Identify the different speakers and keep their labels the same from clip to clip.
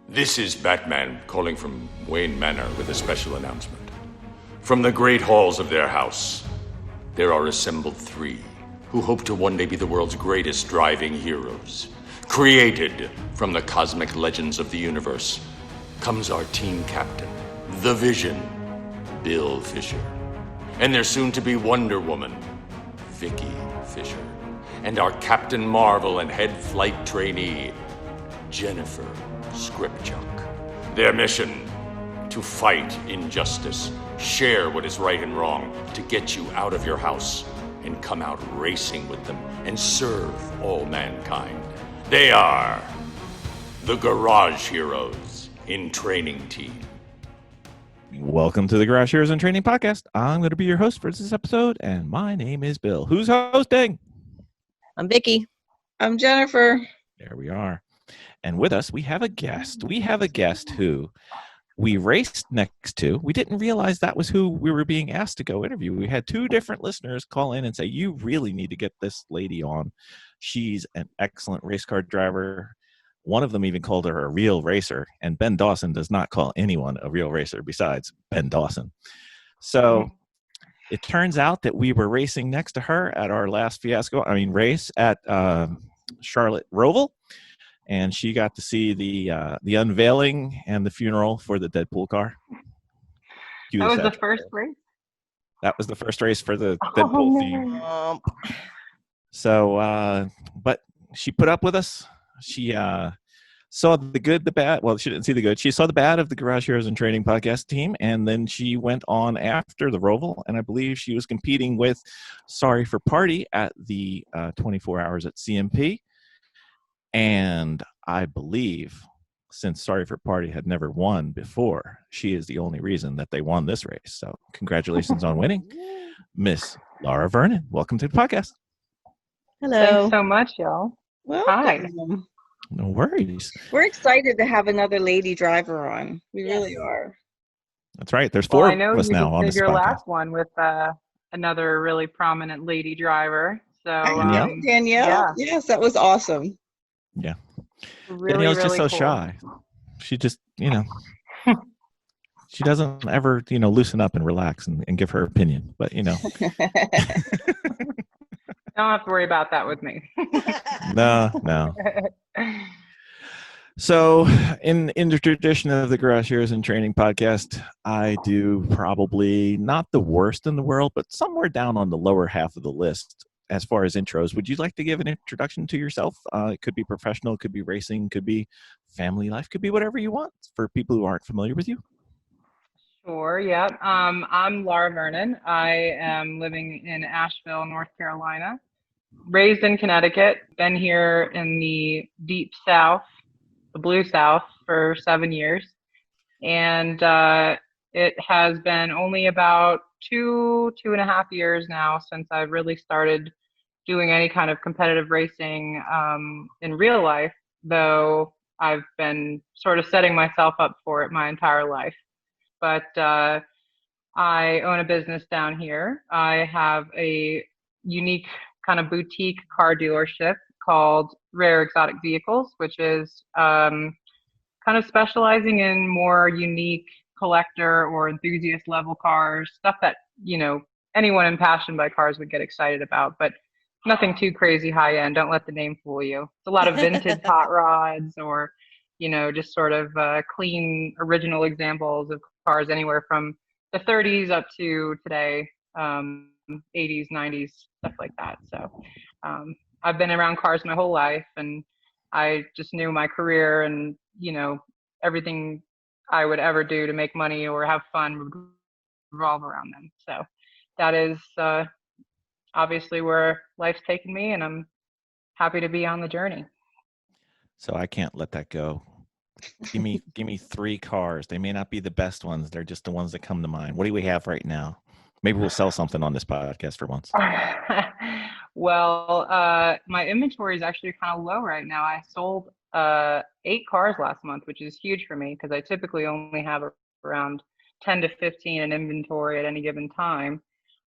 Speaker 1: This is Batman calling from Wayne Manor with a special announcement. From the great halls of their house, there are assembled three who hope to one day be the world's greatest driving heroes. Created from the cosmic legends of the universe comes our team captain, the Vision, Bill Fisher, and their soon-to-be Wonder Woman, Vicky Fisher, and our Captain Marvel and head flight trainee, Jennifer Scripchuk. Their mission: to fight injustice, share what is right and wrong, to get you out of your house and come out racing with them and serve all mankind. They are the Garage Heroes in Training Team.
Speaker 2: Welcome to the Garage Heroes in Training Podcast. I'm going to be your host for this episode, and my name is Bill. Who's hosting?
Speaker 3: I'm Vicky.
Speaker 4: I'm Jennifer.
Speaker 2: There we are. And with us, we have a guest. We have a guest who we raced next to. We didn't realize that was who we were being asked to go interview. We had two different listeners call in and say, you really need to get this lady on. She's an excellent race car driver. One of them even called her a real racer. And Ben Dawson does not call anyone a real racer besides Ben Dawson. So it turns out that we were racing next to her at our last race at Charlotte Roval. And she got to see the unveiling and the funeral for the Deadpool car.
Speaker 4: That was the first race?
Speaker 2: That was the first race for the Deadpool theme. So, but she put up with us. She saw the good, the bad. Well, she didn't see the good. She saw the bad of the Garage Heroes in Training podcast team. And then she went on after the Roval. And I believe she was competing with Sorry for Party at the 24 Hours at CMP. And I believe, since Sorry for Party had never won before, she is the only reason that they won this race. So congratulations on winning. Miss Lara Vernon, welcome to the podcast.
Speaker 3: Hello.
Speaker 4: Thanks so much, y'all. Hi.
Speaker 2: No worries.
Speaker 4: We're excited to have another lady driver on. We really are.
Speaker 2: That's right. There's four of us now on
Speaker 5: this
Speaker 2: this
Speaker 5: your
Speaker 2: podcast.
Speaker 5: last one with another really prominent lady driver. So
Speaker 4: Danielle.
Speaker 5: yeah.
Speaker 4: Yes, that was awesome.
Speaker 2: Yeah.
Speaker 5: Really,
Speaker 2: Danielle's
Speaker 5: really
Speaker 2: just so
Speaker 5: cool.
Speaker 2: shy. She just, she doesn't ever, loosen up and relax and give her opinion. But,
Speaker 5: Don't have to worry about that with me.
Speaker 2: No. So in the tradition of the Garage Heroes in Training podcast, I do probably not the worst in the world, but somewhere down on the lower half of the list as far as intros. Would you like to give an introduction to yourself? It could be professional, could be racing, could be family life, could be whatever you want for people who aren't familiar with you.
Speaker 5: Sure, yeah. I'm Lara Vernon. I am living in Asheville, North Carolina. Raised in Connecticut. Been here in the deep South, the blue South, for 7 years. And it has been only about two and a half years now since I've really started doing any kind of competitive racing in real life, though I've been sort of setting myself up for it my entire life. But I own a business down here. I have a unique kind of boutique car dealership called Rare Exotic Vehicles, which is kind of specializing in more unique collector or enthusiast level cars, stuff that, anyone impassioned by cars would get excited about, but nothing too crazy high end. Don't let the name fool you. It's a lot of vintage hot rods or, just sort of clean original examples of cars anywhere from the 30s up to today, 80s, 90s, stuff like that. So I've been around cars my whole life, and I just knew my career and, everything I would ever do to make money or have fun would revolve around them. So that is obviously where life's taken me, and I'm happy to be on the journey.
Speaker 2: So I can't let that go. Give me three cars. They may not be the best ones. They're just the ones that come to mind. What do we have right now? Maybe we'll sell something on this podcast for once.
Speaker 5: Well, my inventory is actually kind of low right now. I sold 8 cars last month, which is huge for me because I typically only have around 10 to 15 in inventory at any given time.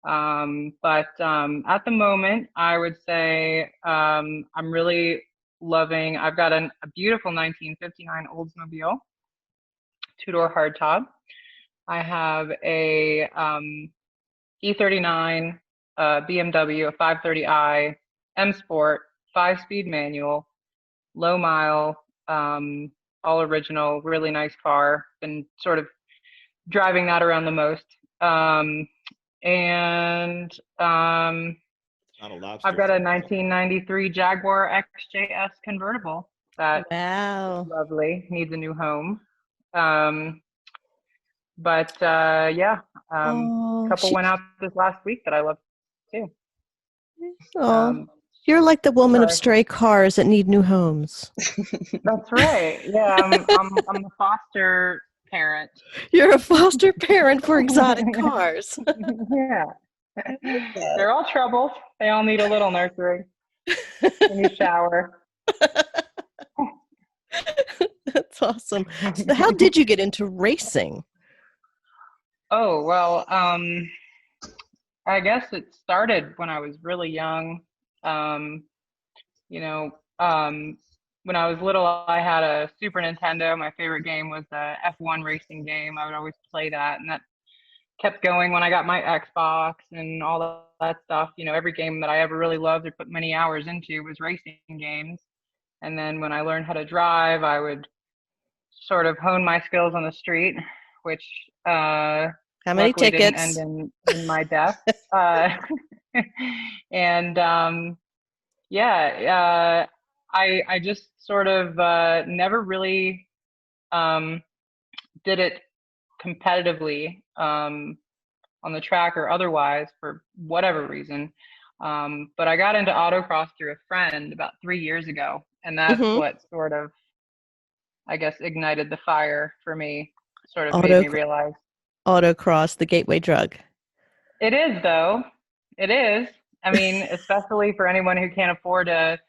Speaker 5: But at the moment, I would say I'm really loving. I've got a beautiful 1959 Oldsmobile, two-door hardtop. I have a E39 BMW, a 530i M Sport, 5-speed manual, low mile, all original, really nice car. Been sort of driving that around the most. And
Speaker 2: Not a lobster.
Speaker 5: I've got a 1993 Jaguar XJS convertible that
Speaker 3: Wow.
Speaker 5: lovely, needs a new home. But yeah,
Speaker 3: Oh,
Speaker 5: a couple went out this last week that I love too.
Speaker 3: oh, you're like the woman of
Speaker 5: sorry.
Speaker 3: stray cars that need new homes.
Speaker 5: That's right. Yeah, I'm the foster parent.
Speaker 3: You're a foster parent for exotic cars.
Speaker 5: Yeah. They're all troubled. They all need a little nurturing. A new shower.
Speaker 3: That's awesome. So how did you get into racing?
Speaker 5: Oh, well, I guess it started when I was really young. You know, when I was little, I had a Super Nintendo. My favorite game was the F1 racing game. I would always play that, and that kept going when I got my Xbox and all that stuff. You know, every game that I ever really loved or put many hours into was racing games. And then when I learned how to drive, I would sort of hone my skills on the street, which
Speaker 3: How many
Speaker 5: luckily didn't
Speaker 3: tickets?
Speaker 5: end in my death. And yeah, I just sort of never really did it competitively on the track or otherwise for whatever reason. But I got into autocross through a friend about 3 years ago, and that's
Speaker 3: Mhm.
Speaker 5: what sort of, I guess, ignited the fire for me, sort of made
Speaker 3: Auto-
Speaker 5: me realize.
Speaker 3: Autocross, the gateway drug.
Speaker 5: It is, though. It is. I mean, especially for anyone who can't afford a,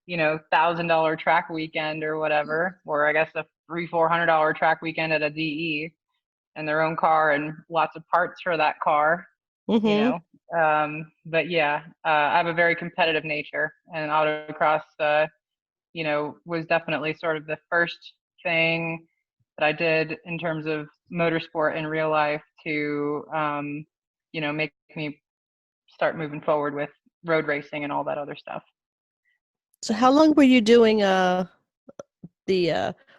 Speaker 5: $1,000 track weekend or whatever, or I guess a $300-400 track weekend at a DE and their own car and lots of parts for that car,
Speaker 3: Mhm.
Speaker 5: But yeah, I have a very competitive nature, and autocross, was definitely sort of the first thing that I did in terms of motorsport in real life to, make me start moving forward with road racing and all that other stuff.
Speaker 3: So how long were you doing the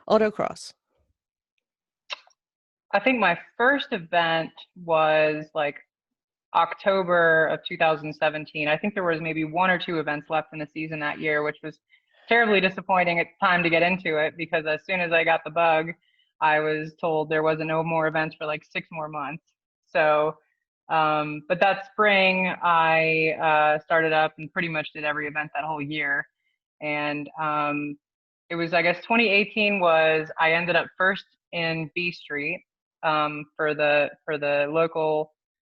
Speaker 3: autocross?
Speaker 5: I think my first event was like October of 2017. I think there was maybe 1 or 2 events left in the season that year, which was terribly disappointing at the time to get into it, because as soon as I got the bug, I was told there wasn't no more events for like 6 more months. So, but that spring I started up and pretty much did every event that whole year. And it was, I guess 2018 was, I ended up first in B Street for the local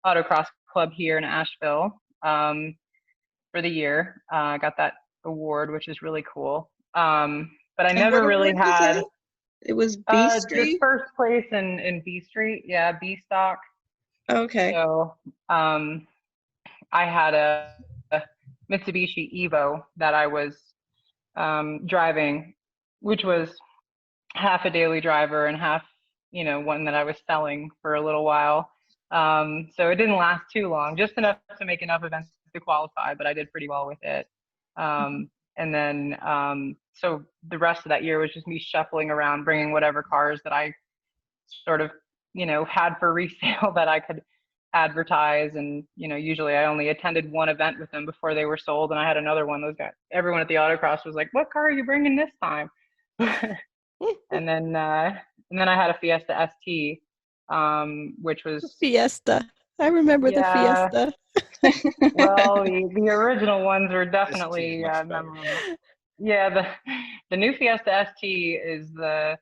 Speaker 5: autocross club here in Asheville for the year. I got that award, which is really cool. But I
Speaker 4: And
Speaker 5: never
Speaker 4: what
Speaker 5: really
Speaker 4: award was
Speaker 5: had
Speaker 4: that? It was B
Speaker 5: just
Speaker 4: Street?
Speaker 5: first place in B Street. Yeah, B stock.
Speaker 4: Okay.
Speaker 5: So I had a Mitsubishi Evo that I was driving, which was half a daily driver and half, one that I was selling for a little while. So it didn't last too long, just enough to make enough events to qualify, but I did pretty well with it. And then, so the rest of that year was just me shuffling around, bringing whatever cars that I sort of, had for resale that I could advertise. And, usually I only attended one event with them before they were sold. And I had another one. Those guys, everyone at the autocross was like, "What car are you bringing this time?" And then I had a Fiesta ST, which was,
Speaker 3: Fiesta. I remember the
Speaker 5: yeah,
Speaker 3: Fiesta.
Speaker 5: well, the original ones are
Speaker 2: ST is
Speaker 5: definitely
Speaker 2: much better.
Speaker 5: memorable. Yeah, the new Fiesta ST is the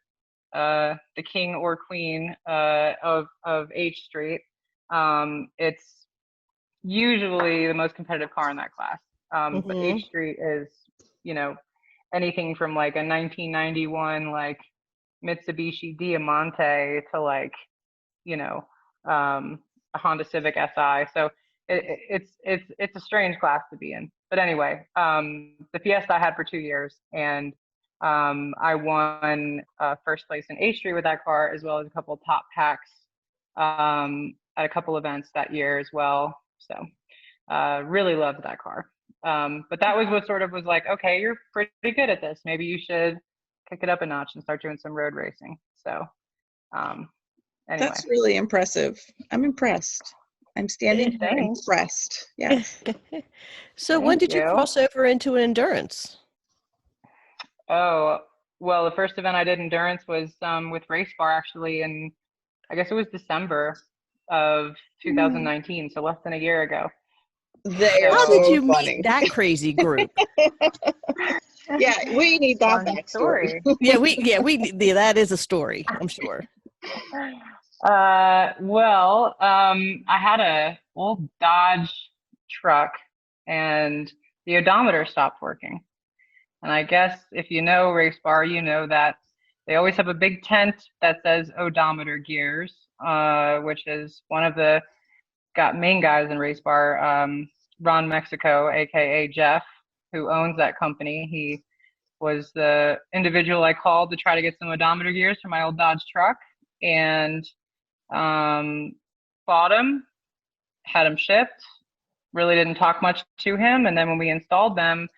Speaker 5: king or queen of H Street. It's usually the most competitive car in that class. But
Speaker 3: Mhm.
Speaker 5: H Street is, anything from like a 1991 like Mitsubishi Diamante to like, a Honda Civic Si. So it's a strange class to be in. but anyway, the Fiesta I had for 2 years, and I won first place in H3 with that car, as well as a couple of top packs at a couple events that year as well. So really loved that car. But that was what sort of was like, okay, you're pretty good at this. Maybe you should kick it up a notch and start doing some road racing. So anyway.
Speaker 4: That's really impressive. I'm impressed. I'm standing here
Speaker 5: Thanks.
Speaker 4: impressed. Yes.
Speaker 3: So when
Speaker 5: Thank
Speaker 3: did you
Speaker 5: you.
Speaker 3: cross over into an endurance?
Speaker 5: Oh, well, the first event I did endurance was with Race Bar, actually, in I guess it was December of 2019, so less than a year ago.
Speaker 4: They are
Speaker 3: How did
Speaker 4: so
Speaker 3: you
Speaker 4: funny.
Speaker 3: meet that crazy group?
Speaker 4: Yeah, we need that
Speaker 5: Fun
Speaker 4: backstory.
Speaker 3: yeah, that is a story, I'm sure.
Speaker 5: Well, I had a old Dodge truck, and the odometer stopped working. And I guess if you know Race Bar, you know that they always have a big tent that says odometer gears, which is one of the main guys in Race Bar, Ron Mexico, aka Jeff, who owns that company. He was the individual I called to try to get some odometer gears for my old Dodge truck, and bought them, had them shipped, really didn't talk much to him. And then when we installed them,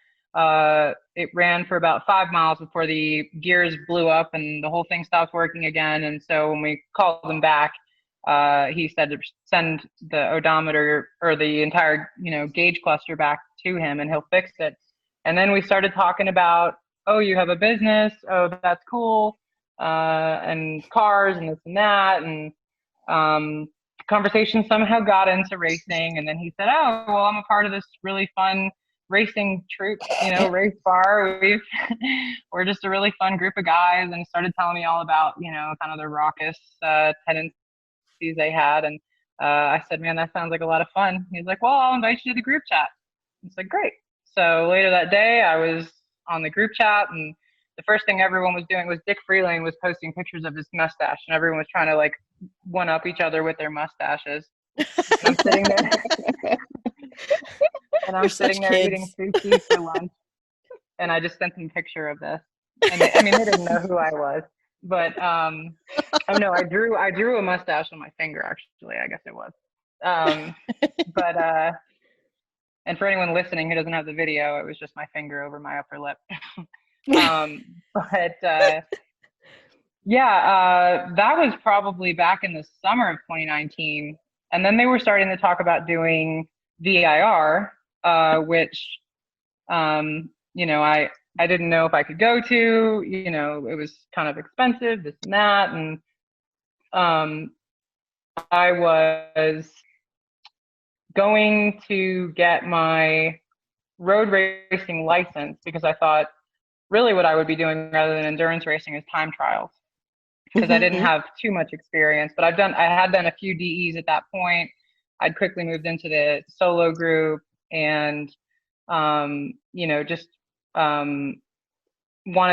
Speaker 5: it ran for about 5 miles before the gears blew up and the whole thing stopped working again. And so when we called him back, he said to send the odometer or the entire, gauge cluster back to him and he'll fix it. And then we started talking about, oh, you have a business. Oh, that's cool. And cars and this and that. And conversation somehow got into racing. And then he said, oh, well, I'm a part of this really fun racing troop, Race Bar. We're just a really fun group of guys, and he started telling me all about, kind of the raucous tendencies they had. And I said, man, that sounds like a lot of fun. He's like, well, I'll invite you to the group chat. It's like, great. So later that day, I was on the group chat, and the first thing everyone was doing was Dick Freeling was posting pictures of his mustache, and everyone was trying to like one up each other with their mustaches. And I'm sitting there. And I'm sitting there eating sushi for lunch, and I just sent them a picture of this. And they didn't know who I was, but oh no, I drew a mustache on my finger. Actually, I guess it was. But and for anyone listening who doesn't have the video, it was just my finger over my upper lip. That was probably back in the summer of 2019, and then they were starting to talk about doing VIR. Which, I didn't know if I could go to, it was kind of expensive, this and that. And I was going to get my road racing license because I thought really what I would be doing rather than endurance racing is time trials, because I didn't have too much experience, but I had done a few DEs at that point. I'd quickly moved into the solo group, and wanted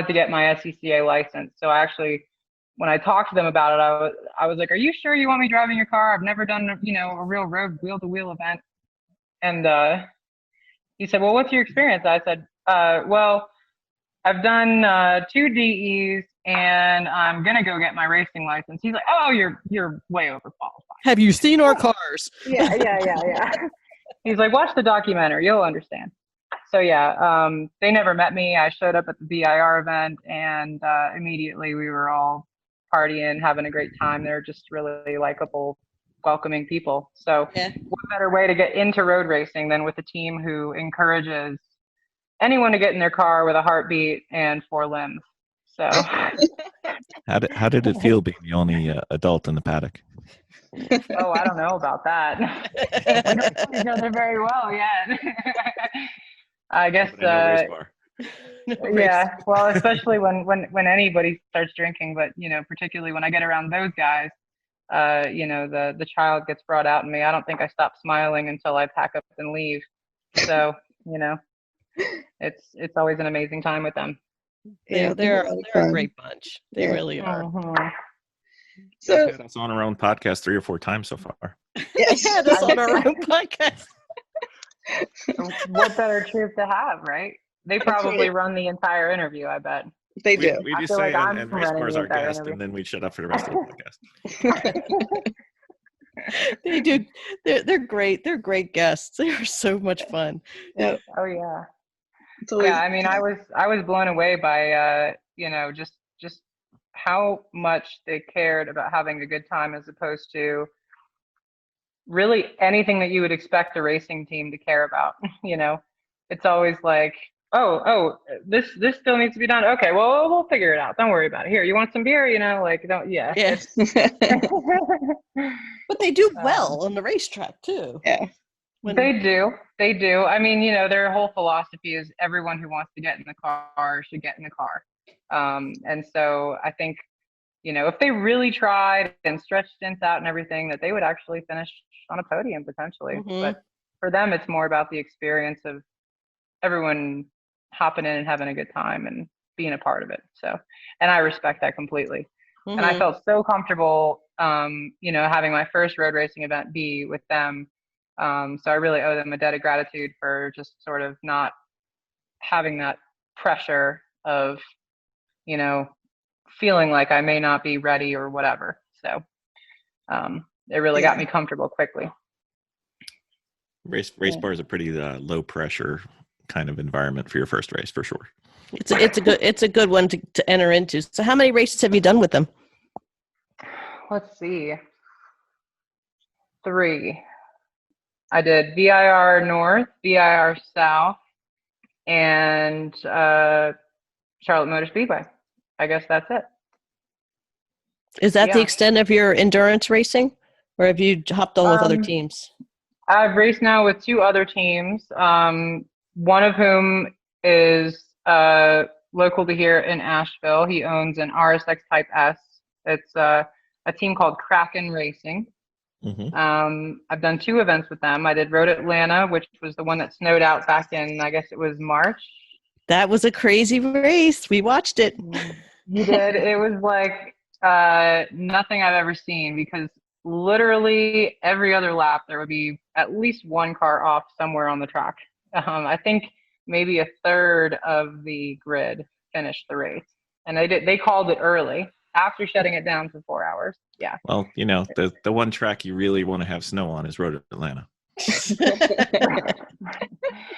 Speaker 5: to get my SCCA license. So I actually, when I talked to them about it, I was like, are you sure you want me driving your car? I've never done a real road wheel-to-wheel event. And he said, well, what's your experience? I said, well, I've done 2 DEs and I'm gonna go get my racing license. He's like, oh, you're way overqualified.
Speaker 3: Have you seen our cars?
Speaker 5: Yeah. He's like, watch the documentary, you'll understand. So they never met me. I showed up at the VIR event, and immediately we were all partying, having a great time. They're just really likable, welcoming people. So what better way to get into road racing than with a team who encourages anyone to get in their car with a heartbeat and 4 limbs. So
Speaker 2: how did it feel being the only adult in the paddock?
Speaker 5: Oh, I don't know about that. We don't know each other very well yet. I guess. Yeah. Well, especially when anybody starts drinking, but particularly when I get around those guys, the child gets brought out in me. I don't think I stop smiling until I pack up and leave. So it's always an amazing time with them.
Speaker 3: They're a great bunch. They really are.
Speaker 5: Mm-hmm.
Speaker 2: So had us on our own podcast 3 or 4 times so far.
Speaker 3: Yes, had us on our own podcast.
Speaker 5: What better truth to have, right? They probably run the entire interview, I bet.
Speaker 4: They do.
Speaker 2: We
Speaker 5: I
Speaker 2: just
Speaker 5: feel
Speaker 2: say,
Speaker 5: like I'm
Speaker 2: and Race
Speaker 5: running
Speaker 2: Bar is
Speaker 5: the
Speaker 2: our
Speaker 5: entire
Speaker 2: guest,
Speaker 5: interview.
Speaker 2: and then we'd shut up for the rest of the podcast.
Speaker 3: They do. They're great. They're great guests. They are so much fun.
Speaker 4: Yeah,
Speaker 5: Oh yeah.
Speaker 4: it's always,
Speaker 5: Yeah, I mean, I was blown away by just how much they cared about having a good time as opposed to really anything that you would expect a racing team to care about. It's always like, oh, this still needs to be done. Okay, well, we'll figure it out. Don't worry about it. Here, you want some beer? Don't. Yeah.
Speaker 3: Yes, but they do well on the racetrack too.
Speaker 4: yeah.
Speaker 5: They do. They do. I mean, their whole philosophy is everyone who wants to get in the car should get in the car. And so I think, if they really tried and stretched stints out and everything, that they would actually finish on a podium potentially.
Speaker 3: Mhm.
Speaker 5: But for them, it's more about the experience of everyone hopping in and having a good time and being a part of it. So, and I respect that completely. And I
Speaker 3: Mhm.
Speaker 5: felt so comfortable, having my first road racing event be with them. So I really owe them a debt of gratitude for just sort of not having that pressure of, feeling like I may not be ready or whatever. So it really got me comfortable quickly.
Speaker 2: Race Bar is a pretty low pressure kind of environment for your first race, for sure.
Speaker 3: It's a good one to enter into. So how many races have you done with them?
Speaker 5: Let's see. 3. I did VIR North, VIR South, and Charlotte Motor Speedway. I guess that's it.
Speaker 3: Is that the
Speaker 5: Yeah.
Speaker 3: extent of your endurance racing, or have you hopped on with other teams?
Speaker 5: I've raced now with 2 other teams, one of whom is local to here in Asheville. He owns an RSX Type S. It's a team called Kraken Racing.
Speaker 2: Mm-hmm.
Speaker 5: I've done 2 events with them. I did Road Atlanta, which was the one that snowed out back in, I guess it was March.
Speaker 3: That was a crazy race. We watched it.
Speaker 5: You did. It was like nothing I've ever seen because literally every other lap there would be at least one car off somewhere on the track. I think maybe a third of the grid finished the race, and they called it early after shutting it down for 4 hours. Yeah.
Speaker 2: Well, the one track you really want to have snow on is Road Atlanta.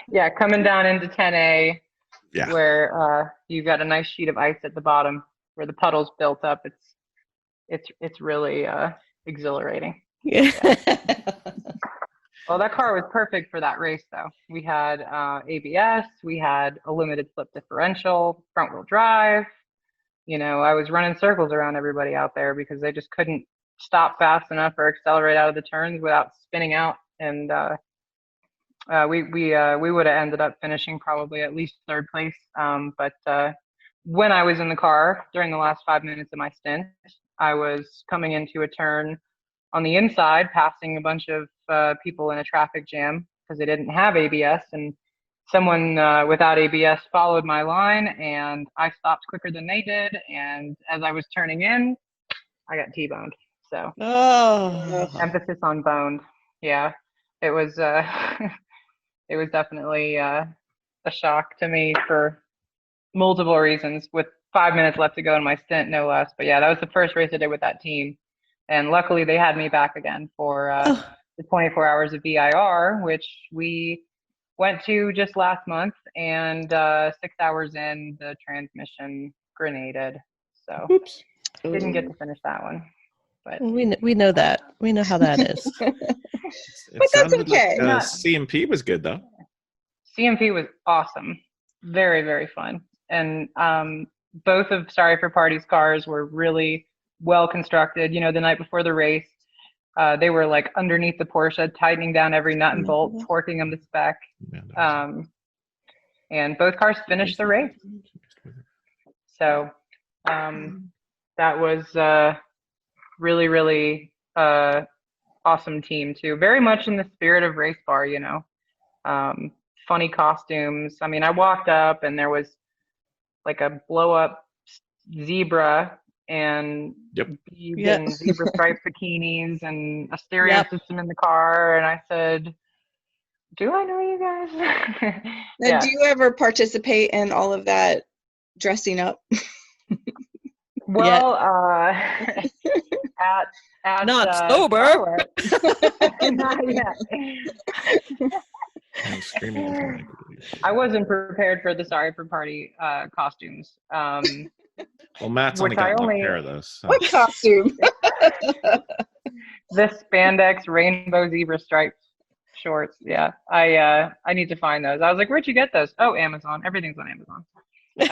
Speaker 5: Yeah, coming down into 10A,
Speaker 2: Yeah.
Speaker 5: where you've got a nice sheet of ice at the bottom where the puddles built up. It's really exhilarating.
Speaker 3: Yeah.
Speaker 5: Well, that car was perfect for that race, though. We had ABS, we had a limited slip differential, front wheel drive. I was running circles around everybody out there because they just couldn't stop fast enough or accelerate out of the turns without spinning out. And we would have ended up finishing probably at least 3rd place. But when I was in the car during the last 5 minutes of my stint, I was coming into a turn on the inside, passing a bunch of people in a traffic jam because they didn't have ABS, and someone without ABS followed my line, and I stopped quicker than they did. And as I was turning in, I got T-boned. So emphasis on boned. Yeah, it was it was definitely a shock to me for multiple reasons. With 5 minutes left to go in my stint, no less. But yeah, that was the first race I did with that team. And luckily, they had me back again for the 24 hours of VIR, which we went to just last month. And 6 hours in, the transmission grenaded. So didn't get to finish that one. But
Speaker 3: we know that. We know how that is.
Speaker 2: It
Speaker 4: But that's
Speaker 2: sounded
Speaker 4: okay.
Speaker 2: like CMP was good, though.
Speaker 5: CMP was awesome. Very, very fun. And both of Sorry for Party's cars were really well constructed. The night before the race, they were like underneath the Porsche, tightening down every nut and bolt, torquing them to spec. And both cars finished the race. So that was really, really awesome team too. Very much in the spirit of Race Bar, funny costumes. I mean, I walked up and there was like a blow up zebra and vegan zebra striped bikinis and a stereo system in the car. And I said, Do I know you guys?
Speaker 4: Now,
Speaker 5: Yeah.
Speaker 4: do you ever participate in all of that dressing up?
Speaker 5: Well, at
Speaker 3: Not sober.
Speaker 5: Not yet.
Speaker 2: I was screaming into the microwave.
Speaker 5: I wasn't prepared for the Sorry for Party costumes.
Speaker 2: Well, Matt's only
Speaker 5: Which I
Speaker 2: got one
Speaker 5: only-
Speaker 2: pair of those. So.
Speaker 4: What costume?
Speaker 5: The spandex rainbow zebra striped shorts. Yeah, I need to find those. I was like, where'd you get those? Oh, Amazon. Everything's on Amazon. So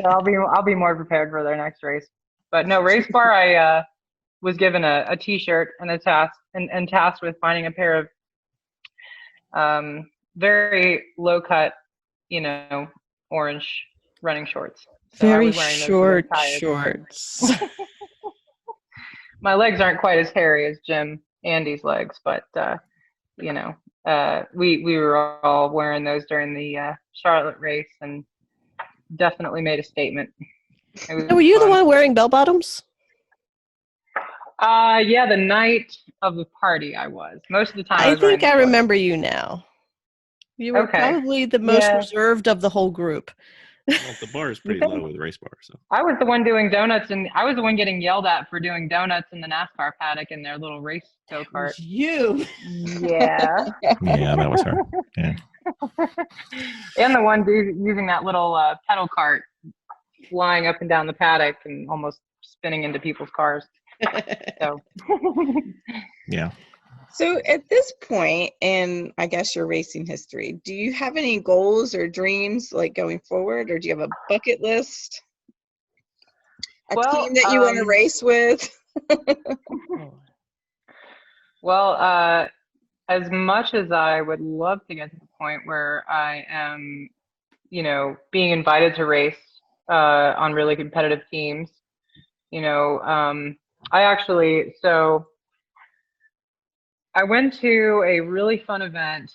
Speaker 5: I'll be more prepared for their next race. But no, race bar. I was given a T-shirt and a task and tasked with finding a pair of very low cut, orange running shorts. So I
Speaker 3: Very
Speaker 5: was wearing those
Speaker 3: short
Speaker 5: to get tired.
Speaker 3: shorts.
Speaker 5: My legs aren't quite as hairy as Jim Andy's legs, but we were all wearing those during the Charlotte race and definitely made a statement. It was
Speaker 3: Now, were you the
Speaker 5: fun.
Speaker 3: one wearing bell bottoms?
Speaker 5: Yeah, the night of the party I was. Most of the time
Speaker 3: I
Speaker 5: was wearing
Speaker 3: think I
Speaker 5: the shorts.
Speaker 3: remember you now. You were
Speaker 5: Okay.
Speaker 3: probably the most
Speaker 5: Yeah.
Speaker 3: reserved of the whole group.
Speaker 2: Well, the bar is pretty
Speaker 5: think-
Speaker 2: low with the race bar, so.
Speaker 5: I was the one doing donuts, and I was the one getting yelled at for doing donuts in the NASCAR paddock in their little race go-kart.
Speaker 3: You.
Speaker 5: Yeah.
Speaker 2: Yeah, that was her. Yeah.
Speaker 5: And the one dude using that little pedal cart, flying up and down the paddock and almost spinning into people's cars. So,
Speaker 2: Yeah.
Speaker 4: So at this point in, I guess, your racing history, do you have any goals or dreams like going forward, or do you have a bucket list? A
Speaker 5: Well,
Speaker 4: team that you want to race with?
Speaker 5: well, as much as I would love to get to the point where I am, being invited to race on really competitive teams, I went to a really fun event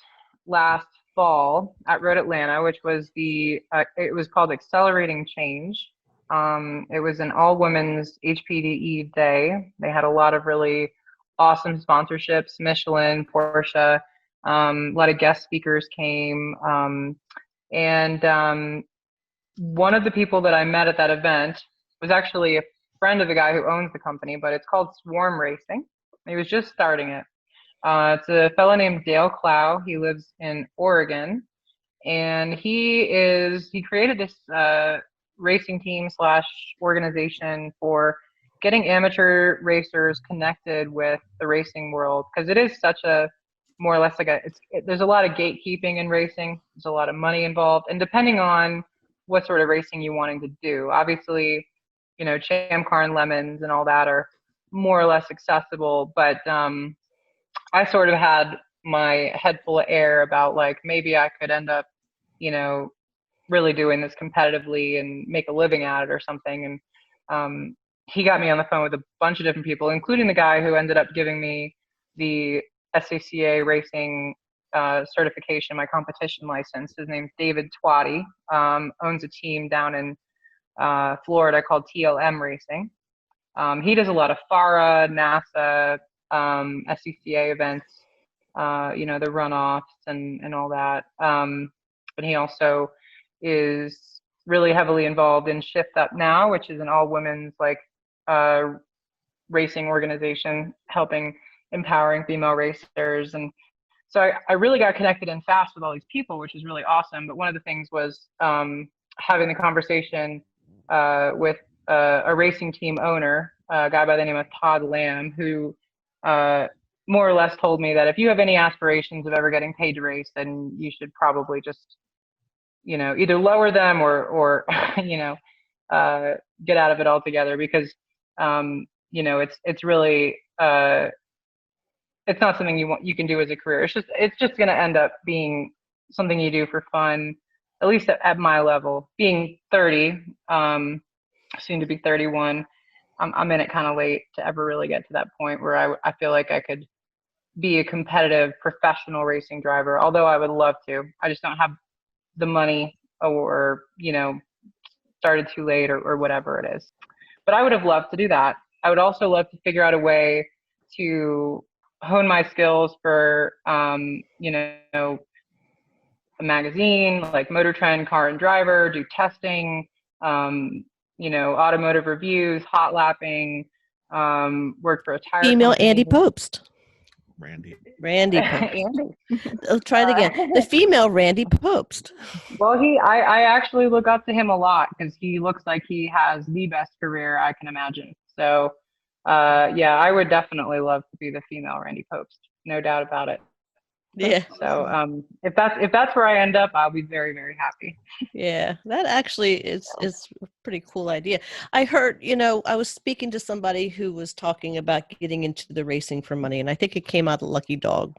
Speaker 5: last fall at Road Atlanta, which was it was called Accelerating Change. It was an all-women's HPDE day. They had a lot of really awesome sponsorships, Michelin, Porsche, a lot of guest speakers came. And one of the people that I met at that event was actually a friend of the guy who owns the company, but it's called Swarm Racing. He was just starting it. It's a fellow named Dale Clow. He lives in Oregon, and he created this racing team / organization for getting amateur racers connected with the racing world, because it is such a more or less like there's a lot of gatekeeping in racing. There's a lot of money involved, and depending on what sort of racing you're wanting to do, obviously, Champ Car and Lemons and all that are more or less accessible, but I sort of had my head full of air about like maybe I could end up, really doing this competitively and make a living at it or something. And he got me on the phone with a bunch of different people, including the guy who ended up giving me the SACA racing certification, my competition license. His name's David Twatty, owns a team down in Florida called TLM Racing. He does a lot of FARA, NASA, SCCA events, the runoffs and all that. But he also is really heavily involved in Shift Up Now, which is an all-women's racing organization helping empowering female racers. And so I really got connected in fast with all these people, which is really awesome. But one of the things was having the conversation with a racing team owner, a guy by the name of Todd Lamb, who more or less told me that if you have any aspirations of ever getting paid to race, then you should probably just, either lower them or get out of it altogether, because, it's really, it's not something you can do as a career. It's just going to end up being something you do for fun, at least at my level. Being 30, soon to be 31, I'm in it kind of late to ever really get to that point where I feel like I could be a competitive professional racing driver, although I would love to. I just don't have the money or, started too late or whatever it is. But I would have loved to do that. I would also love to figure out a way to hone my skills for, a magazine like Motor Trend, Car and Driver, do testing, automotive reviews, hot lapping, worked for a tire
Speaker 3: Female
Speaker 5: company.
Speaker 3: Andy Popst.
Speaker 2: Randy.
Speaker 3: Randy Popst.
Speaker 5: Andy.
Speaker 3: I'll try it again. The female Randy Popst.
Speaker 5: Well, I actually look up to him a lot because he looks like he has the best career I can imagine. So, I would definitely love to be the female Randy Popst, no doubt about it.
Speaker 3: Yeah.
Speaker 5: So, if that's where I end up, I'll be very, very happy.
Speaker 3: Yeah, that actually is a pretty cool idea. I heard, I was speaking to somebody who was talking about getting into the racing for money, and I think it came out of the Lucky Dog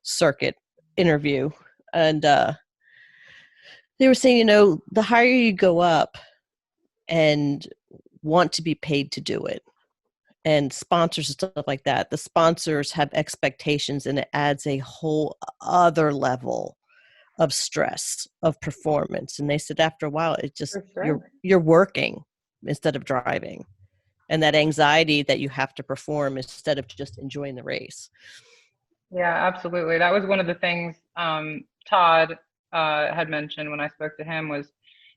Speaker 3: circuit interview, and they were saying, the higher you go up and want to be paid to do it, and sponsors and stuff like that, the sponsors have expectations, and it adds a whole other level of stress of performance. And they said after a while, it just,
Speaker 5: For sure.
Speaker 3: you're working instead of driving, and that anxiety that you have to perform instead of just enjoying the race.
Speaker 5: Yeah, absolutely. That was one of the things Todd had mentioned when I spoke to him was,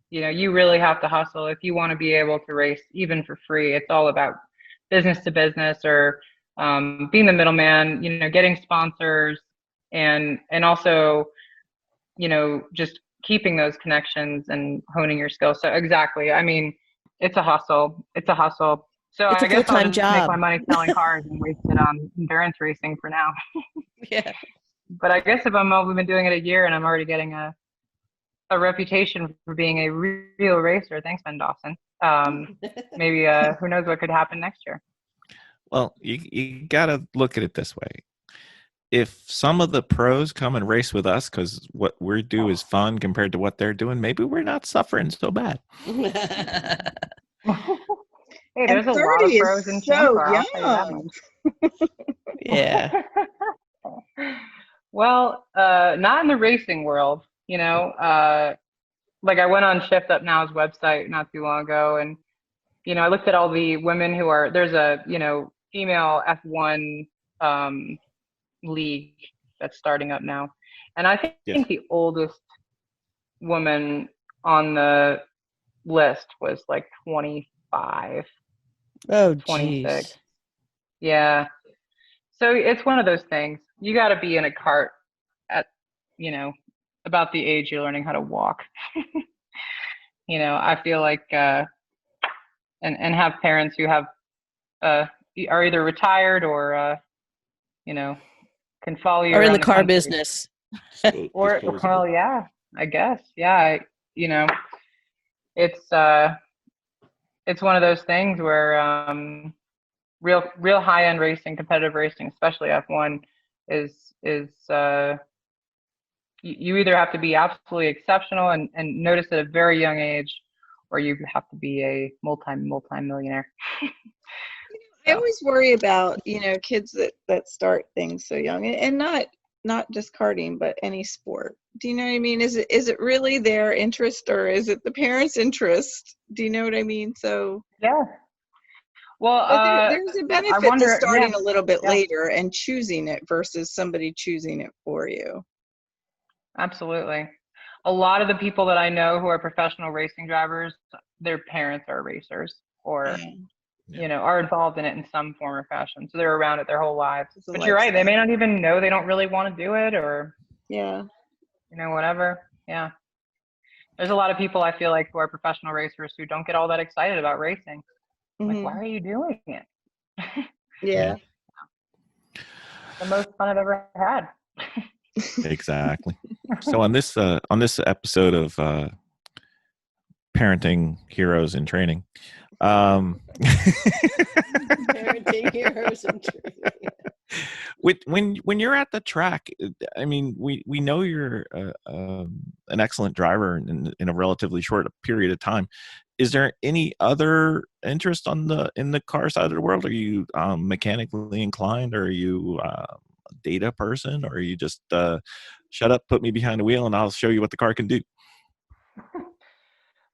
Speaker 5: you really have to hustle if you want to be able to race even for free. It's all about business to business, or being the middleman, getting sponsors, and also, just keeping those connections and honing your skills. So exactly. I mean, it's a hustle. It's a hustle. So
Speaker 3: It's a
Speaker 5: I guess I'll
Speaker 3: full-time
Speaker 5: just make
Speaker 3: job.
Speaker 5: my money selling cars and waste it on endurance racing for now.
Speaker 3: Yeah.
Speaker 5: But I guess if we've been doing it a year and I'm already getting a reputation for being a real racer, thanks, Ben Dawson. Maybe who knows what could happen next year.
Speaker 2: Well, you got to look at it this way. If some of the pros come and race with us because what we do is fun compared to what they're doing, maybe we're not suffering so bad.
Speaker 5: Hey, there's a lot of pros in
Speaker 4: so
Speaker 5: Champa, I'll tell you that much.
Speaker 3: Yeah.
Speaker 5: Well, not in the racing world, like I went on Shift Up Now's website not too long ago, and I looked at all the women who are, there's a female F1 league that's starting up now, and I think the oldest woman on the list was like 25.
Speaker 3: Oh,
Speaker 5: 26.
Speaker 3: geez.
Speaker 5: Yeah. So it's one of those things. You got to be in a cart at, about the age you're learning how to walk. I feel like, and have parents who have, are either retired or, can follow you
Speaker 3: Or in
Speaker 5: around
Speaker 3: the car
Speaker 5: country.
Speaker 3: business.
Speaker 5: Or, well, yeah, I guess. Yeah. It's one of those things where, real high end racing, competitive racing, especially F1, is you either have to be absolutely exceptional and notice at a very young age, or you have to be a multi-millionaire.
Speaker 4: I always worry about, kids that start things so young, and not just karting, but any sport. Do you know what I mean? Is it really their interest, or is it the parents' interest? Do you know what I mean? So
Speaker 5: yeah. Well,
Speaker 4: there's a benefit to starting a little bit later and choosing it versus somebody choosing it for you.
Speaker 5: Absolutely. A lot of the people that I know who are professional racing drivers, their parents are racers, or are involved in it in some form or fashion. So they're around it their whole lives. But you're right, they may not even know, they don't really want to do it, or whatever. Yeah. There's a lot of people I feel like who are professional racers who don't get all that excited about racing. Like, why are you doing it?
Speaker 4: Yeah.
Speaker 5: The most fun I've ever had.
Speaker 2: Exactly. So on this episode of Parenting Heroes in Training,
Speaker 3: Parenting Heroes in Training.
Speaker 2: When you're at the track, I mean, we know you're an excellent driver in a relatively short period of time. Is there any other interest in the car side of the world? Are you mechanically inclined, or are you a data person, or are you just shut up, put me behind the wheel, and I'll show you what the car can do?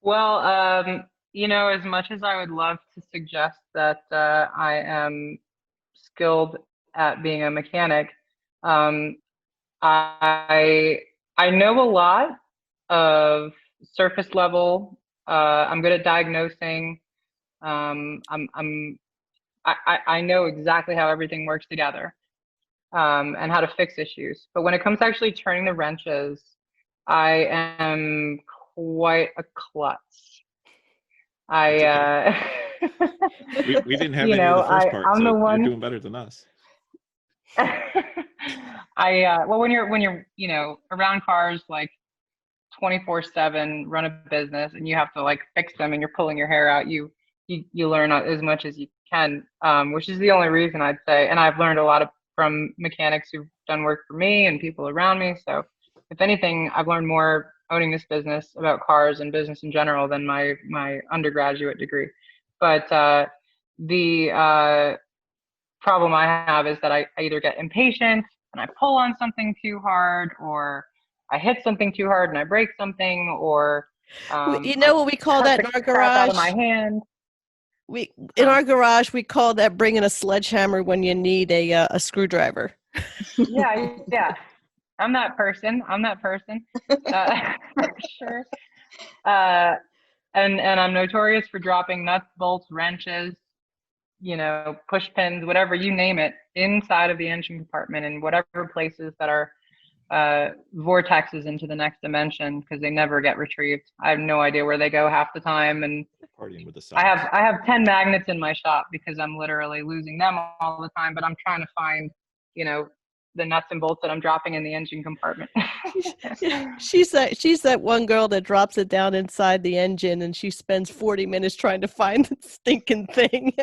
Speaker 5: Well, as much as I would love to suggest that I am skilled at being a mechanic, I I know a lot of surface level. I'm good at diagnosing. I know exactly how everything works together, and how to fix issues. But when it comes to actually turning the wrenches, I am quite a klutz.
Speaker 2: We didn't have
Speaker 5: you
Speaker 2: any of
Speaker 5: know,
Speaker 2: the first part,
Speaker 5: I'm
Speaker 2: so
Speaker 5: the
Speaker 2: you're
Speaker 5: one.
Speaker 2: doing better than us.
Speaker 5: Well, when you're around cars like 24/7, run a business, and you have to like fix them, and you're pulling your hair out, you learn as much as you can, which is the only reason I'd say. And I've learned a lot from mechanics who've done work for me and people around me. So if anything, I've learned more owning this business about cars and business in general than my undergraduate degree. But the problem I have is that I either get impatient and I pull on something too hard, or I hit something too hard and I break something, or
Speaker 3: You know what we call
Speaker 5: cut
Speaker 3: that
Speaker 5: the
Speaker 3: in our
Speaker 5: crap out of
Speaker 3: garage?
Speaker 5: my hand.
Speaker 3: In our garage, we call that bringing a sledgehammer when you need a screwdriver.
Speaker 5: Yeah. I'm that person. For sure. And I'm notorious for dropping nuts, bolts, wrenches, push pins, whatever, you name it, inside of the engine compartment, in whatever places that are vortexes into the next dimension, because they never get retrieved. I have no idea where they go half the time, and
Speaker 2: Partying with the
Speaker 5: I
Speaker 2: socks.
Speaker 5: have 10 magnets in my shop because I'm literally losing them all the time. But I'm trying to find, the nuts and bolts that I'm dropping in the engine compartment.
Speaker 3: She's that one girl that drops it down inside the engine, and she spends 40 minutes trying to find the stinking thing.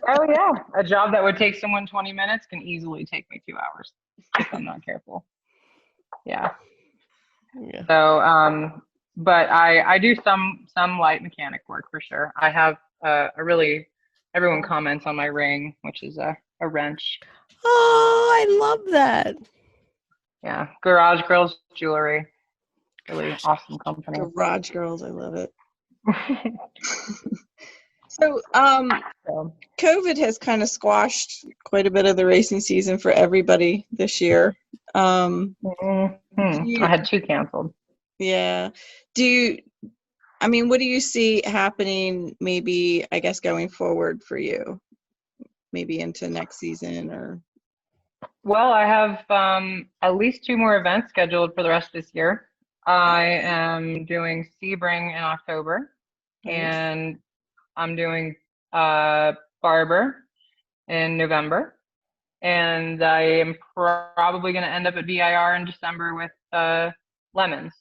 Speaker 5: Oh yeah, a job that would take someone 20 minutes can easily take me 2 hours if I'm not careful. Yeah. So, but I do some light mechanic work for sure. I have everyone comments on my ring, which is a wrench.
Speaker 3: Oh, I love that.
Speaker 5: Yeah, Garage Girls Jewelry, really awesome company.
Speaker 4: Garage Girls, I love it. So, COVID has kind of squashed quite a bit of the racing season for everybody this year.
Speaker 5: I had 2 canceled.
Speaker 4: Yeah. What do you see happening, maybe, I guess, going forward for you? Maybe into next season, or?
Speaker 5: Well, I have at least 2 more events scheduled for the rest of this year. I am doing Sebring in October, and I'm doing Barber in November, and I am probably going to end up at VIR in December with Lemons.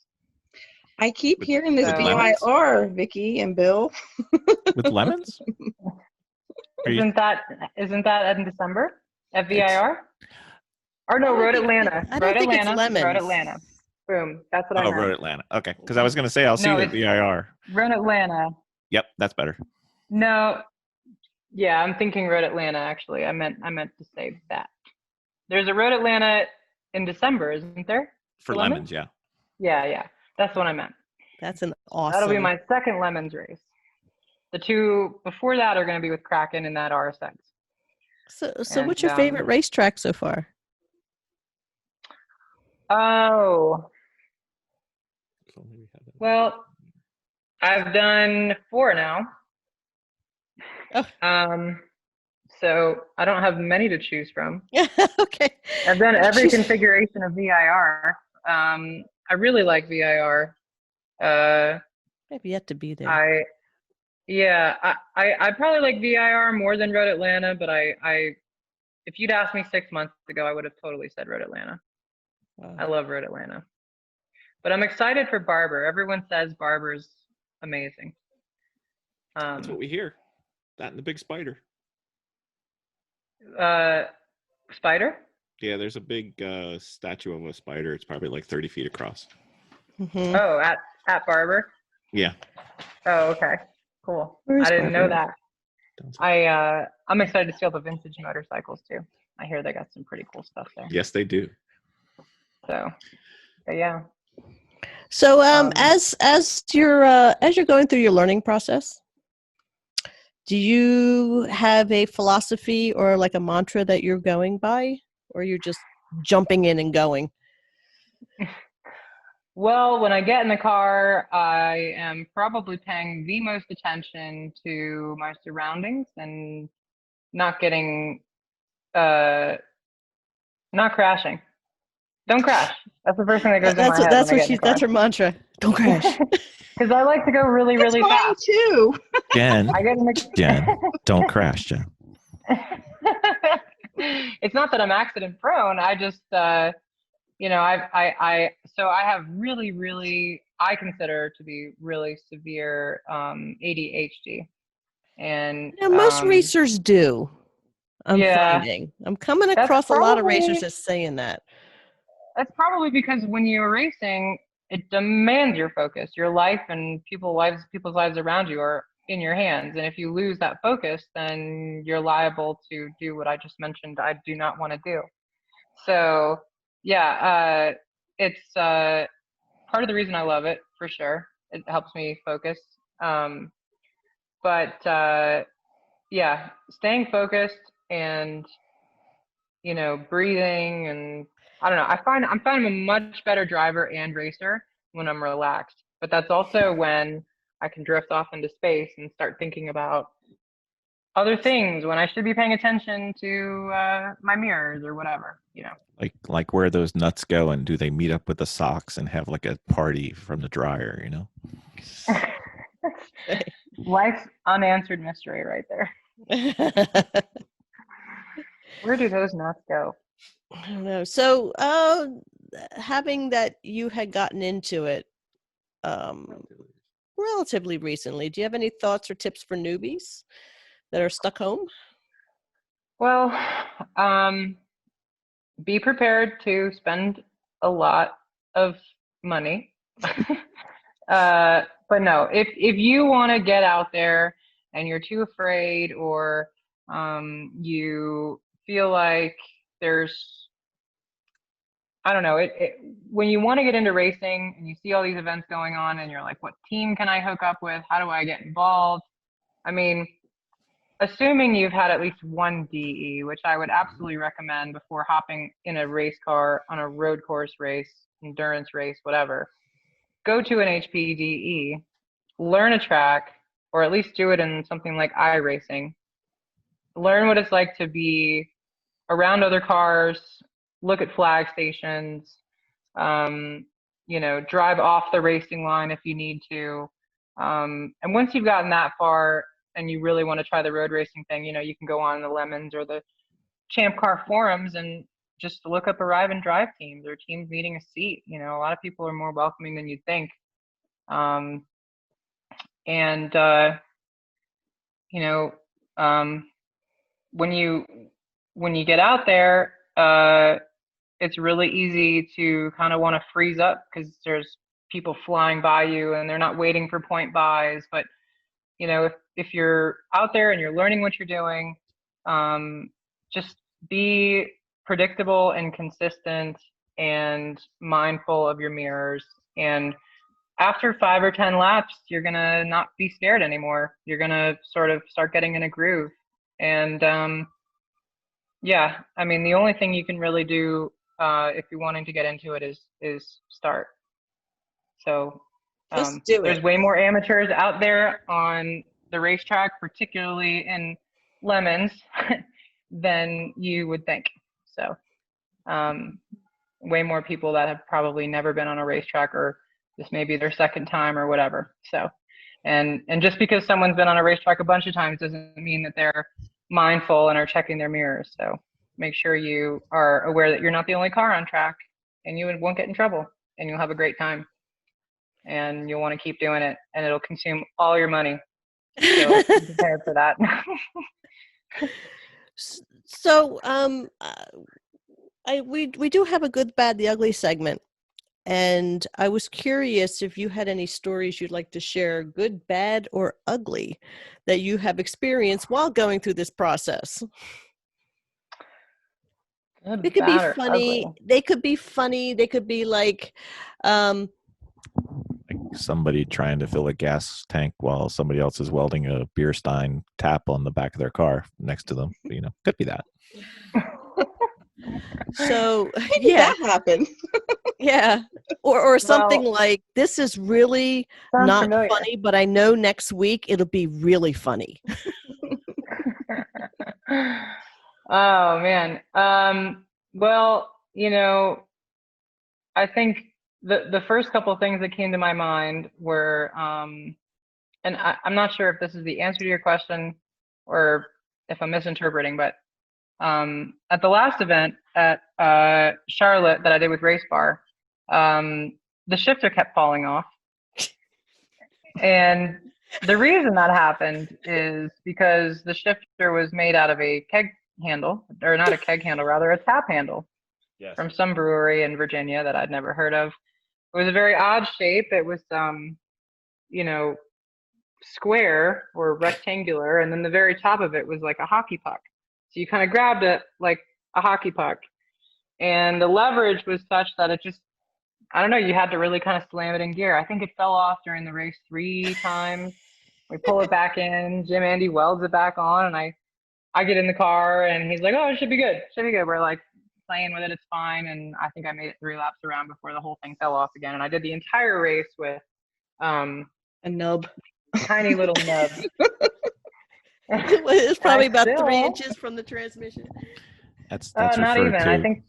Speaker 4: I keep hearing this VIR, Vicky and Bill.
Speaker 2: With Lemons?
Speaker 5: Isn't that in December at VIR? Or no, Road Atlanta.
Speaker 3: I don't think it's Lemons.
Speaker 5: Road Atlanta. Boom. That's what I meant.
Speaker 2: Road Atlanta. Okay, because I was going to say I'll see the VIR.
Speaker 5: Road Atlanta.
Speaker 2: Yep, that's better.
Speaker 5: No. Yeah, I'm thinking Road Atlanta, actually. I meant to say that. There's a Road Atlanta in December, isn't there?
Speaker 2: For Lemons, yeah.
Speaker 5: Yeah. That's what I meant.
Speaker 3: That's an awesome.
Speaker 5: That'll be my second Lemons race. The 2 before that are going to be with Kraken and that RSX.
Speaker 3: So what's your favorite racetrack so far?
Speaker 5: Oh. Well, I've done 4 now.
Speaker 3: Oh.
Speaker 5: So I don't have many to choose from.
Speaker 3: Okay.
Speaker 5: I've done every configuration of VIR. I really like VIR.
Speaker 3: I've yet to be there.
Speaker 5: I probably like VIR more than Road Atlanta, but if you'd asked me 6 months ago, I would have totally said Road Atlanta. Wow. I love Road Atlanta. But I'm excited for Barber. Everyone says Barber's amazing.
Speaker 2: That's what we hear. That and the big spider.
Speaker 5: Spider?
Speaker 2: Yeah, there's a big statue of a spider. It's probably like 30 feet across.
Speaker 3: Mm-hmm.
Speaker 5: Oh, at Barber?
Speaker 2: Yeah.
Speaker 5: Oh, okay. Cool. I didn't know that. I'm excited to see all the vintage motorcycles too. I hear they got some pretty cool stuff there.
Speaker 2: Yes, they do.
Speaker 5: So, but yeah.
Speaker 3: So, as you're going through your learning process, do you have a philosophy or like a mantra that you're going by, or you're just jumping in and going?
Speaker 5: Well, when I get in the car, I am probably paying the most attention to my surroundings and not getting, not crashing. Don't crash. That's the first thing that goes in my head when I get in the car.
Speaker 3: That's her mantra. Don't crash.
Speaker 5: Because I like to go really,
Speaker 4: That's
Speaker 5: really
Speaker 4: mine
Speaker 5: fast.
Speaker 4: too.
Speaker 2: Jen,
Speaker 5: I get in the
Speaker 2: Jen, don't crash, Jen.
Speaker 5: It's not that I'm accident prone. I just, you know, so I have really, really, I consider to be really severe ADHD. And
Speaker 3: Now, most racers do. I'm
Speaker 5: yeah,
Speaker 3: finding. I'm coming
Speaker 5: that's
Speaker 3: across a lot of racers
Speaker 5: probably,
Speaker 3: that's saying that.
Speaker 5: that's probably because when you're racing, it demands your focus. Your life and people's lives around you are in your hands. And if you lose that focus, then you're liable to do what I just mentioned I do not want to do. So yeah, it's part of the reason I love it, for sure. It helps me focus. But yeah, staying focused and, you know, breathing, and I don't know. I'm a much better driver and racer when I'm relaxed. But that's also when I can drift off into space and start thinking about other things when I should be paying attention to my mirrors or whatever, you know.
Speaker 2: Like where those nuts go, and do they meet up with the socks and have like a party from the dryer, you know?
Speaker 5: Life's unanswered mystery right there. Where do those nuts go?
Speaker 3: I don't know. So, having that you had gotten into it relatively recently, do you have any thoughts or tips for newbies that are stuck home?
Speaker 5: Well, be prepared to spend a lot of money. But no, if you want to get out there and you're too afraid, or you feel like there's, I don't know, when you want to get into racing and you see all these events going on and you're like, what team can I hook up with? How do I get involved? I mean, assuming you've had at least one DE, which I would absolutely recommend before hopping in a race car on a road course race, endurance race, whatever, go to an HPDE, learn a track, or at least do it in something like iRacing. Learn what it's like to be around other cars, look at flag stations, you know, drive off the racing line if you need to. And once you've gotten that far and you really want to try the road racing thing, you know, you can go on the Lemons or the Champ Car forums and just look up arrive and drive teams or teams needing a seat. You know, a lot of people are more welcoming than you'd think. You know, when you get out there, it's really easy to kind of want to freeze up because there's people flying by you and they're not waiting for point buys. But, you know, if you're out there and you're learning what you're doing, just be predictable and consistent and mindful of your mirrors. And after 5 or 10 laps, you're going to not be scared anymore. You're going to sort of start getting in a groove. And yeah, I mean, the only thing you can really do if you're wanting to get into it is start. So
Speaker 3: Just do
Speaker 5: there's
Speaker 3: it.
Speaker 5: way more amateurs out there on the racetrack, particularly in Lemons, than you would think. So way more people that have probably never been on a racetrack, or this may be their second time or whatever. So, and just because someone's been on a racetrack a bunch of times doesn't mean that they're mindful and are checking their mirrors. So make sure you are aware that you're not the only car on track, and you won't get in trouble, and you'll have a great time, and you'll want to keep doing it, and it'll consume all your money. So be prepared for that.
Speaker 3: So, we do have a good, bad, the ugly segment, and I was curious if you had any stories you'd like to share, good, bad, or ugly, that you have experienced while going through this process.
Speaker 5: Good,
Speaker 3: They could be
Speaker 5: bad, or
Speaker 3: funny.
Speaker 5: ugly.
Speaker 3: They could be funny. They could be like,
Speaker 2: Like somebody trying to fill a gas tank while somebody else is welding a beer stein tap on the back of their car next to them. You know, could be that.
Speaker 3: so
Speaker 4: Maybe
Speaker 3: yeah.
Speaker 4: that happened.
Speaker 3: Yeah. Or something
Speaker 5: Well,
Speaker 3: like, this is really
Speaker 5: sounds
Speaker 3: not
Speaker 5: familiar.
Speaker 3: funny, but I know next week it'll be really funny.
Speaker 5: Oh man. Well, I think the first couple of things that came to my mind were, and I'm not sure if this is the answer to your question or if I'm misinterpreting, but at the last event at Charlotte that I did with Race Bar, the shifter kept falling off. And the reason that happened is because the shifter was made out of a keg handle, or not a keg handle, rather a tap handle from some brewery in Virginia that I'd never heard of. It was a very odd shape. It was, square or rectangular, and then the very top of it was like a hockey puck. So you kind of grabbed it like a hockey puck. And the leverage was such that it just, I don't know, you had to really kind of slam it in gear. I think it fell off during the race 3 times. We pull it back in, Jim Andy welds it back on, and I get in the car and he's like, oh, it should be good. Should be good. We're like playing with it, it's fine. And I think I made it 3 laps around before the whole thing fell off again. And I did the entire race with
Speaker 3: A nub.
Speaker 5: tiny little nub.
Speaker 3: It's probably about 3
Speaker 5: still-
Speaker 3: inches from the transmission.
Speaker 2: That's
Speaker 5: not
Speaker 2: referred
Speaker 5: even.
Speaker 2: to.
Speaker 5: I think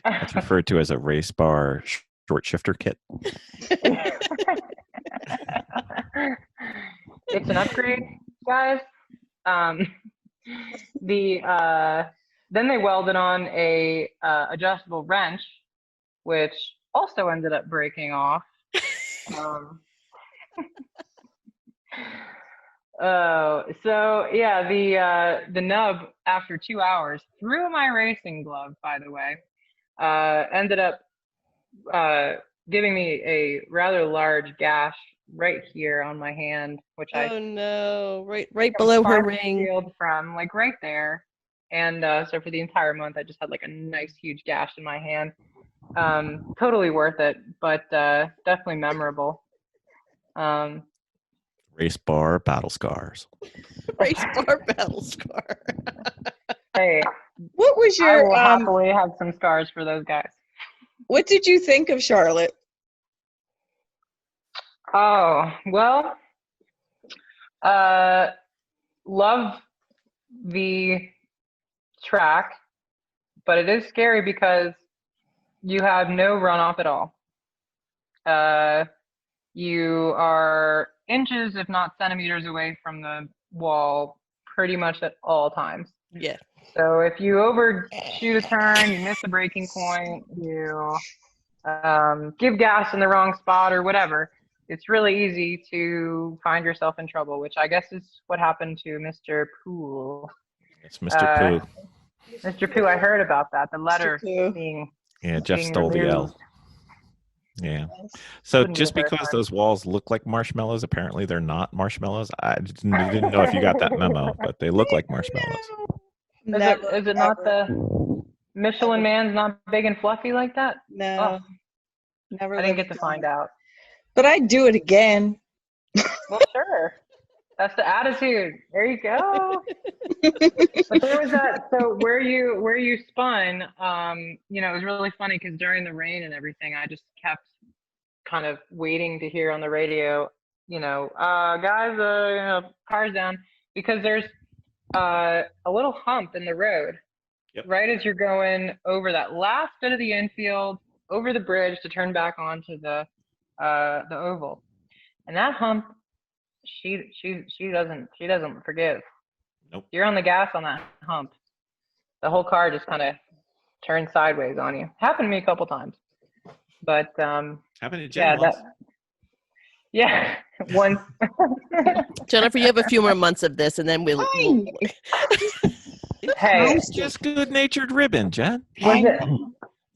Speaker 2: That's referred to as a race bar short shifter kit.
Speaker 5: it's an upgrade, guys. Then they welded on a adjustable wrench, which also ended up breaking off. So yeah, the nub after 2 hours through my racing glove, by the way, ended up giving me a rather large gash right here on my hand, which
Speaker 3: Oh no! Right
Speaker 5: I
Speaker 3: below her
Speaker 5: was
Speaker 3: ring.
Speaker 5: healed from, like right there. And so for the entire month, I just had like a nice huge gash in my hand. Totally worth it, but definitely memorable.
Speaker 2: Race bar battle scars.
Speaker 3: Race bar battle scar.
Speaker 5: Hey,
Speaker 4: What was
Speaker 5: I
Speaker 4: your
Speaker 5: will happily have some scars for those guys.
Speaker 4: what did you think of Charlotte?
Speaker 5: Oh, well, love the track, but it is scary because you have no runoff at all. You are inches, if not centimeters, away from the wall pretty much at all times.
Speaker 3: Yeah.
Speaker 5: So if you overshoot a turn, you miss a braking point, you give gas in the wrong spot or whatever, it's really easy to find yourself in trouble, which I guess is what happened to Mr. Poole.
Speaker 2: It's Mr. Pooh.
Speaker 5: Mr. Pooh, I heard about that. The letter
Speaker 4: Pooh.
Speaker 5: being
Speaker 2: Yeah, Jeff
Speaker 5: being
Speaker 2: stole the L.
Speaker 5: removed.
Speaker 2: Yeah. So
Speaker 5: Wouldn't be
Speaker 2: just
Speaker 5: the first
Speaker 2: because
Speaker 5: time.
Speaker 2: those walls look like marshmallows, apparently they're not marshmallows. I didn't know if you got that memo, but they look like marshmallows.
Speaker 5: Is it not the Michelin Man's not big and fluffy like that?
Speaker 4: No,
Speaker 5: Oh,
Speaker 4: never.
Speaker 5: I didn't
Speaker 4: lived
Speaker 5: get to
Speaker 4: down.
Speaker 5: find out.
Speaker 4: But I'd do it again.
Speaker 5: Well, sure. That's the attitude. There you go. But there was that. So where you spun, it was really funny because during the rain and everything, I just kept kind of waiting to hear on the radio, guys, cars down, because there's a little hump in the road.
Speaker 2: Yep.
Speaker 5: Right as you're going over that last bit of the infield, over the bridge to turn back onto the oval, and that hump, she doesn't forgive.
Speaker 2: Nope.
Speaker 5: You're on the gas on that hump, the whole car just kind of turns sideways on you. Happened to me a couple times, but
Speaker 2: Happened to Jen once.
Speaker 5: once.
Speaker 3: Jennifer, you have a few more months of this, and then we'll
Speaker 5: Hey,
Speaker 2: It's just good-natured ribbon, Jen.
Speaker 5: was it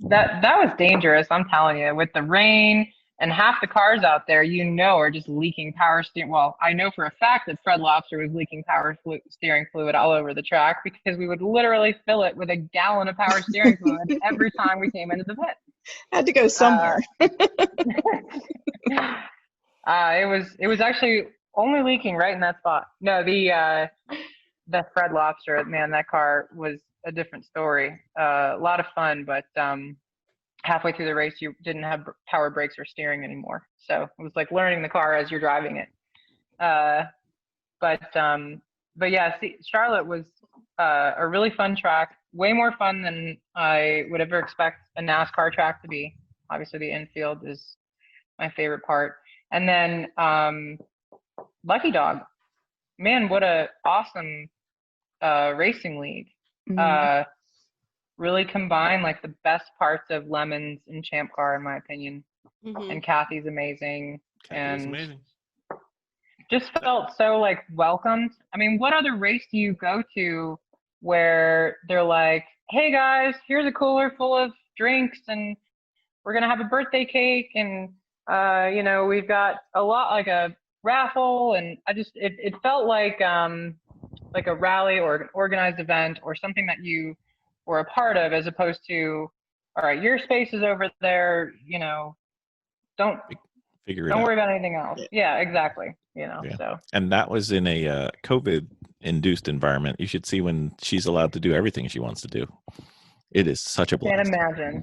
Speaker 5: that was dangerous? I'm telling you, with the rain and half the cars out there, are just leaking power steering. Well, I know for a fact that Fred Lobster was leaking steering fluid all over the track because we would literally fill it with a gallon of power steering fluid every time we came into the pit.
Speaker 4: Had to go somewhere.
Speaker 5: It was actually only leaking right in that spot. No, the Fred Lobster, man, that car was a different story. A lot of fun, but halfway through the race, you didn't have power brakes or steering anymore. So it was like learning the car as you're driving it. But yeah, see, Charlotte was a really fun track, way more fun than I would ever expect a NASCAR track to be. Obviously, the infield is my favorite part. And then Lucky Dog, man, what a awesome racing league. Really combined like the best parts of Lemons and Champ Car, in my opinion. And Kathy's amazing.
Speaker 2: Kathy's amazing.
Speaker 5: Just felt so like welcomed. I mean, what other race do you go to where they're like, hey guys, here's a cooler full of drinks and we're gonna have a birthday cake and we've got a lot, like a raffle, and it felt like a rally or an organized event or something that you were a part of, as opposed to, all right, your space is over there, don't worry about anything else. Yeah, exactly. So.
Speaker 2: And that was in a COVID-induced environment. You should see when she's allowed to do everything she wants to do. It is such a blast.
Speaker 5: I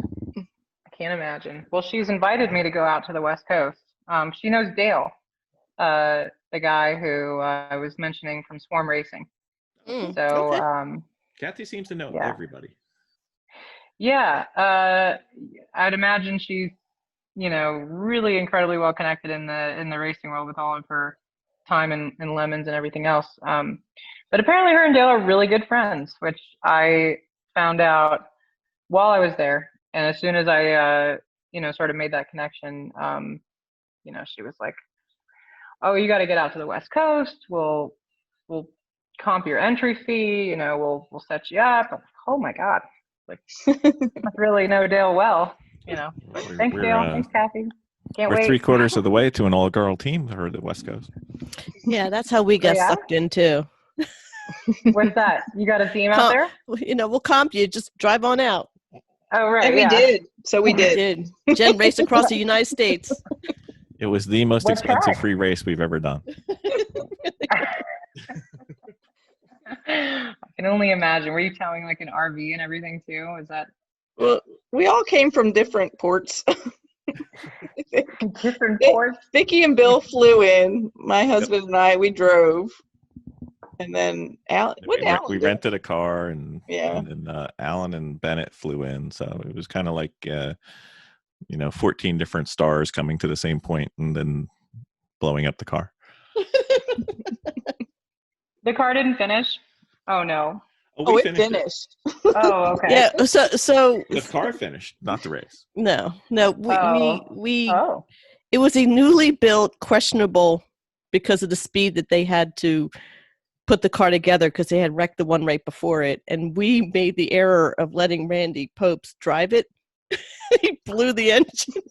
Speaker 5: can't imagine. Well, she's invited me to go out to the West Coast. She knows Dale, the guy who I was mentioning from Swarm Racing. So
Speaker 2: Kathy seems to know everybody.
Speaker 5: Yeah, I'd imagine she's really incredibly well connected in the racing world with all of her time in Lemons and everything else. But apparently her and Dale are really good friends, which I found out while I was there. And as soon as I sort of made that connection, she was like, oh, you got to get out to the West Coast. We'll comp your entry fee, we'll set you up. I'm like, oh my God. Like, I must really know Dale well, Thanks, Dale. Thanks, Kathy. Can't wait.
Speaker 2: We're 3/4 of the way to an all-girl team for the West Coast.
Speaker 3: Yeah, that's how we got sucked in too.
Speaker 5: What's that? You got a team out there?
Speaker 3: We'll comp you. Just drive on out.
Speaker 5: Oh, right.
Speaker 4: And we did. So we did.
Speaker 3: Jen raced across the United States.
Speaker 2: It was the most expensive free race we've ever done.
Speaker 5: I can only imagine. Were you towing like an RV and everything too? Is that?
Speaker 4: Well, we all came from different ports.
Speaker 5: Different ports.
Speaker 4: Vicky and Bill flew in. My husband and I, we drove. And then
Speaker 2: we rented a car, and then Alan and Bennett flew in. So it was kind of like 14 different stars coming to the same point and then blowing up the car.
Speaker 5: The car didn't finish. Oh no.
Speaker 4: It finished.
Speaker 5: Oh, okay.
Speaker 3: Yeah. So
Speaker 2: the car finished, not the race.
Speaker 3: No. We.
Speaker 5: Oh.
Speaker 3: It was a newly built, questionable, because of the speed that they had to put the car together, because they had wrecked the one right before it, and we made the error of letting Randy Popes drive it. He blew the engine.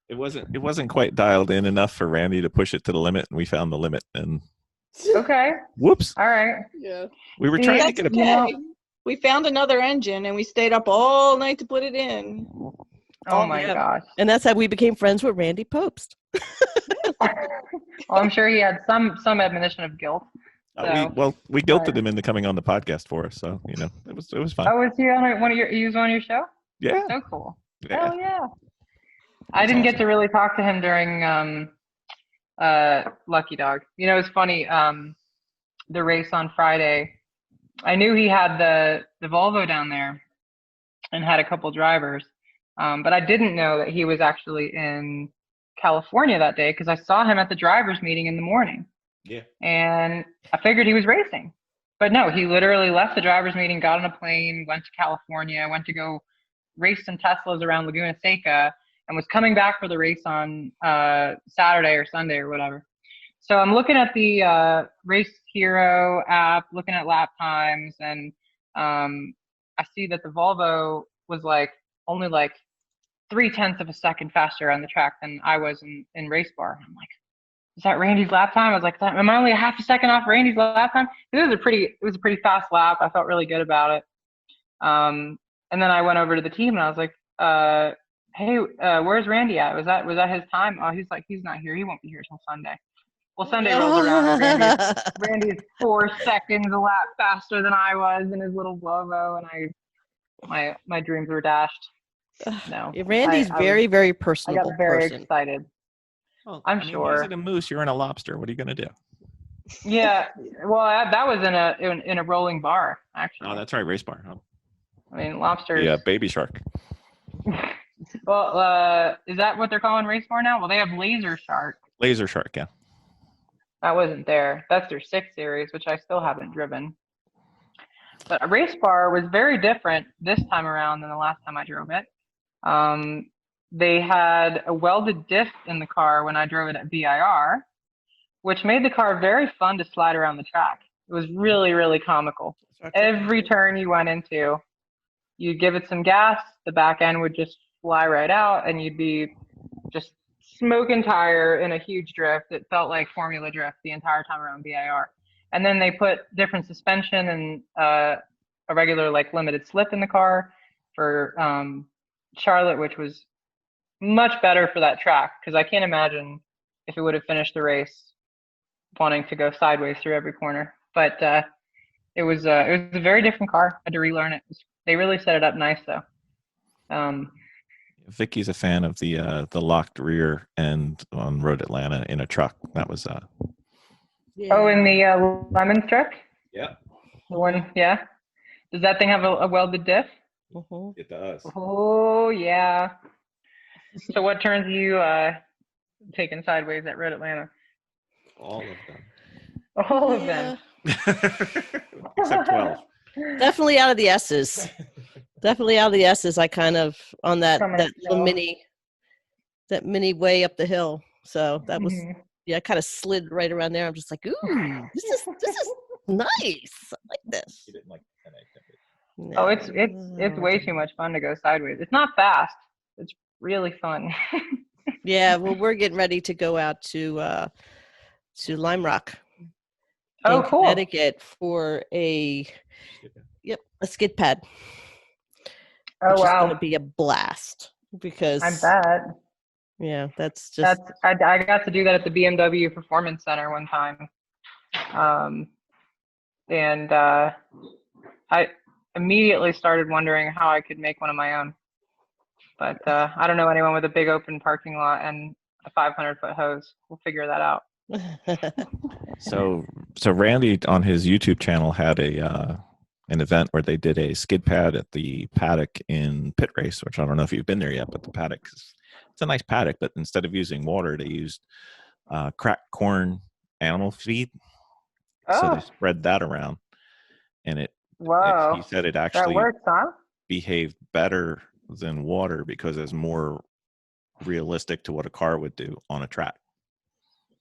Speaker 2: It wasn't quite dialed in enough for Randy to push it to the limit, and we found the limit. And
Speaker 5: okay.
Speaker 2: Whoops.
Speaker 5: All right.
Speaker 4: Yeah.
Speaker 2: We were trying to get
Speaker 4: a. We found another engine, and we stayed up all night to put it in.
Speaker 5: Oh my gosh.
Speaker 3: And that's how we became friends with Randy Popes.
Speaker 5: Well, I'm sure he had some admonition of guilt. So.
Speaker 2: We guilted him into coming on the podcast for us, so it was fun.
Speaker 5: Oh, was he on he was on your show?
Speaker 2: Yeah.
Speaker 5: So cool.
Speaker 2: Yeah.
Speaker 5: Oh yeah. I didn't get to really talk to him during Lucky Dog. It's funny. The race on Friday, I knew he had the Volvo down there and had a couple drivers, but I didn't know that he was actually in California that day, because I saw him at the drivers meeting in the morning.
Speaker 2: Yeah.
Speaker 5: And I figured he was racing, but no, he literally left the drivers meeting, got on a plane, went to California, went to go race some Teslas around Laguna Seca, and was coming back for the race on Saturday or Sunday or whatever. So I'm looking at the Race Hero app, looking at lap times, and I see that the Volvo was only 0.3 of a second faster on the track than I was in race bar. I'm like, is that Randy's lap time? I was like, am I only a half a second off Randy's lap time? It was a pretty fast lap. I felt really good about it. And then I went over to the team and I was like, hey, where's Randy at? Was that his time? Oh, he's not here. He won't be here till Sunday. Well, Sunday rolls around and Randy's 4 seconds a lap faster than I was in his little Volvo, and my dreams were dashed. No.
Speaker 3: Randy's
Speaker 5: I
Speaker 3: very, very
Speaker 5: I got
Speaker 3: personable
Speaker 5: very
Speaker 3: person.
Speaker 5: excited.
Speaker 2: Well,
Speaker 5: I'm
Speaker 2: He's
Speaker 5: sure.
Speaker 2: in a moose. You're in a lobster. What are you going to do?
Speaker 5: Yeah. Well, that was in a rolling bar, actually.
Speaker 2: Oh, that's right. Race bar. Oh.
Speaker 5: I mean, lobsters.
Speaker 2: Yeah, baby shark.
Speaker 5: Well, is that what they're calling race bar now? Well, they have laser shark.
Speaker 2: Laser shark. Yeah.
Speaker 5: That wasn't there. That's their 6 series, which I still haven't driven. But a race bar was very different this time around than the last time I drove it. They had a welded diff in the car when I drove it at BIR, which made the car very fun to slide around the track. It was really, really comical. Every turn you went into, you'd give it some gas, the back end would just fly right out, and you'd be just smoking tire in a huge drift. It felt like Formula Drift the entire time around BIR. And then they put different suspension and a regular like limited slip in the car for Charlotte, which was much better for that track, because I can't imagine if it would have finished the race wanting to go sideways through every corner. But it was a very different car. I had to relearn it. They really set it up nice though.
Speaker 2: Vicky's a fan of the locked rear end on Road Atlanta in a truck. That was
Speaker 5: Oh, in the Lemons truck?
Speaker 2: Yeah.
Speaker 5: The one, yeah. Does that thing have a welded diff?
Speaker 3: Mhm.
Speaker 2: It does.
Speaker 5: Oh, yeah. So what turns are you taking sideways at Road Atlanta?
Speaker 2: All of them.
Speaker 5: All of them.
Speaker 2: Except 12.
Speaker 3: Definitely out of the S's. Definitely out of the S's. I kind of on that
Speaker 5: Coming
Speaker 3: little
Speaker 5: uphill.
Speaker 3: mini way up the hill. So that was
Speaker 5: Mhm.
Speaker 3: I kind of slid right around there. I'm just like, ooh, this is nice. I like this.
Speaker 2: You didn't like the 10
Speaker 5: Oh, it's way too much fun to go sideways. It's not fast. It's really fun.
Speaker 3: Yeah, well, we're getting ready to go out to Lime Rock
Speaker 5: Oh,
Speaker 3: in
Speaker 5: cool.
Speaker 3: Connecticut for a skid pad.
Speaker 5: Oh,
Speaker 3: Which is going to
Speaker 5: wow.
Speaker 3: be a blast because
Speaker 5: I bet.
Speaker 3: yeah, that's just
Speaker 5: I got to do that at the BMW Performance Center one time. And I immediately started wondering how I could make one of my own. But I don't know anyone with a big open parking lot and a 500-foot hose. We'll figure that out.
Speaker 2: So Randy on his YouTube channel had an event where they did a skid pad at the paddock in Pit Race, which I don't know if you've been there yet, but the paddock it's a nice paddock, but instead of using water, they used cracked corn animal feed. So they
Speaker 5: Oh,
Speaker 2: spread that around, and
Speaker 5: whoa.
Speaker 2: he said it
Speaker 5: That
Speaker 2: actually
Speaker 5: works, huh?
Speaker 2: behaved better than water because it's more realistic to what a car would do on a track.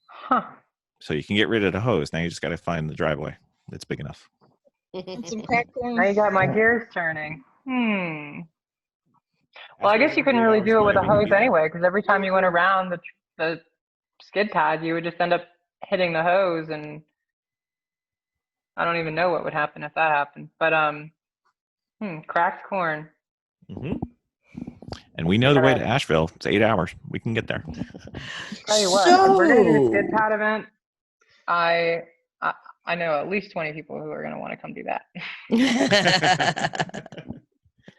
Speaker 5: Huh.
Speaker 2: So you can get rid of the hose. Now you just got to find the driveway that's big enough.
Speaker 4: Some cracked corn.
Speaker 5: Now you got my gears turning. Well, I guess you couldn't really do it with a hose anyway, because every time you went around the skid pad, you would just end up hitting the hose, and I don't even know what would happen if that happened. But cracked corn.
Speaker 2: Mm-hmm. And we know the way to Asheville. It's 8 hours. We can get there.
Speaker 5: Tell you what, if we're gonna do the skid pad event, I know at least 20 people who are gonna want to come do that.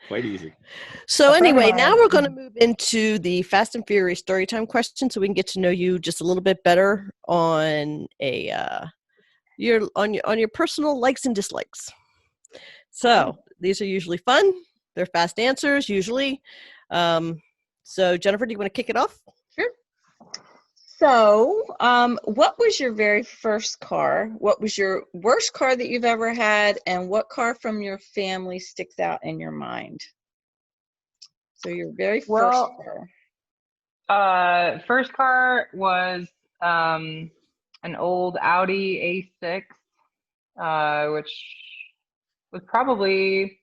Speaker 2: Quite easy.
Speaker 3: So anyway, now we're going to move into the Fast and Furious storytime question, so we can get to know you just a little bit better on your personal likes and dislikes. So these are usually fun. They're fast answers usually. So Jennifer, do you want to kick it off?
Speaker 4: Sure. So, what was your very first car? What was your worst car that you've ever had? And what car from your family sticks out in your mind? So your very first car.
Speaker 5: First car was an old Audi A6, which was probably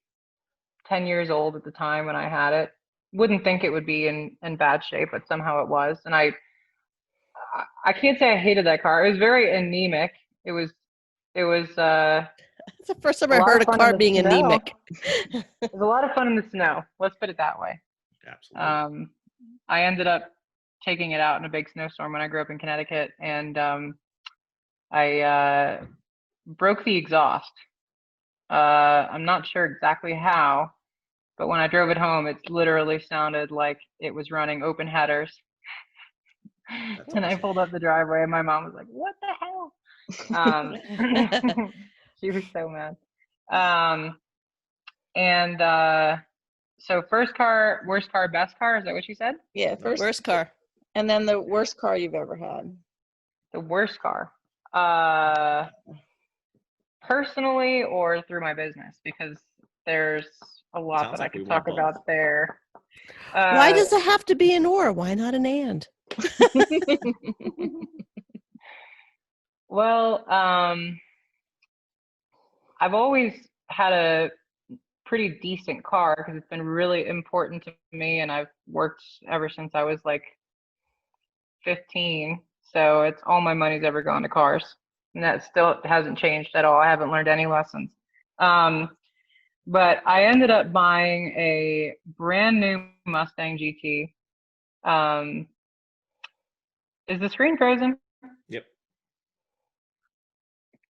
Speaker 5: 10 years old at the time when I had it. Wouldn't think it would be in bad shape, but somehow it was. And I can't say I hated that car. It was very anemic. It was
Speaker 3: It's the first time I heard a car being anemic.
Speaker 5: It was a lot of fun in the snow. Let's put it that way.
Speaker 2: Absolutely.
Speaker 5: I ended up taking it out in a big snowstorm when I grew up in Connecticut, and I broke the exhaust. I'm not sure exactly how, But when I drove it home, it literally sounded like it was running open headers.
Speaker 2: That's
Speaker 5: And I
Speaker 2: awesome.
Speaker 5: pulled up the driveway, and my mom was like, "What the hell?" She was so mad. And so first car, worst car, best car. Is that what you said?
Speaker 4: Yeah, first,
Speaker 3: Worst car.
Speaker 4: and then the worst car you've ever had.
Speaker 5: The worst car. Personally or through my business, because there's a lot
Speaker 2: Sounds
Speaker 5: that I
Speaker 2: like we
Speaker 5: could
Speaker 2: want
Speaker 5: talk
Speaker 2: both.
Speaker 5: about there.
Speaker 3: Why does it have to be an or? Why not an and?
Speaker 5: Well, I've always had a pretty decent car because it's been really important to me, and I've worked ever since I was like 15. So it's all my money's ever gone to cars, and that still hasn't changed at all. I haven't learned any lessons. But I ended up buying a brand new Mustang GT. Is the screen frozen?
Speaker 2: Yep.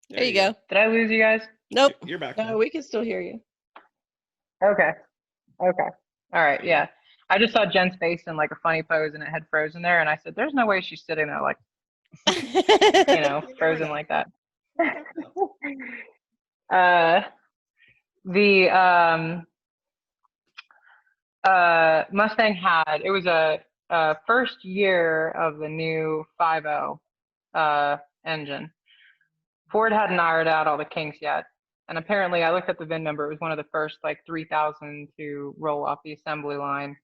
Speaker 3: There you go.
Speaker 5: Did I lose you guys?
Speaker 3: Nope.
Speaker 2: You're back.
Speaker 4: No,
Speaker 2: now.
Speaker 4: we can still hear you.
Speaker 5: Okay. All right. Yeah. I just saw Jen's face in like a funny pose, and it had frozen there, and I said, "There's no way she's sitting there like, frozen
Speaker 2: know.
Speaker 5: like that." The Mustang had, it was a first year of the new 5.0 engine. Ford hadn't ironed out all the kinks yet, and apparently I looked at the VIN number. It was one of the first like 3,000 to roll off the assembly line,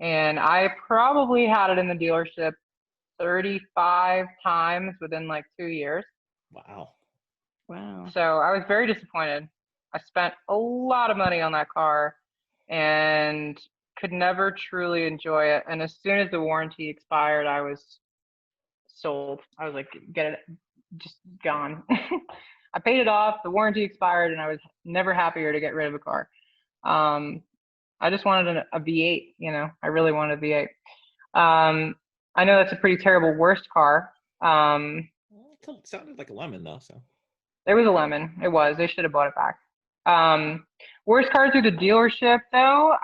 Speaker 5: and I probably had it in the dealership 35 times within like 2 years.
Speaker 2: Wow.
Speaker 4: Wow.
Speaker 5: So I was very disappointed. I spent a lot of money on that car and could never truly enjoy it. And as soon as the warranty expired, I was sold. I was like, get it, just gone. I paid it off, the warranty expired, and I was never happier to get rid of a car. I just wanted a V8, I really wanted a V8. I know that's a pretty terrible worst car.
Speaker 2: Well, it sounded like a lemon though. So.
Speaker 5: It was a lemon. It was. They should have bought it back. Worst car through the dealership though.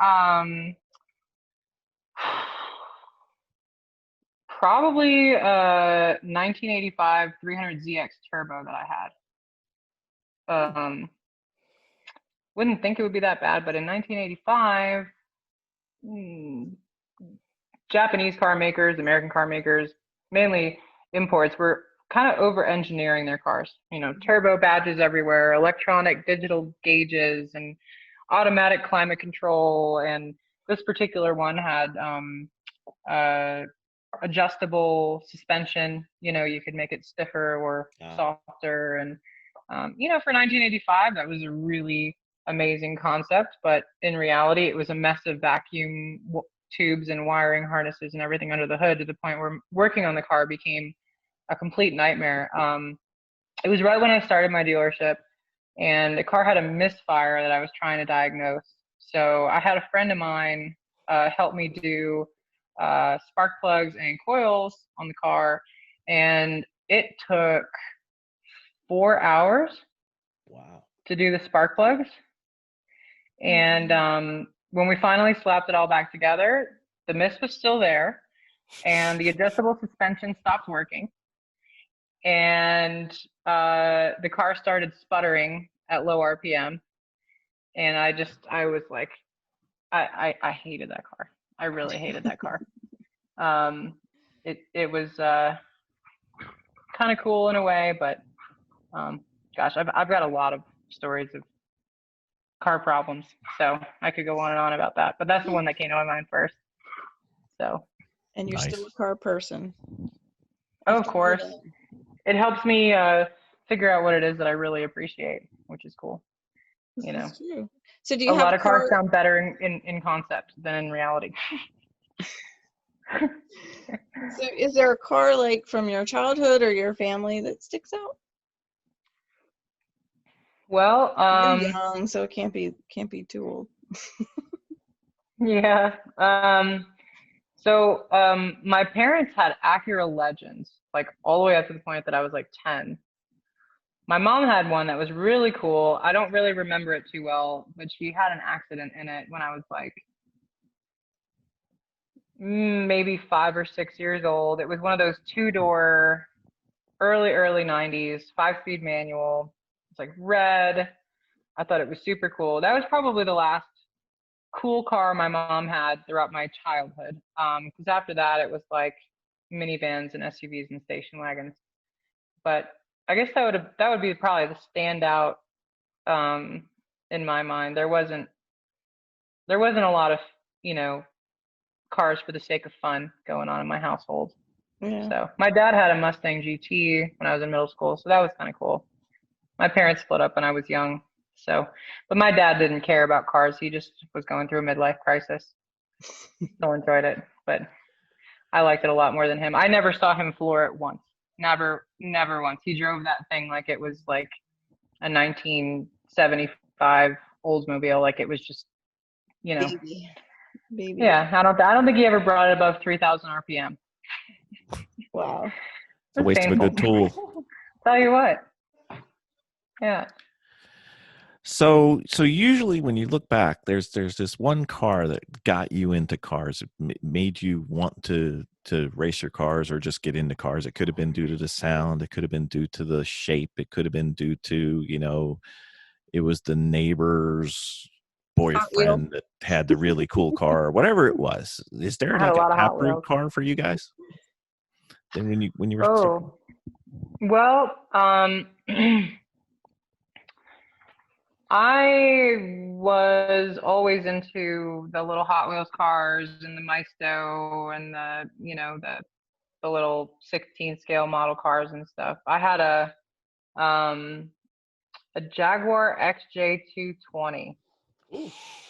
Speaker 5: Probably 1985 300ZX Turbo that I had. Wouldn't think it would be that bad, but in 1985, Japanese car makers, American car makers, mainly imports, were kind of over engineering their cars. Turbo badges everywhere, electronic digital gauges, and automatic climate control. And this particular one had adjustable suspension. You could make it stiffer or softer. And for 1985, that was a really amazing concept. But in reality, it was a mess of vacuum tubes and wiring harnesses and everything under the hood, to the point where working on the car became a complete nightmare. It was right when I started my dealership, and the car had a misfire that I was trying to diagnose. So I had a friend of mine help me do spark plugs and coils on the car, and it took 4 hours.
Speaker 2: Wow.
Speaker 5: To do the spark plugs. And when we finally slapped it all back together, the mist was still there, and the adjustable suspension stopped working, and the car started sputtering at low RPM. And I was like, I hated that car. I really hated that car. It was kind of cool in a way, but gosh, I've got a lot of stories of car problems, so I could go on and on about that, but that's the one that came to my mind first. So.
Speaker 4: And you're
Speaker 2: Nice.
Speaker 4: still a car person.
Speaker 5: Oh, of course. It helps me figure out what it is that I really appreciate, which is cool.
Speaker 4: That's true. So do you
Speaker 5: A
Speaker 4: have
Speaker 5: lot of cars sound better in concept than in reality.
Speaker 4: So is there a car like from your childhood or your family that sticks out?
Speaker 5: Well,
Speaker 4: You're young, so it can't be too old.
Speaker 5: yeah. So my parents had Acura Legends, like all the way up to the point that I was like 10. My mom had one that was really cool. I don't really remember it too well, but she had an accident in it when I was like maybe 5 or 6 years old. It was one of those two-door, early 90s, 5-speed manual. It's like red. I thought it was super cool. That was probably the last cool car my mom had throughout my childhood. Because after that, it was like minivans and SUVs and station wagons. But I guess that would be probably the standout in my mind. There wasn't a lot of, cars for the sake of fun going on in my household.
Speaker 4: Yeah.
Speaker 5: So my dad had a Mustang GT when I was in middle school, so that was kind of cool. My parents split up when I was young, but my dad didn't care about cars. He just was going through a midlife crisis. Still enjoyed it, but I liked it a lot more than him. I never saw him floor it once. Never once. He drove that thing like it was like a 1975 Oldsmobile, like it was just,
Speaker 4: Baby.
Speaker 5: Yeah, I don't think he ever brought it above 3,000 RPM.
Speaker 4: Wow.
Speaker 2: It's a waste of a good tool.
Speaker 5: Tell you what. Yeah.
Speaker 2: So usually when you look back, there's this one car that got you into cars. It made you want to race your cars or just get into cars. It could have been due to the sound. It could have been due to the shape. It could have been due to, it was the neighbor's boyfriend that had the really cool car or whatever it was. Is there
Speaker 5: I had
Speaker 2: like
Speaker 5: a lot
Speaker 2: a
Speaker 5: of Hot
Speaker 2: taproot
Speaker 5: Wheels.
Speaker 2: car for you guys? Then when you were
Speaker 5: Oh, well, I was always into the little Hot Wheels cars and the Maisto and the little 16 scale model cars and stuff. I had a Jaguar XJ220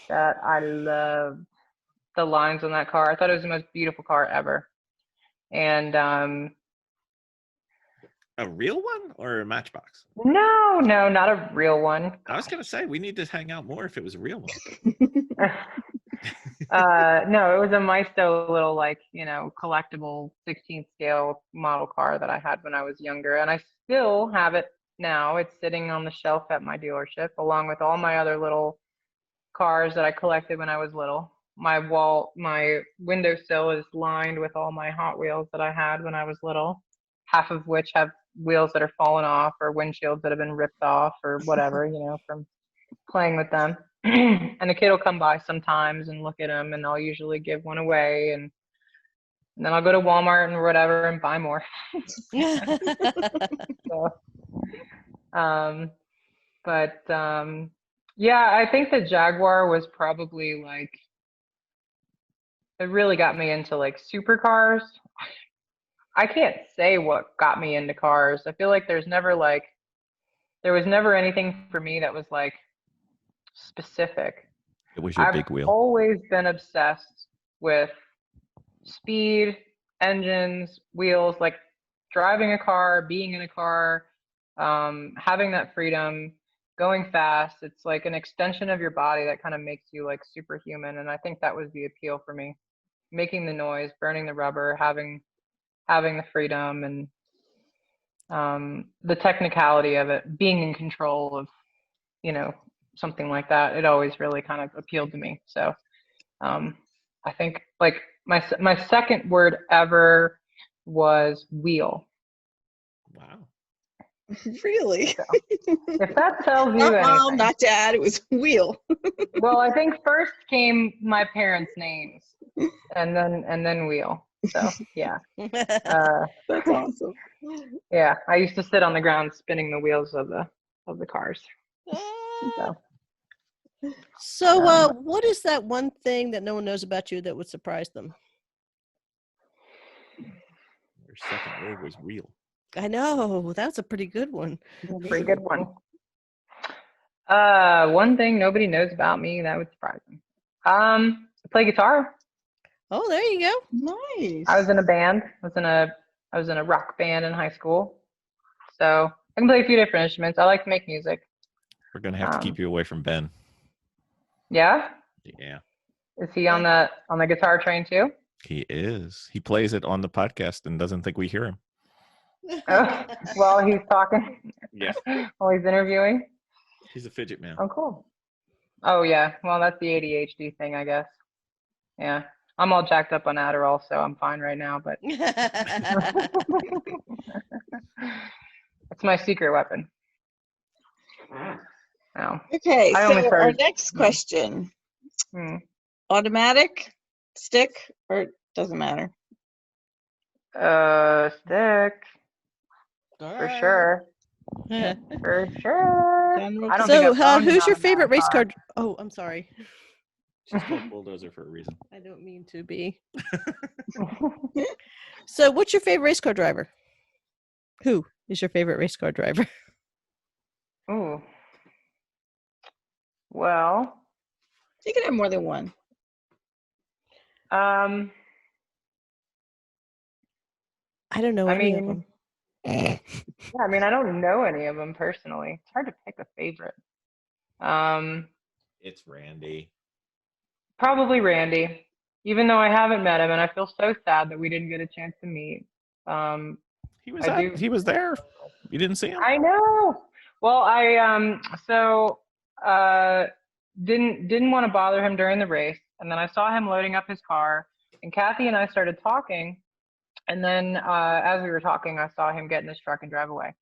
Speaker 5: that I loved the lines on that car. I thought it was the most beautiful car ever. And
Speaker 2: a real one or a Matchbox?
Speaker 5: no, not a real one.
Speaker 2: I was gonna say we need to hang out more if it was a real one.
Speaker 5: No, it was a Maisto little collectible 16 scale model car that I had when I was younger, and I still have it now. It's sitting on the shelf at my dealership along with all my other little cars that I collected when I was little. My windowsill is lined with all my Hot Wheels that I had when I was little, half of which have wheels that are fallen off or windshields that have been ripped off or whatever, from playing with them. And the kid will come by sometimes and look at them, and I'll usually give one away, and then I'll go to Walmart or whatever and buy more. So, yeah, I think the Jaguar was probably it really got me into supercars. I can't say what got me into cars. I feel like there was never anything for me that was specific.
Speaker 2: It was your big wheel.
Speaker 5: I've always been obsessed with speed, engines, wheels, driving a car, being in a car, having that freedom, going fast. It's like an extension of your body that kind of makes you superhuman. And I think that was the appeal for me. Making the noise, burning the rubber, having the freedom, and the technicality of it, being in control of, something like that. It always really kind of appealed to me. So I think my second word ever was wheel.
Speaker 2: Wow.
Speaker 4: Really?
Speaker 5: So, if that tells you
Speaker 4: Not mom,
Speaker 5: anything.
Speaker 4: not dad. It was wheel.
Speaker 5: Well, I think first came my parents' names, and then wheel. So yeah.
Speaker 4: That's awesome.
Speaker 5: Yeah, I used to sit on the ground spinning the wheels of the cars.
Speaker 3: So, what is that one thing that no one knows about you that would surprise them?
Speaker 2: Your second word was wheel.
Speaker 3: I know, that's a pretty good one.
Speaker 5: Pretty good one. One thing nobody knows about me that would surprise them. I play guitar.
Speaker 3: Oh, there you go.
Speaker 4: Nice.
Speaker 5: I was in a band. I was in a rock band in high school. So I can play a few different instruments. I like to make music.
Speaker 2: We're gonna have to keep you away from Ben.
Speaker 5: Yeah?
Speaker 2: Yeah.
Speaker 5: Is he on the guitar train too?
Speaker 2: He is. He plays it on the podcast and doesn't think we hear him.
Speaker 5: Oh, while he's talking,
Speaker 2: Yeah.
Speaker 5: while he's interviewing.
Speaker 2: He's a fidget man.
Speaker 5: Oh, cool. Oh, yeah. Well, that's the ADHD thing, I guess. Yeah. I'm all jacked up on Adderall, so I'm fine right now, but it's my secret weapon. No.
Speaker 4: Okay,
Speaker 5: I
Speaker 4: so
Speaker 5: only
Speaker 4: our
Speaker 5: started.
Speaker 4: next question:
Speaker 5: Hmm.
Speaker 4: automatic, stick, or doesn't matter?
Speaker 5: Stick for sure. For sure.
Speaker 4: General
Speaker 5: I don't think
Speaker 3: So,
Speaker 5: I've owned an
Speaker 3: who's your favorite
Speaker 5: automatic
Speaker 3: race
Speaker 5: car.
Speaker 3: car? Oh, I'm sorry.
Speaker 2: She's called Bulldozer for a reason.
Speaker 3: I don't mean to be. So, what's your favorite race car driver? Who is your favorite race car driver?
Speaker 5: Ooh. Well,
Speaker 4: You can have more than one.
Speaker 5: um,
Speaker 3: I don't know
Speaker 5: I
Speaker 3: any of
Speaker 5: mean,
Speaker 3: them.
Speaker 5: yeah, I mean, I don't know any of them personally. It's hard to pick a favorite.
Speaker 2: It's Randy.
Speaker 5: Probably Randy, even though I haven't met him, and I feel so sad that we didn't get a chance to meet.
Speaker 2: He was
Speaker 5: I do.
Speaker 2: He was there. You didn't see him?
Speaker 5: I know. Well, so uh didn't want to bother him during the race, and then I saw him loading up his car, and Kathy and I started talking, and then as we were talking, I saw him get in his truck and drive away.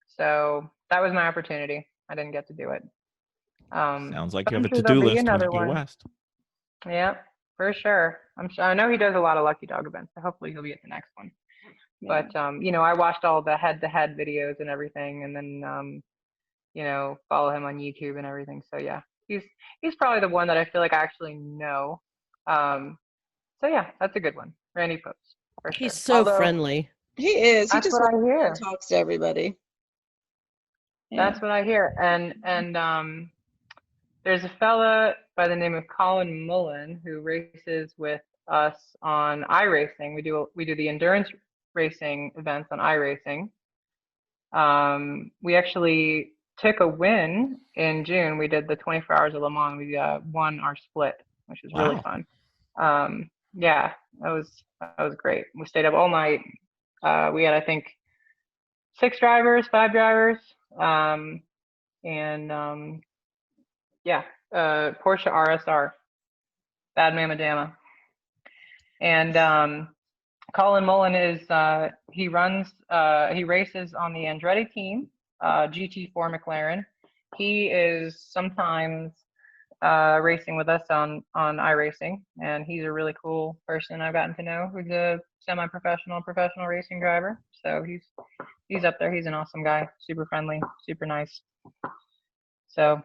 Speaker 5: So that was my opportunity. I didn't get to do it.
Speaker 2: Sounds like
Speaker 5: But
Speaker 2: you have
Speaker 5: I'm
Speaker 2: a
Speaker 5: sure there'll
Speaker 2: to-do
Speaker 5: be
Speaker 2: list when you
Speaker 5: another
Speaker 2: go
Speaker 5: one.
Speaker 2: west.
Speaker 5: Yeah, for sure. I'm sure. I know he does a lot of Lucky Dog events, so hopefully he'll be at the next one.
Speaker 4: Yeah.
Speaker 5: But I watched all the head-to-head videos and everything, and then follow him on YouTube and everything. So yeah, he's probably the one that I feel like I actually know. So yeah, that's a good one. Randy Post for sure.
Speaker 3: He's so friendly.
Speaker 4: He is. He
Speaker 5: That's
Speaker 4: just
Speaker 5: what I
Speaker 4: walks around and
Speaker 5: hear.
Speaker 4: talks to everybody. Yeah.
Speaker 5: That's what I hear. And there's a fella by the name of Colin Mullen who races with us on iRacing. We do the endurance racing events on iRacing. We actually took a win in June. We did the 24 Hours of Le Mans. We won our split, which was really
Speaker 2: Wow.
Speaker 5: fun. Yeah, that was great. We stayed up all night. We had, I think, 5 drivers, and yeah, Porsche RSR, Bad Mama Damma, and Colin Mullen is he races on the Andretti team, GT4 McLaren. He is sometimes racing with us on iRacing, and he's a really cool person I've gotten to know, who's a semi-professional racing driver. So he's up there. He's an awesome guy, super friendly, super nice. So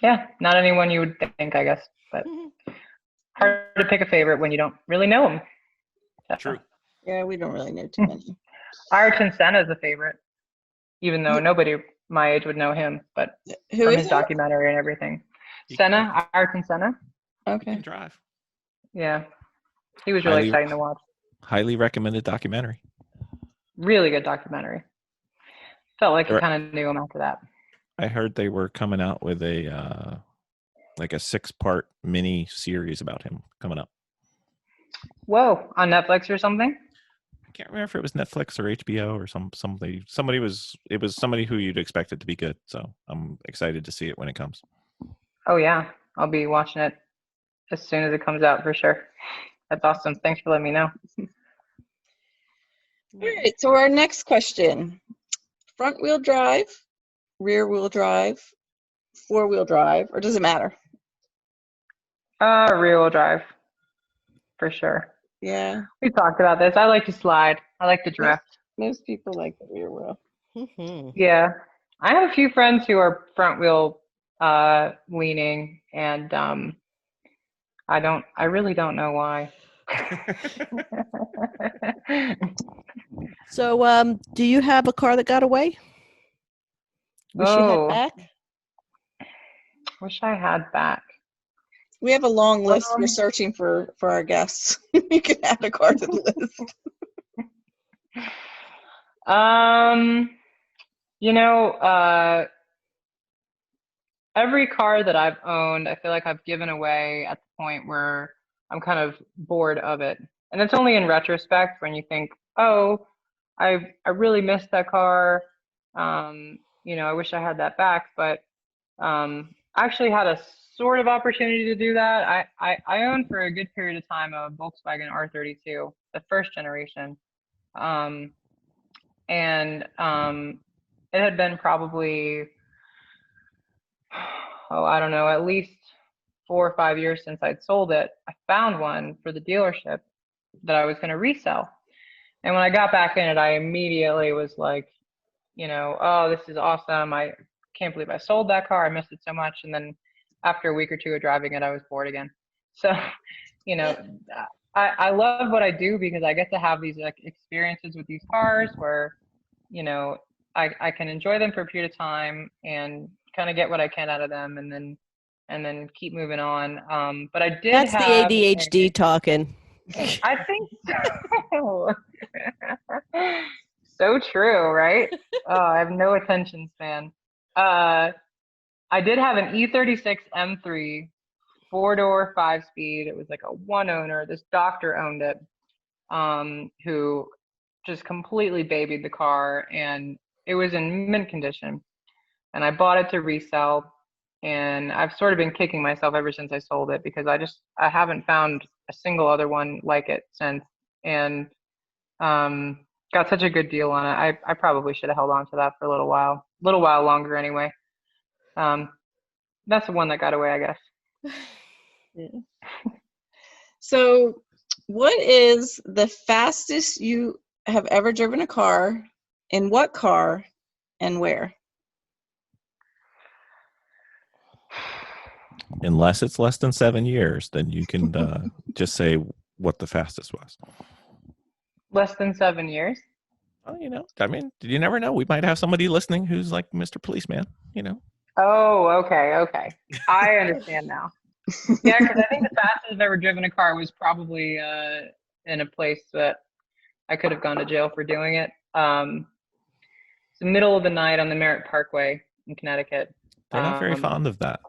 Speaker 5: yeah, not anyone you would think, I guess, but hard to pick a favorite when you don't really know them. So,
Speaker 2: True.
Speaker 4: Yeah, we don't really know too many.
Speaker 5: Ayrton Senna is a favorite, even though nobody my age would know him, but
Speaker 4: Who
Speaker 5: from
Speaker 4: is
Speaker 5: his
Speaker 4: it?
Speaker 5: documentary and everything.
Speaker 2: He
Speaker 5: Ayrton Senna.
Speaker 2: He
Speaker 4: Okay.
Speaker 2: can drive.
Speaker 5: Yeah, he was really exciting to watch.
Speaker 2: Highly recommended documentary.
Speaker 5: Really good documentary. Felt like I
Speaker 2: Right.
Speaker 5: kind of knew him after that.
Speaker 2: I heard they were coming out with a like a 6-part mini series about him coming up.
Speaker 5: Whoa, on Netflix or something?
Speaker 2: I can't remember if it was Netflix or HBO or somebody. It was somebody who you'd expect it to be good. So I'm excited to see it when it comes.
Speaker 5: Oh yeah, I'll be watching it as soon as it comes out for sure. That's awesome. Thanks for letting me know.
Speaker 4: All right. So our next question: front wheel drive, rear wheel drive, 4-wheel drive, or does it matter?
Speaker 5: Rear wheel drive, for sure.
Speaker 4: Yeah.
Speaker 5: We talked about this. I like to slide. I like to drift.
Speaker 4: Most people like the rear wheel.
Speaker 3: Mhm.
Speaker 5: Yeah. I have a few friends who are front wheel leaning, and I really don't know why.
Speaker 3: So, do you have a car that got away? Wish you had
Speaker 5: Oh,
Speaker 3: back?
Speaker 5: wish I had back.
Speaker 4: We have a long list. We're searching for our guests. You can add a car to the list.
Speaker 5: Every car that I've owned, I feel like I've given away at the point where I'm kind of bored of it. And it's only in retrospect when you think, oh, I really missed that car. I wish I had that back, but I actually had a sort of opportunity to do that. I owned for a good period of time a Volkswagen R32, the first generation. And it had been probably, I don't know, at least 4 or 5 years since I'd sold it. I found one for the dealership that I was going to resell. And when I got back in it, I immediately was like, oh, this is awesome. I can't believe I sold that car. I missed it so much. And then after a week or two of driving it, I was bored again. So, I love what I do because I get to have these like experiences with these cars where, I can enjoy them for a period of time and kind of get what I can out of them and then keep moving on. But I did
Speaker 3: That's
Speaker 5: have
Speaker 3: the ADHD talking.
Speaker 5: I think so. So true, right? Oh, I have no attention span. I did have an E36 M3 4-door 5-speed. It was like a one owner. This doctor owned it, who just completely babied the car, and it was in mint condition. And I bought it to resell, and I've sort of been kicking myself ever since I sold it because I haven't found a single other one like it since, and got such a good deal on it. I probably should have held on to that for a little while longer anyway. That's the one that got away, I guess.
Speaker 4: Yeah. So, what is the fastest you have ever driven a car? In what car and where?
Speaker 2: Unless it's less than 7 years, then you can just say what the fastest was.
Speaker 5: Less than 7 years?
Speaker 2: Well, I mean, you never know. We might have somebody listening who's like Mr. Policeman,
Speaker 5: Oh, okay. I understand now. Yeah, because I think the fastest I've ever driven a car was probably in a place that I could have gone to jail for doing it. It's the middle of the night on the Merritt Parkway in Connecticut.
Speaker 2: They're not very fond of that.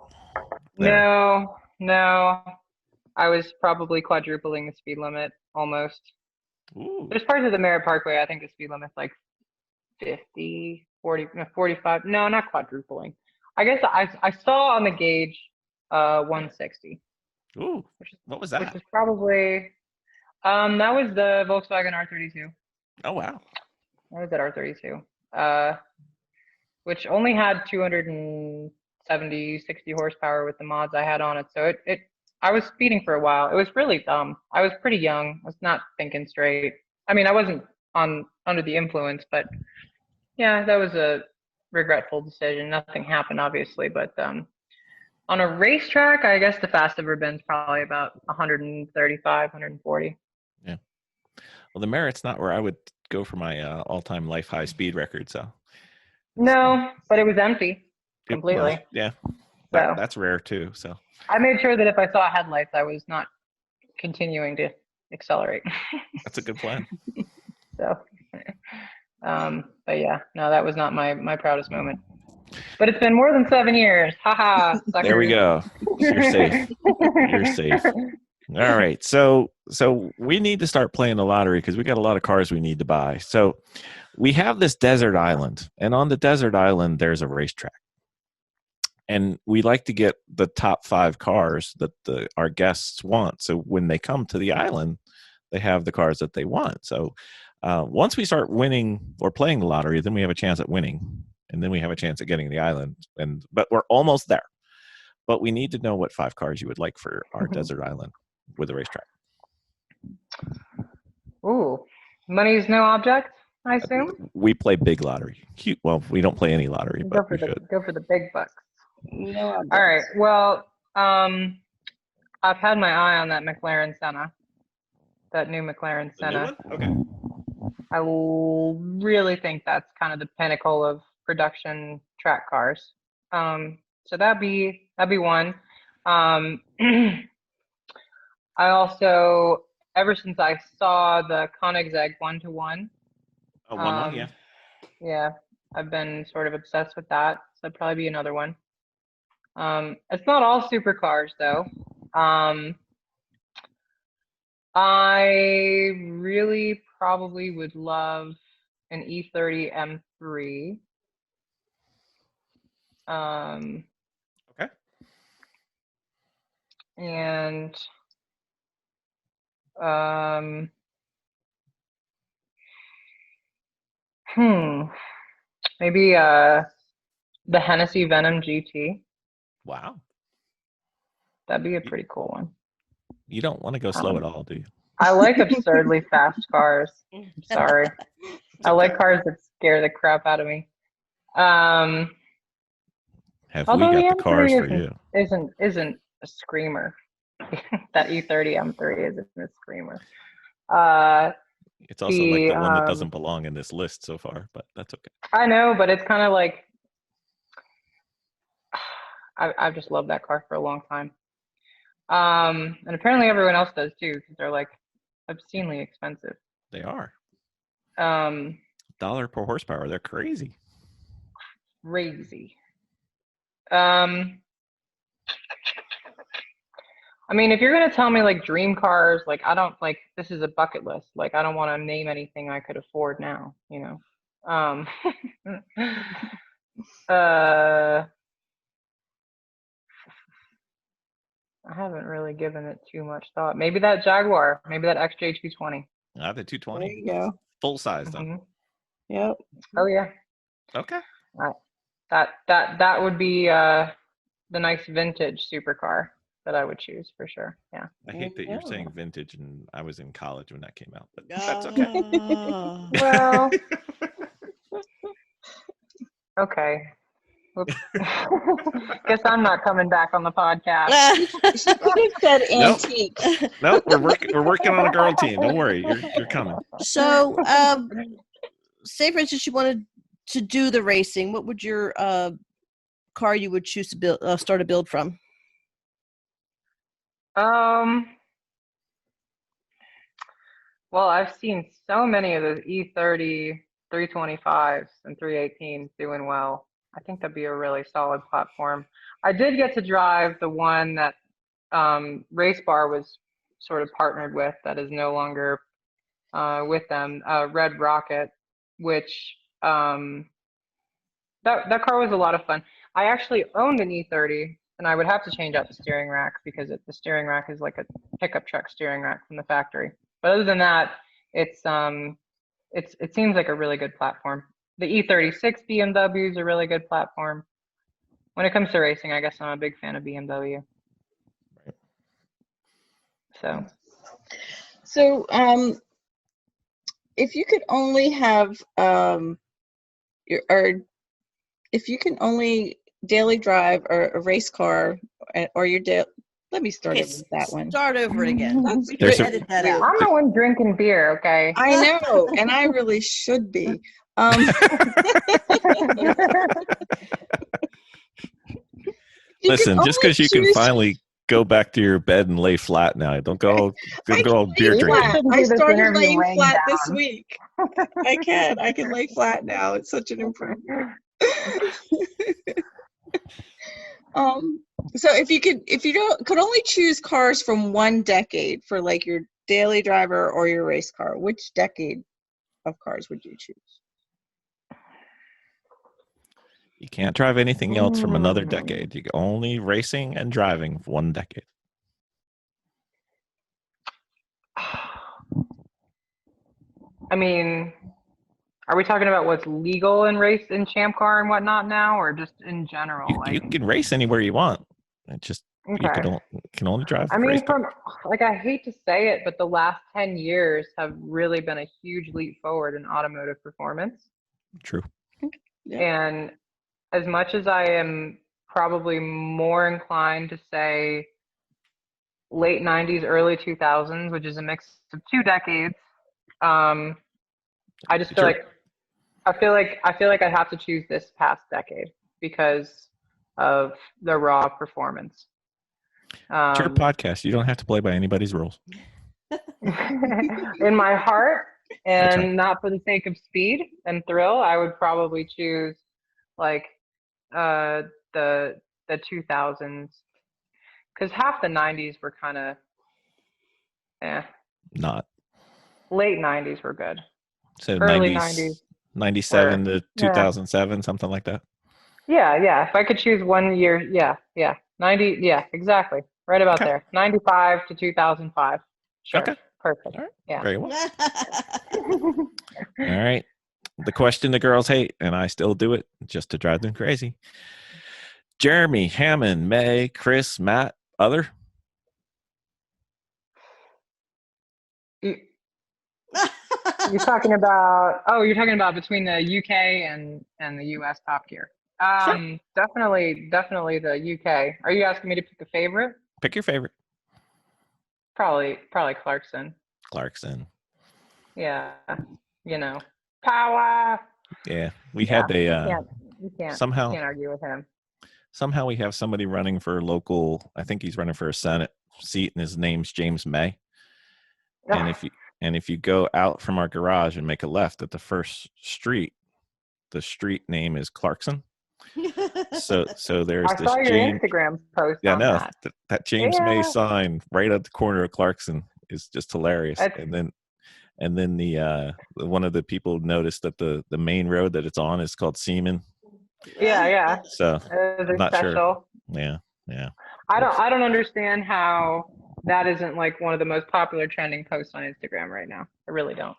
Speaker 2: There.
Speaker 5: No. I was probably quadrupling the speed limit almost.
Speaker 2: Ooh.
Speaker 5: There's parts of the Merritt Parkway, I think the speed limit's like 50, 40, 45. No, not quadrupling. I guess I saw on the gauge 160.
Speaker 2: Ooh, what was that?
Speaker 5: Which is probably, that was the Volkswagen R32.
Speaker 2: Oh, wow.
Speaker 5: That was that R32, which only had 270, 60 horsepower with the mods I had on it. So I was speeding for a while. It was really dumb. I was pretty young. I was not thinking straight. I mean, I wasn't under the influence, but yeah, that was a regretful decision. Nothing happened, obviously, but on a racetrack, I guess the fastest I've ever been is probably about 135, 140.
Speaker 2: Yeah. Well, the Merritt's not where I would go for my all-time life high speed record. So.
Speaker 5: No, but it was empty completely.
Speaker 2: Well, yeah.
Speaker 5: So
Speaker 2: that's rare too. So.
Speaker 5: I made sure that if I saw headlights, I was not continuing to accelerate.
Speaker 2: That's a good plan.
Speaker 5: So, but yeah, no, that was not my proudest moment. But it's been more than 7 years. Haha.
Speaker 2: There we go. You're safe. You're safe. All right. So we need to start playing the lottery because we got a lot of cars we need to buy. So we have this desert island, and on the desert island, there's a racetrack. And we like to get the top 5 cars that our guests want. So when they come to the island, they have the cars that they want. So once we start winning or playing the lottery, then we have a chance at winning. And then we have a chance at getting the island. But we're almost there. But we need to know what 5 cars you would like for our desert island with a racetrack.
Speaker 5: Ooh, money's no object, I assume?
Speaker 2: We play big lottery. Well, we don't play any lottery, but we should.
Speaker 5: Go for the big bucks.
Speaker 4: No objects.
Speaker 5: All right. Well, I've had my eye on that McLaren Senna, that new McLaren Senna.
Speaker 2: Okay.
Speaker 5: I really think that's kind of the pinnacle of production track cars. So that'd be one. I also, ever since I saw the Koenigsegg 1-to-1.
Speaker 2: Oh, 1-1, yeah.
Speaker 5: Yeah, I've been sort of obsessed with that. So that'd probably be another one. It's not all supercars though. I really probably would love an E30 M3.
Speaker 2: Okay.
Speaker 5: And maybe the Hennessy Venom GT.
Speaker 2: Wow.
Speaker 5: That'd be a pretty cool one.
Speaker 2: You don't want to go slow at all, do you?
Speaker 5: I like absurdly fast cars. I'm sorry. I like cars that scare the crap out of me.
Speaker 2: Have we
Speaker 5: Although
Speaker 2: got
Speaker 5: the
Speaker 2: the cars for
Speaker 5: M3
Speaker 2: you?
Speaker 5: isn't a screamer. That E30 M3 isn't a screamer.
Speaker 2: It's also like the one that doesn't belong in this list so far, but that's okay.
Speaker 5: I know, but it's kind of like I've just loved that car for a long time. And apparently everyone else does too, because they're like obscenely expensive.
Speaker 2: They are.
Speaker 5: $1
Speaker 2: per horsepower. They're crazy.
Speaker 5: Crazy. I mean, if you're gonna tell me like dream cars, like I don't like this is a bucket list. Like I don't want to name anything I could afford now, you know. I haven't really given it too much thought. Maybe that Jaguar, maybe that XJ220.
Speaker 2: The 220.
Speaker 4: There you go.
Speaker 2: Full size though.
Speaker 5: Mhm.
Speaker 4: Yep.
Speaker 5: Oh yeah.
Speaker 2: Okay.
Speaker 5: That would be the nice vintage supercar that I would choose for sure. Yeah.
Speaker 2: I hate that you're
Speaker 3: Yeah.
Speaker 2: saying vintage, and I was in college when that came out, but that's okay.
Speaker 5: Well, okay. Whoops. Guess I'm not coming back on the podcast.
Speaker 4: She could have said
Speaker 2: Nope.
Speaker 4: antique.
Speaker 2: Nope, we're working on a girl team. Don't worry, you're coming.
Speaker 3: So, say for instance, you wanted to do the racing. What would your car you would choose to build, start a build from?
Speaker 5: Well, I've seen so many of those E30 325s and 318s doing well. I think that'd be a really solid platform. I did get to drive the one that Race Bar was sort of partnered with that is no longer with them, Red Rocket, which that car was a lot of fun. I actually owned an E30, and I would have to change out the steering rack because the steering rack is like a pickup truck steering rack from the factory. But other than that, it seems like a really good platform. The E36 BMW is a really good platform. When it comes to racing, I guess I'm a big fan of BMW.
Speaker 4: So, if you could only have if you can only daily drive a race car or your daily. Let me start
Speaker 3: Okay,
Speaker 4: over with that one.
Speaker 3: Start over again.
Speaker 4: That's
Speaker 3: We
Speaker 2: There's
Speaker 3: can
Speaker 2: a-
Speaker 3: edit that
Speaker 4: weird.
Speaker 3: out.
Speaker 5: I'm the one drinking beer, okay?
Speaker 4: I know, and I really should be.
Speaker 2: Listen, just because you can finally go back to your bed and lay flat now, don't go all beer drinking.
Speaker 4: I started
Speaker 5: interview
Speaker 4: laying
Speaker 5: laying
Speaker 4: flat this
Speaker 5: down.
Speaker 4: week. I can lay flat now. It's such an improvement. So if you could only choose cars from one decade for like your daily driver or your race car, which decade of cars would you choose?
Speaker 2: You can't drive anything else from another decade. You can only racing and driving for one decade.
Speaker 5: I mean, are we talking about what's legal in race in Champ Car and whatnot now, or just in general?
Speaker 2: You can race anywhere you want. It just you can only drive.
Speaker 5: I mean,
Speaker 2: race car.
Speaker 5: I hate to say it, but the last 10 years have really been a huge leap forward in automotive performance.
Speaker 2: True.
Speaker 4: Yeah.
Speaker 5: And as much as I am probably more inclined to say late 90s, early 2000s, which is a mix of 2 decades, I just feel like I feel like I have to choose this past decade because of the raw performance.
Speaker 2: It's your podcast. You don't have to play by anybody's rules.
Speaker 5: In my heart, and not for the sake of speed and thrill, I would probably choose like the 2000s, because half the 90s were kind of
Speaker 2: Not.
Speaker 5: Late 90s were good.
Speaker 2: So
Speaker 5: Early
Speaker 2: 90s,
Speaker 5: 90s
Speaker 2: 97
Speaker 5: were,
Speaker 2: to 2007, something like that.
Speaker 5: yeah. If I could choose one year, yeah. 90, yeah, exactly. Right about
Speaker 2: Okay.
Speaker 5: there. 95 to 2005. Sure.
Speaker 2: Okay.
Speaker 5: Perfect.
Speaker 2: All right.
Speaker 5: Yeah.
Speaker 2: Very well. All right. The question the girls hate, and I still do it just to drive them crazy. Jeremy, Hammond, May, Chris, Matt, other?
Speaker 5: You're talking about between the UK and the US Top Gear.
Speaker 2: Sure.
Speaker 5: Definitely the UK. Are you asking me to pick a favorite?
Speaker 2: Pick your favorite.
Speaker 5: Probably Clarkson.
Speaker 2: Clarkson.
Speaker 5: Yeah. Power.
Speaker 2: Yeah. We had
Speaker 5: You can't
Speaker 2: somehow
Speaker 5: argue with him.
Speaker 2: somehow we have somebody running for local, I think he's running for a Senate seat, and his name's James May. And if you go out from our garage and make a left at the first street, the street name is Clarkson. So there's
Speaker 5: I
Speaker 2: this
Speaker 5: saw your
Speaker 2: James.
Speaker 5: Instagram post
Speaker 2: Yeah,
Speaker 5: on
Speaker 2: no,
Speaker 5: that.
Speaker 2: that James May
Speaker 5: Yeah.
Speaker 2: sign right at the corner of Clarkson is just hilarious.
Speaker 5: That's-
Speaker 2: And then the one of the people noticed that the main road that it's on is called Seaman.
Speaker 5: Yeah.
Speaker 2: So
Speaker 5: It
Speaker 2: I'm
Speaker 5: was
Speaker 2: not sure.
Speaker 5: special.
Speaker 2: Yeah.
Speaker 5: I don't understand how that isn't like one of the most popular trending posts on Instagram right now. I really don't.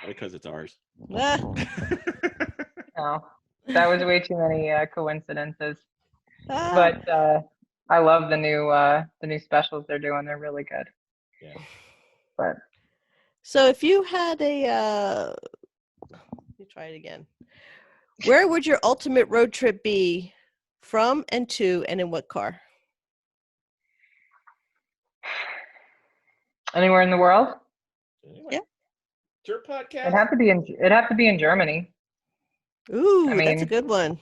Speaker 2: Because it's ours.
Speaker 5: No, that was way too many coincidences. But I love the new specials they're doing. They're really good.
Speaker 2: Yeah.
Speaker 5: But
Speaker 3: So if you had let me try it again. Where would your ultimate road trip be from and to, and in what car?
Speaker 5: anywhere in the world?
Speaker 2: Anyway,
Speaker 3: Yeah.
Speaker 2: it's your podcast.
Speaker 5: It'd have to be in Germany.
Speaker 3: Ooh,
Speaker 5: I
Speaker 3: that's a
Speaker 5: mean-
Speaker 3: good one.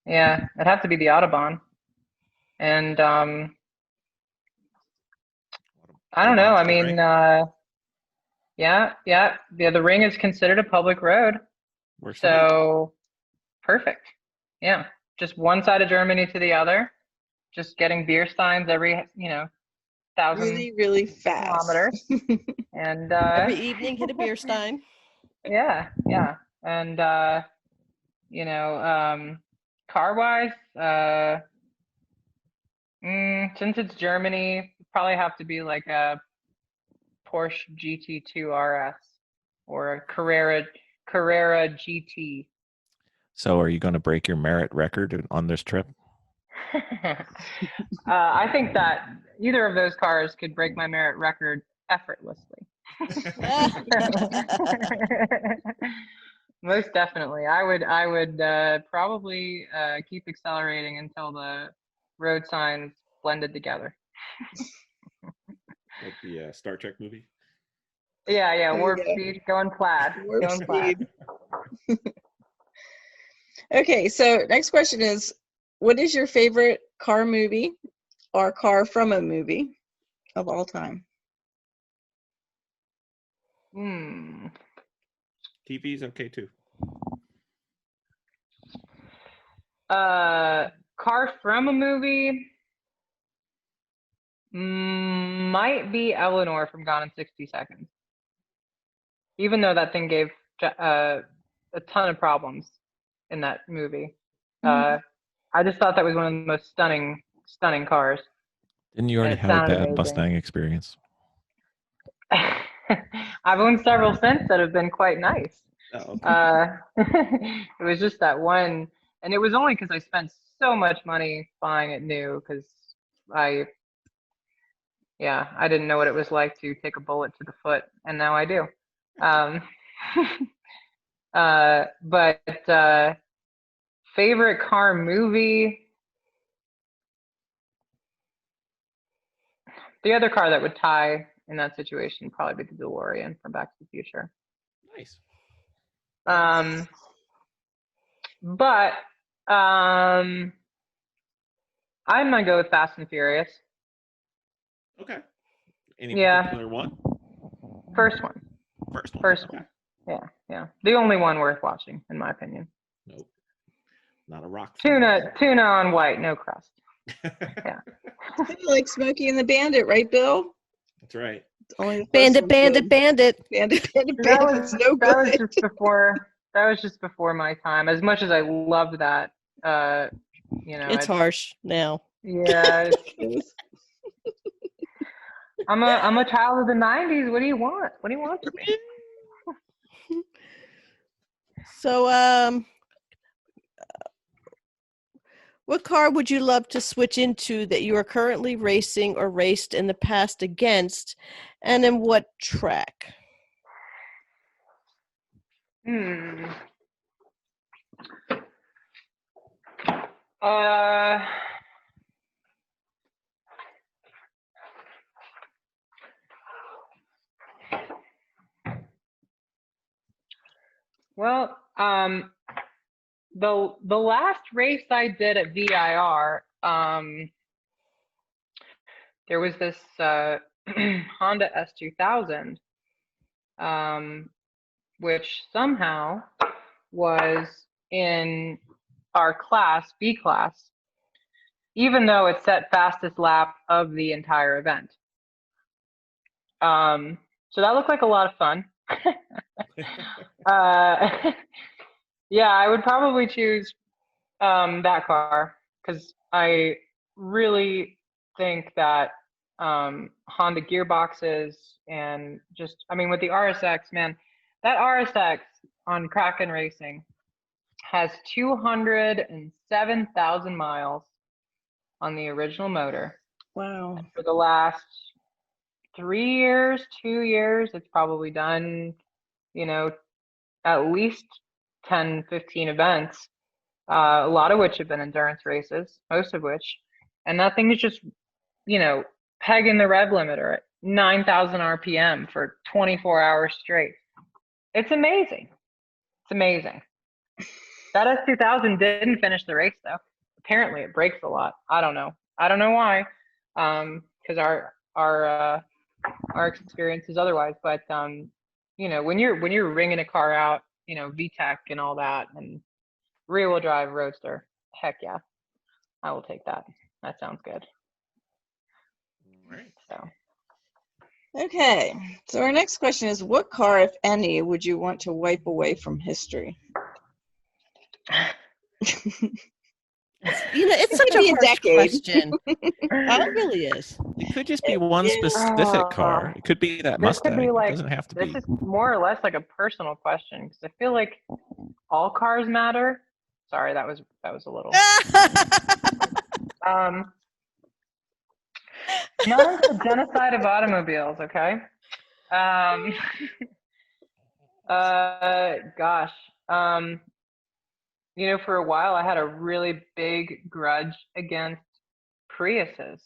Speaker 5: Yeah, it'd have to be the Autobahn. And I don't know. I mean, the Ring is considered a public road. So perfect. Yeah. Just one side of Germany to the other. Just getting beer steins every, 1,000
Speaker 4: Really, really fast.
Speaker 5: kilometers. And
Speaker 3: Every evening, hit a beer stein.
Speaker 5: yeah. And car wise, since it's Germany, probably have to be like a Porsche GT2 RS or a Carrera GT.
Speaker 2: So are you going to break your merit record on this trip?
Speaker 5: I think that either of those cars could break my merit record effortlessly. Most definitely. I would probably keep accelerating until the road signs blended together.
Speaker 2: Like the Star Trek movie?
Speaker 5: Yeah, warp
Speaker 4: Yeah.
Speaker 5: speed, going plaid.
Speaker 4: Warp
Speaker 5: going plaid.
Speaker 4: speed. Okay, so next question is, what is your favorite car movie or car from a movie of all time?
Speaker 2: TV's okay too.
Speaker 5: Car from a movie might be Eleanor from Gone in 60 Seconds. Even though that thing gave a ton of problems in that movie. I just thought that was one of the most stunning cars.
Speaker 2: Didn't you already
Speaker 5: it
Speaker 2: have a
Speaker 5: sounded
Speaker 2: bad
Speaker 5: amazing.
Speaker 2: Mustang experience?
Speaker 5: I've owned several since that have been quite nice.
Speaker 2: Oh, okay.
Speaker 5: It was just that one, and it was only because I spent so much money buying it new because I didn't know what it was like to take a bullet to the foot, and now I do. But favorite car movie? The other car that would tie in that situation would probably be the DeLorean from Back to the Future.
Speaker 2: Nice.
Speaker 5: But I'm gonna go with Fast and Furious.
Speaker 2: Okay. Any particular one?
Speaker 5: First one. First one. Yeah. The only one worth watching, in my opinion.
Speaker 2: Nope. Not a rock.
Speaker 5: Tuna on white, no crust.
Speaker 4: Kind of like Smokey and the Bandit, right, Bill?
Speaker 2: That's right.
Speaker 4: It's only the first
Speaker 3: Bandit,
Speaker 4: one's
Speaker 3: bandit,
Speaker 4: good.
Speaker 3: bandit.
Speaker 4: Bandit, bandit,
Speaker 5: That
Speaker 4: bandit.
Speaker 5: was
Speaker 4: It's no
Speaker 5: that was
Speaker 4: good.
Speaker 5: just before my time. As much as I loved that,
Speaker 3: It's harsh now.
Speaker 5: yeah, I'm a child of the '90s. What do you want? What do you want from me?
Speaker 3: So, what car would you love to switch into that you are currently racing or raced in the past against, and in what track?
Speaker 5: Hmm. Well, the last race I did at VIR, there was this Honda S2000, which somehow was in our class, B class, even though it set fastest lap of the entire event. So that looked like a lot of fun. Yeah, I would probably choose that car because I really think that Honda gearboxes and just, I mean, with the RSX, man, that RSX on Kraken Racing has 207,000 miles on the original motor.
Speaker 4: Wow.
Speaker 5: For the last 2 years, it's probably done, at least 10, 15 events, a lot of which have been endurance races, most of which. And that thing is just, pegging the rev limiter at 9,000 RPM for 24 hours straight. It's amazing. It's amazing. That S2000 didn't finish the race, though. Apparently, it breaks a lot. I don't know why, because our experience is otherwise. But when you're ringing a car out, VTEC and all that, and rear-wheel drive roadster, heck yeah, I will take that. That sounds good.
Speaker 2: Right.
Speaker 5: So.
Speaker 4: Okay, so our next question is, what car, if any, would you want to wipe away from history?
Speaker 3: It's such
Speaker 4: could be
Speaker 3: a
Speaker 4: a
Speaker 3: harsh
Speaker 4: decade.
Speaker 3: question. It really is.
Speaker 2: It could just be one specific car. It could be that
Speaker 5: This
Speaker 2: Mustang.
Speaker 5: could be like,
Speaker 2: it doesn't have to
Speaker 5: this
Speaker 2: be.
Speaker 5: is more or less like a personal question because I feel like all cars matter. Sorry, that was a little. Not the genocide of automobiles, okay? Gosh. For a while I had a really big grudge against Priuses.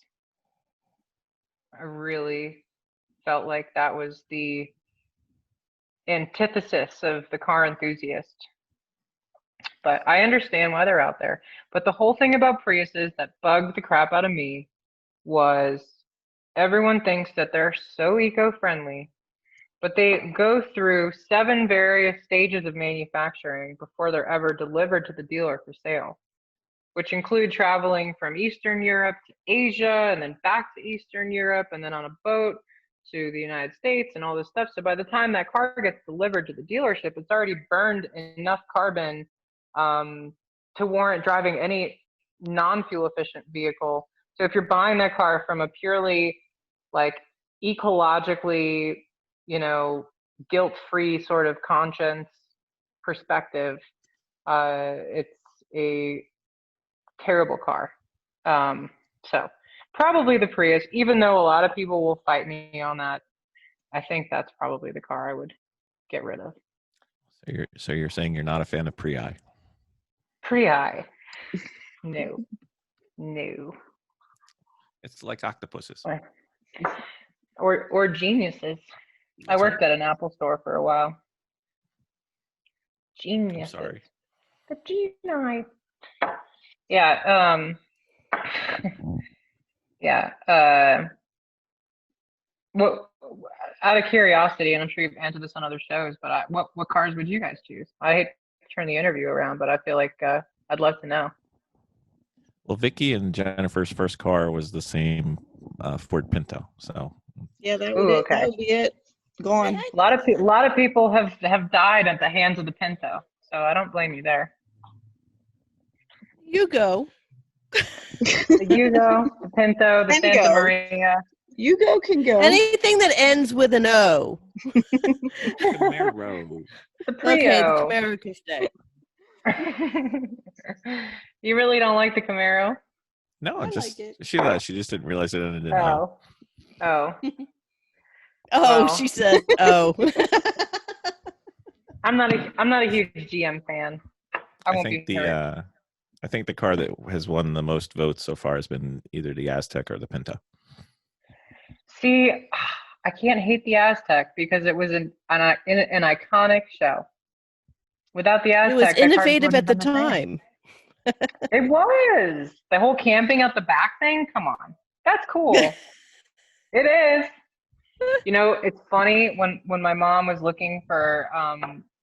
Speaker 5: I really felt like that was the antithesis of the car enthusiast. But I understand why they're out there. But the whole thing about Priuses that bugged the crap out of me was everyone thinks that they're so eco-friendly, but they go through 7 various stages of manufacturing before they're ever delivered to the dealer for sale, which include traveling from Eastern Europe to Asia and then back to Eastern Europe and then on a boat to the United States and all this stuff. So by the time that car gets delivered to the dealership, it's already burned enough carbon to warrant driving any non-fuel efficient vehicle. So if you're buying that car from a purely like ecologically, guilt-free sort of conscience perspective, it's a terrible car. So probably the Prius, even though a lot of people will fight me on that. I think that's probably the car I would get rid of.
Speaker 2: So you're saying you're not a fan of Prii?
Speaker 5: Prii. No.
Speaker 2: It's like octopuses.
Speaker 5: Or geniuses. I worked at an Apple store for a while. Geniuses.
Speaker 2: I'm sorry.
Speaker 5: The genii. Yeah. Yeah. What? Out of curiosity, and I'm sure you've answered this on other shows, but what cars would you guys choose? I hate to turn the interview around, but I feel like I'd love to know.
Speaker 2: Well, Vicky and Jennifer's first car was the same Ford Pinto. So
Speaker 4: Yeah, that
Speaker 5: Ooh,
Speaker 4: would it.
Speaker 5: okay.
Speaker 4: That would be it. Gone.
Speaker 5: A lot of people have died at the hands of the Pinto, so I don't blame you there.
Speaker 3: You go.
Speaker 5: The Yugo, the Pinto, the
Speaker 4: Can
Speaker 5: Santa
Speaker 4: go.
Speaker 5: Maria.
Speaker 4: Yugo can go.
Speaker 3: Anything that ends with an O.
Speaker 2: Camaro.
Speaker 5: The
Speaker 3: Okay, the
Speaker 5: Prio.
Speaker 3: Camaro can stay.
Speaker 5: You really don't like the Camaro?
Speaker 2: No,
Speaker 3: I
Speaker 2: just
Speaker 3: like it.
Speaker 2: she does. She just didn't realize it ended in O.
Speaker 5: Oh. Oh.
Speaker 3: Oh,
Speaker 5: Well.
Speaker 3: she said, oh.
Speaker 5: I'm not a huge GM fan. I won't
Speaker 2: think
Speaker 5: be hurt.
Speaker 2: I think the car that has won the most votes so far has been either the Aztec or the Pinto.
Speaker 5: See, I can't hate the Aztec because it was an iconic show. Without the Aztec,
Speaker 3: It was
Speaker 5: that car
Speaker 3: innovative
Speaker 5: wouldn't
Speaker 3: at the
Speaker 5: have been same.
Speaker 3: time.
Speaker 5: It was. The whole camping out the back thing, come on. That's cool. It is. You know, it's funny when my mom was looking for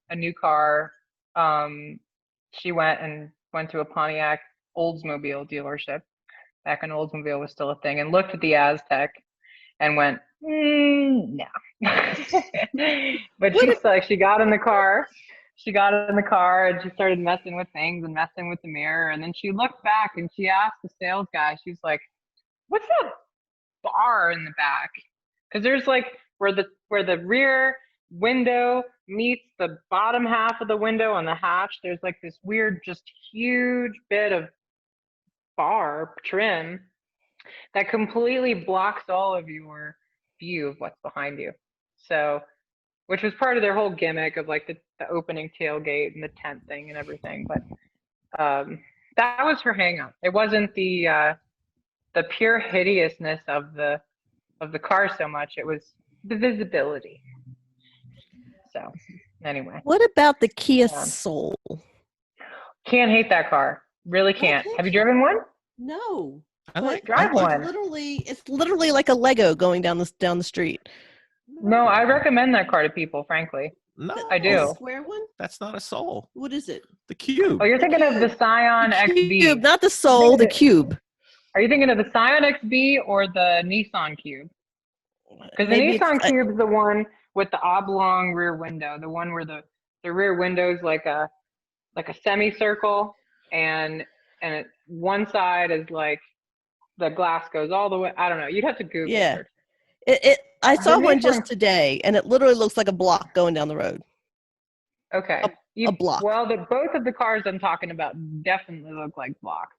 Speaker 5: a new car, she went to a Pontiac Oldsmobile dealership back when Oldsmobile was still a thing and looked at the Aztec and went, no. But she got in the car. She got in the car and she started messing with things and messing with the mirror. And then she looked back and she asked the sales guy, she was like, what's that bar in the back? Because there's like where the rear window meets the bottom half of the window on the hatch, there's like this weird, just huge bit of bar trim that completely blocks all of your view of what's behind you. So, which was part of their whole gimmick of like the opening tailgate and the tent thing and everything. But that was her hang up. It wasn't the pure hideousness of the car so much. It was the visibility. So anyway.
Speaker 3: What about the Kia Soul?
Speaker 5: Can't hate that car. Really can't. Have you driven one?
Speaker 3: No.
Speaker 2: I like
Speaker 5: Drive one.
Speaker 3: It's literally like a Lego going down the street.
Speaker 5: No, I recommend that car to people, frankly.
Speaker 2: No,
Speaker 5: I do.
Speaker 3: The square one?
Speaker 2: That's not a Soul.
Speaker 3: What is it?
Speaker 2: The Cube.
Speaker 5: Oh, you're thinking of the Scion
Speaker 3: The
Speaker 5: XB.
Speaker 3: Cube, not the Soul, the Cube.
Speaker 5: Are you thinking of the Scion XB or the Nissan Cube? Because the
Speaker 3: Maybe
Speaker 5: Nissan Cube is the one with the oblong rear window, the one where the rear window's like a semicircle, and one side is like the glass goes all the way. I don't know. You'd have to Google
Speaker 3: Yeah.
Speaker 5: it.
Speaker 3: I saw one
Speaker 5: Nissan-
Speaker 3: just today, and it literally looks like a block going down the road.
Speaker 5: Okay.
Speaker 3: A block.
Speaker 5: Well, both of the cars I'm talking about definitely look like blocks.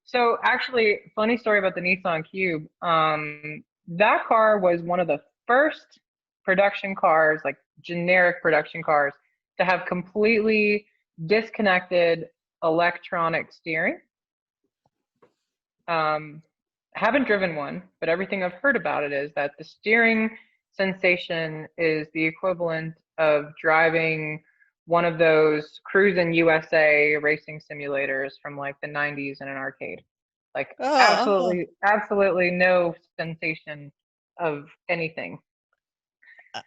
Speaker 5: So actually, funny story about the Nissan Cube. That car was one of the first production cars, like generic production cars, to have completely disconnected electronic steering. Haven't driven one, but everything I've heard about it is that the steering sensation is the equivalent of driving one of those Cruisin' USA racing simulators from like the 90s in an arcade. Like absolutely no sensation of anything.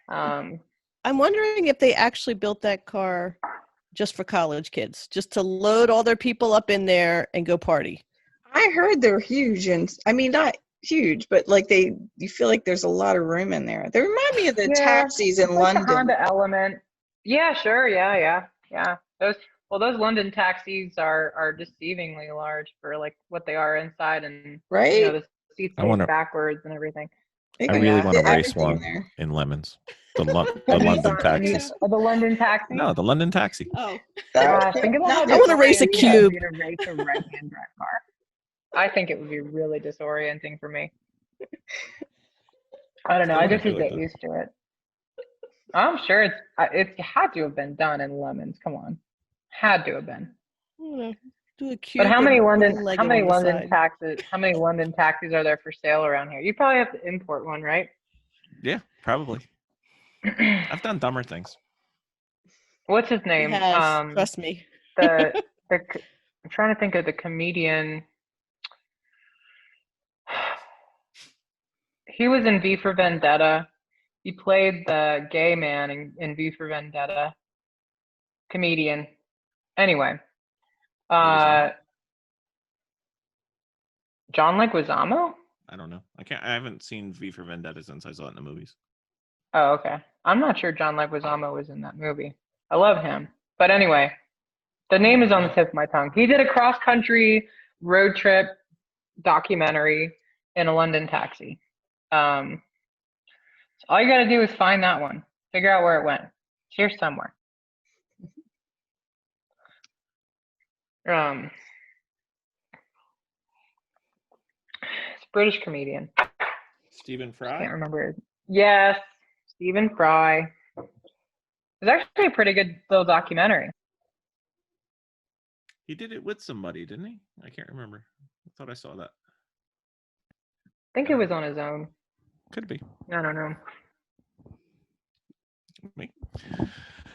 Speaker 3: I'm wondering if they actually built that car just for college kids, just to load all their people up in there and go party.
Speaker 4: I heard they're huge, and I mean not huge, but like you feel like there's a lot of room in there. They remind me of the taxis in
Speaker 5: like
Speaker 4: London.
Speaker 5: The Honda Element. Yeah, sure. Yeah. Those London taxis are deceivingly large for like what they are inside, and
Speaker 4: right.
Speaker 5: You know, the seats go backwards and everything.
Speaker 2: I really want to race one in Lemons. The London taxis.
Speaker 5: The London taxi?
Speaker 2: No, the London taxi.
Speaker 3: Oh,
Speaker 5: gosh, think about how
Speaker 3: I want to race a Cube.
Speaker 5: to race a right-hand drive car. I think it would be really disorienting for me. I don't know. I just need to get used to it. I'm sure it had to have been done in Lemons. Come on, had to have been.
Speaker 3: Do a Cube.
Speaker 5: But how many London
Speaker 3: taxis?
Speaker 5: How many London taxis are there for sale around here? You probably have to import one, right?
Speaker 2: Yeah, probably. I've done dumber things.
Speaker 5: What's his name?
Speaker 3: Trust me.
Speaker 5: I'm trying to think of the comedian. He was in V for Vendetta. He played the gay man in V for Vendetta. Comedian. Anyway, Uh, John Leguizamo?
Speaker 2: I don't know. I haven't seen V for Vendetta since I saw it in the movies.
Speaker 5: Oh, okay. I'm not sure John Leguizamo was in that movie. I love him. But anyway, the name is on the tip of my tongue. He did a cross-country road trip documentary in a London taxi. So all you got to do is find that one. Figure out where it went. It's here somewhere. It's a British comedian.
Speaker 2: Stephen
Speaker 5: Can't
Speaker 2: Fry?
Speaker 5: remember. Yes, Stephen Fry. It's actually a pretty good little documentary.
Speaker 2: He did it with somebody, didn't he? I can't remember. I thought I saw that.
Speaker 5: I think it was on his own.
Speaker 2: Could be.
Speaker 5: I don't know.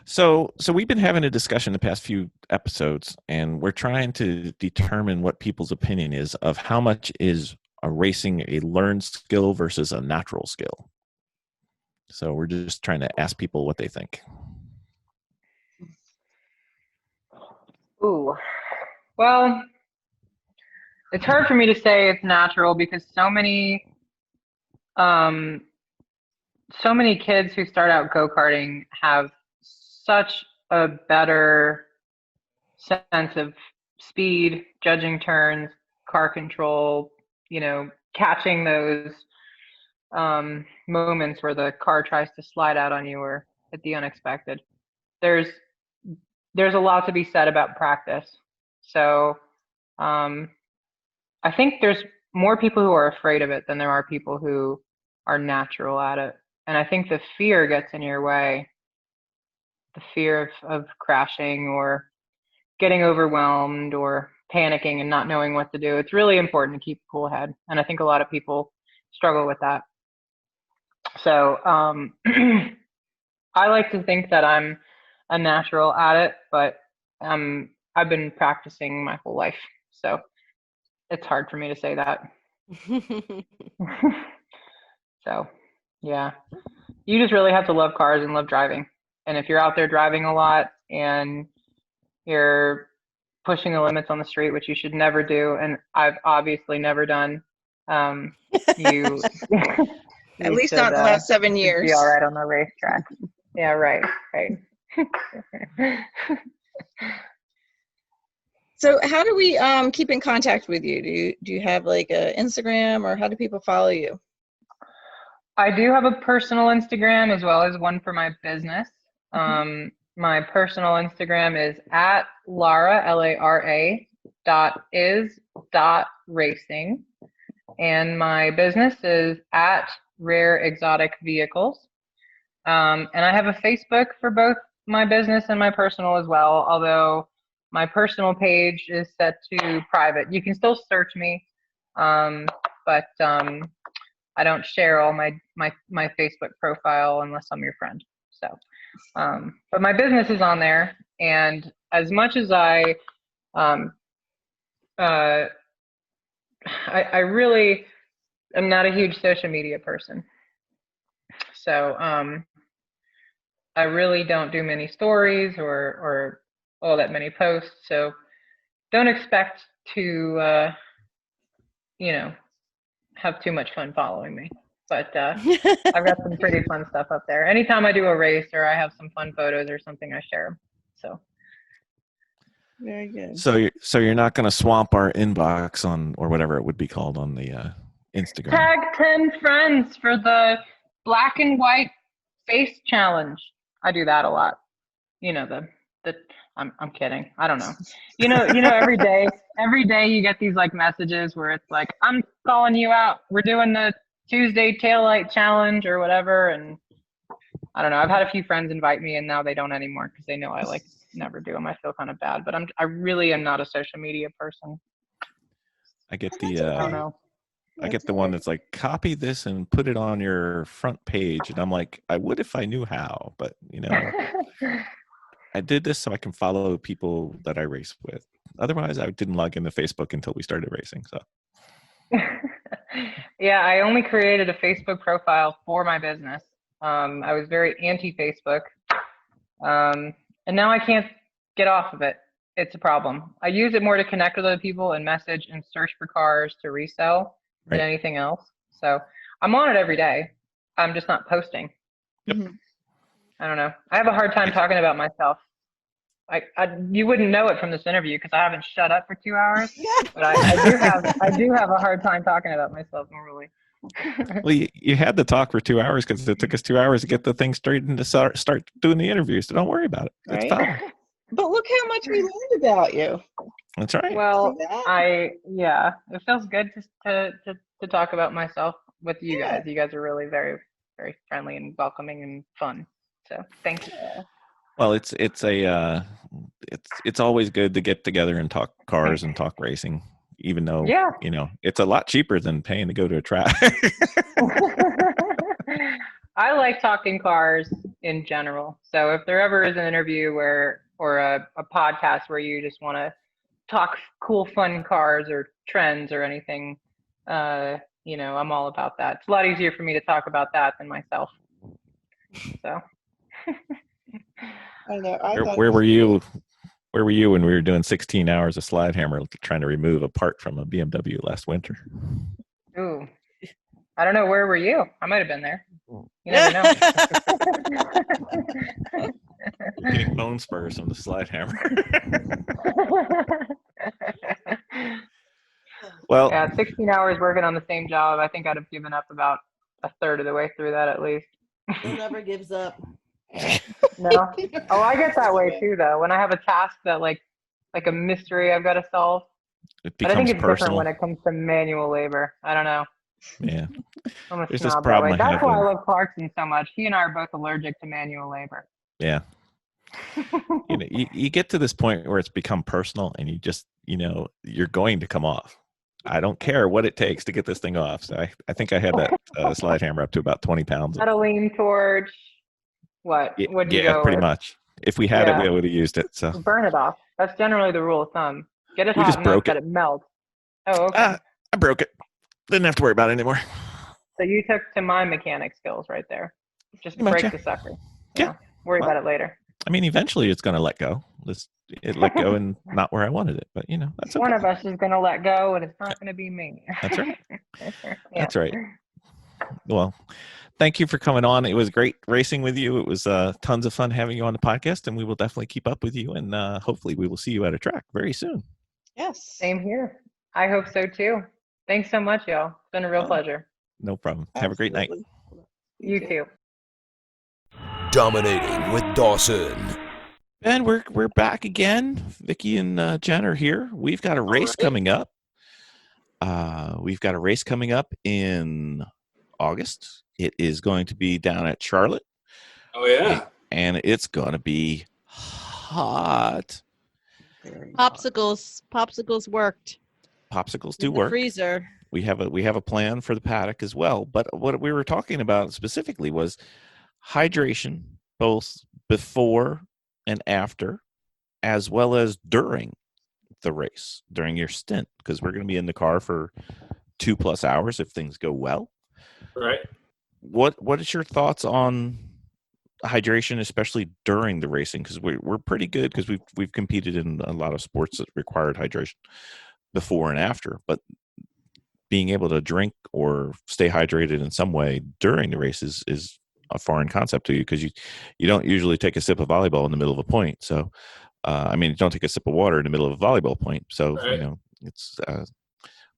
Speaker 2: So we've been having a discussion the past few episodes, and we're trying to determine what people's opinion is of how much is a racing a learned skill versus a natural skill. So we're just trying to ask people what they think.
Speaker 5: Ooh. Well, it's hard for me to say it's natural because so many kids who start out go-karting have such a better sense of speed, judging turns, car control, catching those moments where the car tries to slide out on you or at the unexpected. There's a lot to be said about practice. So I think there's more people who are afraid of it than there are people who are natural at it. And I think the fear gets in your way. The fear of crashing or getting overwhelmed or panicking and not knowing what to do. It's really important to keep a cool head. And I think a lot of people struggle with that. So I like to think that I'm a natural at it, but I've been practicing my whole life. So it's hard for me to say that. So, yeah. You just really have to love cars and love driving. And if you're out there driving a lot and you're pushing the limits on the street, which you should never do, and I've obviously never done, you
Speaker 4: At least not in the last 7
Speaker 5: should
Speaker 4: years.
Speaker 5: be all right on the racetrack. Yeah, right.
Speaker 4: So how do we keep in contact with you? Do you have like a Instagram, or how do people follow you?
Speaker 5: I do have a personal Instagram as well as one for my business. My personal Instagram is at Lara, Lara, .is.racing. And my business is at Rare Exotic Vehicles. And I have a Facebook for both my business and my personal as well, although my personal page is set to private. You can still search me, but I don't share all my Facebook profile unless I'm your friend. So, but my business is on there, and as much as I really am not a huge social media person. So I really don't do many stories or all that many posts. So don't expect to have too much fun following me. But I've got some pretty fun stuff up there. Anytime I do a race or I have some fun photos or something, I share them. So
Speaker 3: Very good.
Speaker 2: So you're not going to swamp our inbox on, or whatever it would be called, on the Instagram.
Speaker 5: Tag 10 friends for the black and white face challenge. I do that a lot. I'm kidding. I don't know. Every day you get these like messages where it's like, I'm calling you out. We're doing the Tuesday taillight challenge or whatever. And I don't know. I've had a few friends invite me and now they don't anymore because they know I like never do them. I feel kind of bad, but I really am not a social media person.
Speaker 2: I get
Speaker 5: I don't know.
Speaker 2: I get the one that's like, copy this and put it on your front page. And I'm like, I would if I knew how, but I did this so I can follow people that I race with. Otherwise, I didn't log into Facebook until we started racing. So,
Speaker 5: yeah, I only created a Facebook profile for my business. I was very anti-Facebook, and now I can't get off of it. it's a problem. I use it more to connect with other people and message and search for cars to resell than
Speaker 2: Right.
Speaker 5: anything else. So I'm on it every day. I'm just not posting.
Speaker 2: Yep.
Speaker 4: Mhm.
Speaker 5: I don't know. I have a hard time talking about myself. You wouldn't know it from this interview because I haven't shut up for 2 hours. But I do have a hard time talking about myself normally.
Speaker 2: Well, you had to talk for 2 hours because it took us 2 hours to get the thing straightened to start doing the interview. So don't worry about it. It's
Speaker 4: Right.
Speaker 2: fine.
Speaker 4: But look how much we learned about you.
Speaker 2: That's right.
Speaker 5: Well,
Speaker 4: See that?
Speaker 5: it feels good to talk about myself with you
Speaker 4: Yeah.
Speaker 5: guys. You guys are really very, very friendly and welcoming and fun. So thank you.
Speaker 2: Well, it's always good to get together and talk cars and talk racing, even though
Speaker 5: Yeah.
Speaker 2: it's a lot cheaper than paying to go to a track.
Speaker 5: I like talking cars in general. So if there ever is an interview or a podcast where you just want to talk cool, fun cars or trends or anything, I'm all about that. It's a lot easier for me to talk about that than myself. So.
Speaker 4: I know.
Speaker 2: Where were you? Where were you when we were doing 16 hours of slide hammer trying to remove a part from a BMW last winter?
Speaker 5: Ooh, I don't know. Where were you? I might have been there. You never know.
Speaker 2: Getting bone spurs from the slide hammer. Well,
Speaker 5: yeah, 16 hours working on the same job. I think I'd have given up about a third of the way through that at least.
Speaker 3: He never gives up.
Speaker 5: No. Oh, I get that way too, though. When I have a task that like a mystery I've got to solve.
Speaker 2: it
Speaker 5: But I think
Speaker 2: becomes
Speaker 5: it's different
Speaker 2: personal.
Speaker 5: when it comes to manual labor. I don't know.
Speaker 2: Yeah.
Speaker 5: I'm a
Speaker 2: There's this
Speaker 5: snob that
Speaker 2: problem
Speaker 5: way.
Speaker 2: I
Speaker 5: That's
Speaker 2: have
Speaker 5: why I
Speaker 2: with-
Speaker 5: love Clarkson so much. He and I are both allergic to manual labor.
Speaker 2: Yeah. You get to this point where it's become personal and you just, you're going to come off. I don't care what it takes to get this thing off. So I think I had that slide hammer up to about 20 pounds.
Speaker 5: At a lean torch. What? What'd you
Speaker 2: Yeah,
Speaker 5: go
Speaker 2: pretty
Speaker 5: with?
Speaker 2: much. If we had it,
Speaker 5: Yeah.
Speaker 2: we would have used it. So
Speaker 5: Burn it off. That's generally the rule of thumb. Get it
Speaker 2: We
Speaker 5: hot
Speaker 2: just
Speaker 5: enough
Speaker 2: broke
Speaker 5: that it melts. Oh, okay.
Speaker 2: I broke it. Didn't have to worry about it anymore.
Speaker 5: So you took to my mechanic skills right there. Just
Speaker 2: Pretty much,
Speaker 5: break
Speaker 2: yeah.
Speaker 5: the sucker.
Speaker 2: Yeah.
Speaker 5: Worry
Speaker 2: Well,
Speaker 5: about it later.
Speaker 2: I mean, eventually it's going to let go. It let go and not where I wanted it. But, that's okay.
Speaker 5: One of us is going to let go, and it's not going to be me.
Speaker 2: That's right.
Speaker 5: Yeah.
Speaker 2: That's right. Well, thank you for coming on. It was great racing with you. It was tons of fun having you on the podcast, and we will definitely keep up with you. And hopefully we will see you at a track very soon.
Speaker 4: Yes.
Speaker 5: Same here. I hope so too. Thanks so much, y'all. It's been a real pleasure.
Speaker 2: No problem. Have a great night.
Speaker 4: Absolutely.
Speaker 5: You too.
Speaker 6: Dominating with Dawson.
Speaker 2: Ben, we're back again. Vicky and Jen are here. We've got a race coming up. We've got a race coming up in August. It is going to be down at Charlotte.
Speaker 7: Oh yeah.
Speaker 2: And it's going to be hot.
Speaker 3: Popsicles worked.
Speaker 2: Popsicles
Speaker 3: In
Speaker 2: do
Speaker 3: the
Speaker 2: work.
Speaker 3: freezer.
Speaker 2: We have a plan for the paddock as well. But what we were talking about specifically was hydration, both before and after, as well as during the race, during your stint, because we're going to be in the car for 2+ hours if things go well.
Speaker 7: Right.
Speaker 2: What is your thoughts on hydration, especially during the racing? Because we're pretty good because we've competed in a lot of sports that required hydration before and after, but being able to drink or stay hydrated in some way during the race is a foreign concept to you, because you don't usually take a sip of volleyball in the middle of a point. So, you don't take a sip of water in the middle of a volleyball point. So,
Speaker 7: Right.
Speaker 2: it's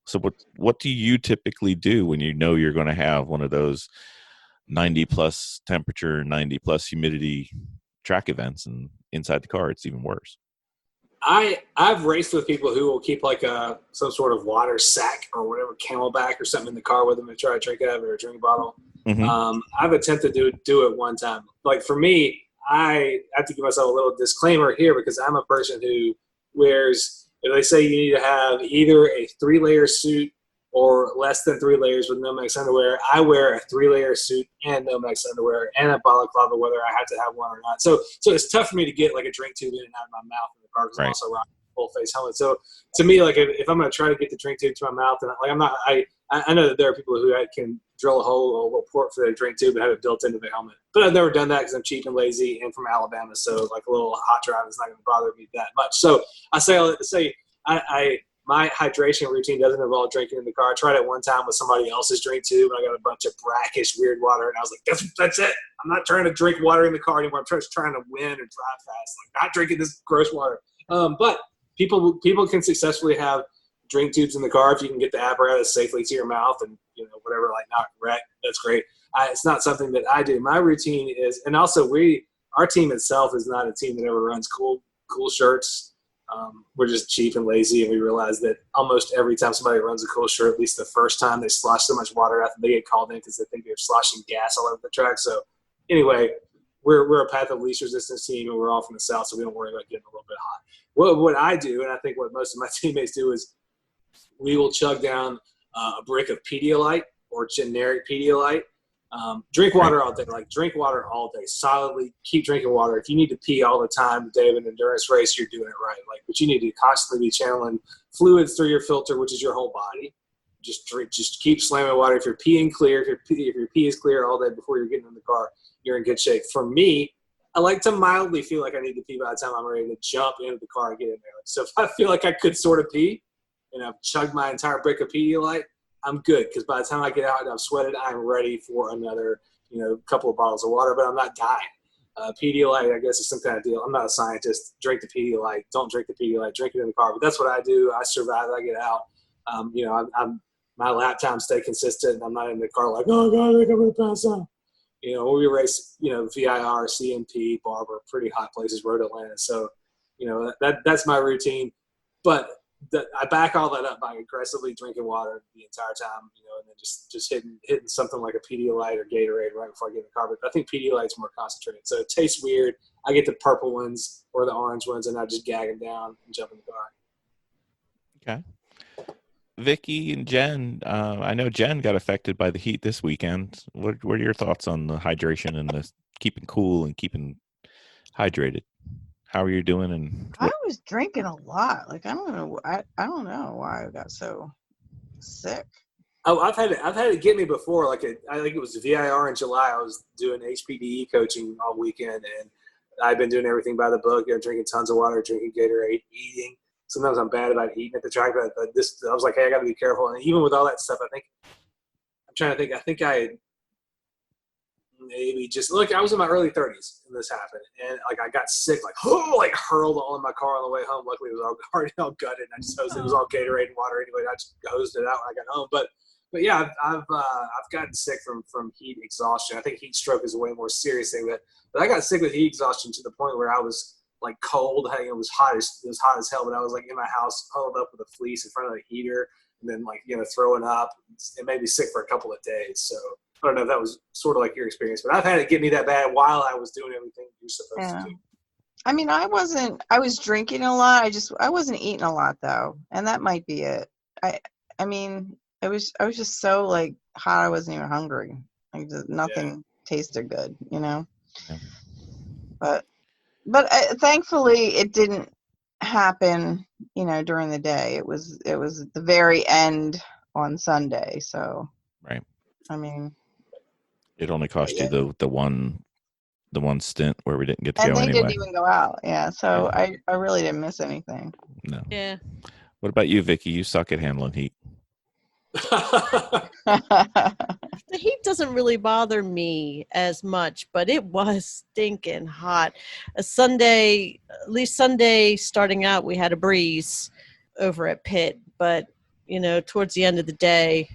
Speaker 2: so what do you typically do when you're going to have one of those 90+ temperature, 90+ humidity track events, and inside the car it's even worse?
Speaker 7: I've raced with people who will keep like some sort of water sack or whatever, Camelback or something in the car with them and try to drink out of it, or a drink bottle.
Speaker 2: Mhm.
Speaker 7: I've attempted to do it one time. Like for me, I have to give myself a little disclaimer here because I'm a person who wears, if they say you need to have either a 3-layer suit or less than 3 layers with Nomex underwear, I wear a 3-layer suit and Nomex underwear and a balaclava, whether I have to have one or not. So it's tough for me to get like a drink tube in and out of my mouth in the car because I'm
Speaker 2: Right.
Speaker 7: also rocking full face helmet. So to me, like if I'm going to try to get the drink tube to my mouth, and like I'm not, I know that there are people who can drill a hole or a little port for their drink tube and have it built into the helmet. But I've never done that because I'm cheap and lazy and from Alabama. So like a little hot drive is not going to bother me that much. So I say my hydration routine doesn't involve drinking in the car. I tried it one time with somebody else's drink tube, and I got a bunch of brackish, weird water, and I was like, that's it. I'm not trying to drink water in the car anymore. I'm just trying to win and drive fast. Like, not drinking this gross water. But people can successfully have drink tubes in the car if you can get the apparatus safely to your mouth and, whatever, like not wreck. That's great. It's not something that I do. My routine is, and also our team itself is not a team that ever runs cool shirts. We're just cheap and lazy, and we realize that almost every time somebody runs a cool shirt, at least the first time, they slosh so much water after they get called in because they think they're sloshing gas all over the track. So anyway, we're a path of least resistance team, and we're all from the south, so we don't worry about getting a little bit hot. What I do, and I think what most of my teammates do, is we will chug down a brick of Pedialyte or generic Pedialyte. Drink water all day. Like, drink water all day. Solidly keep drinking water. If you need to pee all the time the day of an endurance race, you're doing it right. Like, but you need to constantly be channeling fluids through your filter, which is your whole body. Just drink. Just keep slamming water. If you're peeing clear, if your pee is clear all day before you're getting in the car, you're in good shape. For me, I like to mildly feel like I need to pee by the time I'm ready to jump into the car and get in there. So if I feel like I could sort of pee, and I've chugged my entire brick of Pedialyte, I'm good, because by the time I get out and I've sweated, I'm ready for another, couple of bottles of water, but I'm not dying. Pedialyte, I guess, is some kind of deal. I'm not a scientist. Drink the Pedialyte. Don't drink the Pedialyte. Drink it in the car. But that's what I do. I survive. I get out. My lap times stay consistent. I'm not in the car like, oh, God, I think I'm going to pass out. When we race, VIR, CNP, Barber, pretty hot places, Road Atlanta. So, that's my routine. But I back all that up by aggressively drinking water the entire time, and then just hitting something like a Pedialyte or Gatorade right before I get in the car. But I think Pedialyte's more concentrated, so it tastes weird. I get the purple ones or the orange ones, and I just gag them down and jump in the car.
Speaker 2: Okay. Vicky and Jen, I know Jen got affected by the heat this weekend. What are your thoughts on the hydration and the keeping cool and keeping hydrated? How are you doing? And
Speaker 4: I was drinking a lot. Like, I don't know. I don't know why I got so sick.
Speaker 7: Oh, I've had it get me before. I think it was VIR in July. I was doing HPDE coaching all weekend, and I've been doing everything by the book. Drinking tons of water, drinking Gatorade, eating. Sometimes I'm bad about eating at the track, but I was like, hey, I got to be careful. And even with all that stuff, I'm trying to think. I think I had maybe just I was in my early 30s when this happened, and I got sick, hurled all in my car on the way home. Luckily, it was already all gutted, and I just hosed it. It was all Gatorade and water anyway. And I just hosed it out when I got home. But yeah, I've gotten sick from heat exhaustion. I think heat stroke is a way more serious thing, but I got sick with heat exhaustion to the point where I was like cold. It was hot as hell, but I was like in my house, huddled up with a fleece in front of the heater, and then throwing up. It made me sick for a couple of days. So I don't know if that was sort of like your experience, but I've had it get me that bad while I was doing everything you're supposed to do.
Speaker 4: I mean, I was drinking a lot. I wasn't eating a lot though. And that might be it. I was just so hot. I wasn't even hungry. Nothing tasted good, Yeah. But thankfully it didn't happen, during the day. It was the very end on Sunday. So,
Speaker 2: right.
Speaker 4: I mean,
Speaker 2: it only cost you the one stint where we didn't get to go anyway.
Speaker 4: And they didn't even go out. Yeah. So yeah. I really didn't miss anything.
Speaker 2: No.
Speaker 3: Yeah.
Speaker 2: What about you, Vicky? You suck at handling heat.
Speaker 3: The heat doesn't really bother me as much, but it was stinking hot. At least Sunday starting out, we had a breeze over at Pitt, but towards the end of the day,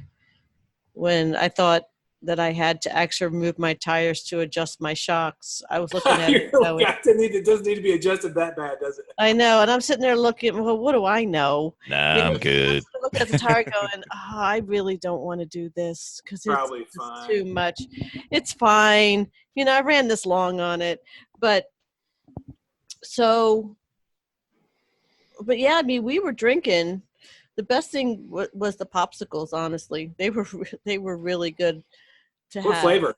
Speaker 3: when I thought that I had to actually remove my tires to adjust my shocks, I was looking at it.
Speaker 7: It doesn't need to be adjusted that bad, does it?
Speaker 3: I know, and I'm sitting there looking, well, what do I know?
Speaker 2: Nah, I'm good.
Speaker 3: I'm looking at the tire going, I really don't want to do this because it's too much. It's fine. I ran this long on it. But yeah, I mean, we were drinking. The best thing was the popsicles, honestly. They were really good to have.
Speaker 7: What flavor?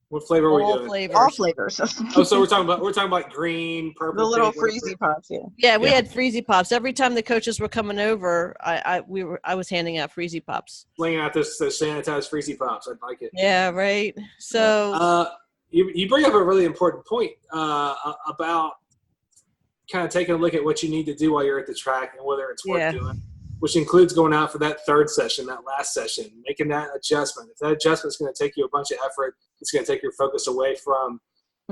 Speaker 7: What flavor are we
Speaker 3: All
Speaker 7: doing?
Speaker 3: flavors.
Speaker 4: All flavors.
Speaker 7: Oh, so we're talking about green, purple,
Speaker 4: The little
Speaker 7: pink, whatever.
Speaker 4: freezy pops, yeah.
Speaker 3: Yeah, we
Speaker 2: Yeah.
Speaker 3: had Freezy Pops. Every time the coaches were coming over, I was handing out Freezy Pops.
Speaker 7: Slinging out those sanitized freezy pops. I like it.
Speaker 3: Yeah, right. So
Speaker 7: You bring up a really important point about kind of taking a look at what you need to do while you're at the track and whether it's worth doing, which includes going out for that third session, that last session, making that adjustment. If that adjustment's going to take you a bunch of effort, it's going to take your focus away from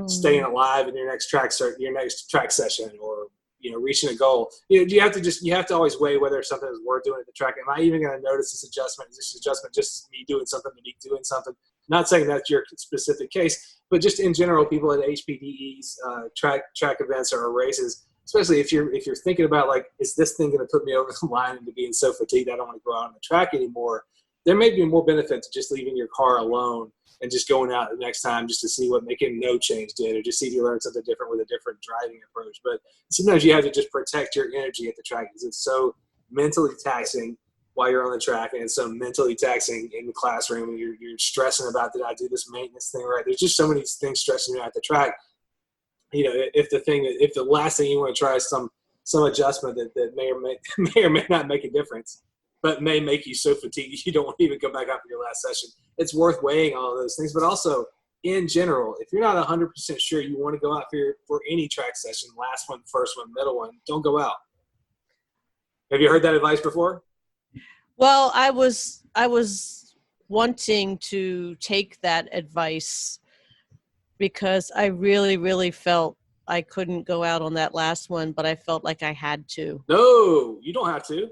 Speaker 7: staying alive in your next track session, or reaching a goal. You have to always weigh whether something is worth doing at the track. Am I even going to notice this adjustment? Is this adjustment just me doing something to me doing something? Not saying that's your specific case, but just in general, people at HPDEs, track events or races, especially if you're thinking about, like, is this thing going to put me over the line into being so fatigued I don't want to go out on the track anymore? There may be more benefit to just leaving your car alone and just going out the next time just to see what making no change did, or just see if you learned something different with a different driving approach. But sometimes you have to just protect your energy at the track because it's so mentally taxing while you're on the track, and it's so mentally taxing in the classroom, and you're stressing about, did I do this maintenance thing right? There's just so many things stressing you out at the track. If the last thing you want to try is some adjustment that may or may not make a difference, but may make you so fatigued you don't want to even go back up for your last session, it's worth weighing all of those things. But also, in general, if you're not 100% sure you want to go out for any track session, last one, first one, middle one, don't go out. Have you heard that advice before?
Speaker 3: well, I was wanting to take that advice because I really, really felt I couldn't go out on that last one, but I felt like I had to.
Speaker 7: No, you don't have to.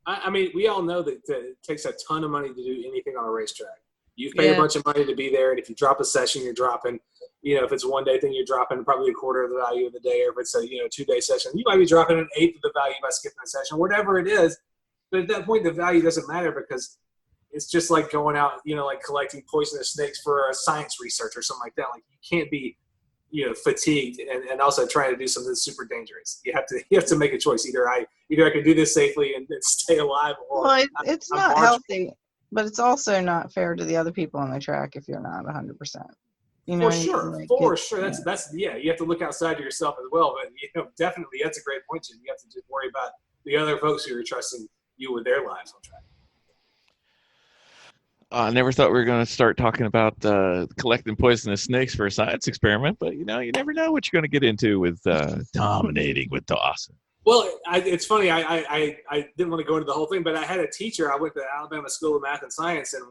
Speaker 7: I mean, we all know that it takes a ton of money to do anything on a racetrack. You've paid a bunch of money to be there, and if you drop a session, you're dropping, if it's a one-day thing, you're dropping probably a quarter of the value of the day, or if it's a two-day session, you might be dropping an eighth of the value by skipping a session, whatever it is. But at that point, the value doesn't matter because it's just like going out, like collecting poisonous snakes for a science research or something like that. Like, you can't be fatigued and also trying to do something super dangerous. You have to make a choice. Either I can do this safely and stay alive, or
Speaker 4: Well, it's not healthy, but it's also not fair to the other people on the track if you're not 100%.
Speaker 7: For sure. That's you have to look outside of yourself as well. But definitely, that's a great point, Jim. You have to just worry about the other folks who are trusting you with their lives on track.
Speaker 2: I never thought we were going to start talking about collecting poisonous snakes for a science experiment, but you never know what you're going to get into with dominating with Dawson.
Speaker 7: Well, it's funny. I didn't want to go into the whole thing, but I had a teacher. I went to Alabama School of Math and Science, and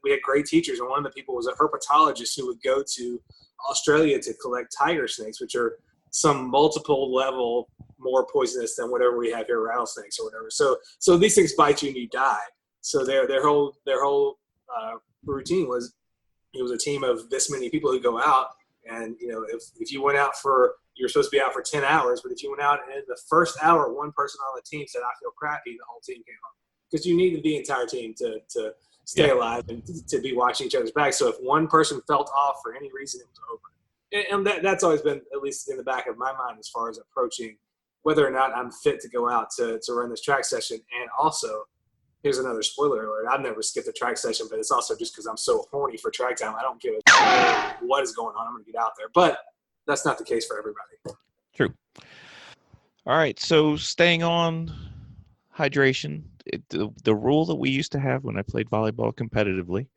Speaker 7: we had great teachers, and one of the people was a herpetologist who would go to Australia to collect tiger snakes, which are some multiple level more poisonous than whatever we have here, rattlesnakes or whatever. So these things bite you and you die. So their whole routine was, it was a team of this many people who go out, and if you went out you're supposed to be out for 10 hours, but if you went out and in the first hour one person on the team said, I feel crappy, the whole team came home, because you needed the entire team to stay alive and to be watching each other's back. So if one person felt off for any reason, it was over. And that's always been, at least in the back of my mind, as far as approaching whether or not I'm fit to go out to run this track session. And also, here's another spoiler alert. I've never skipped a track session, but it's also just because I'm so horny for track time. I don't give a damn what is going on. I'm going to get out there. But that's not the case for everybody.
Speaker 2: True. All right. So staying on hydration, the rule that we used to have when I played volleyball competitively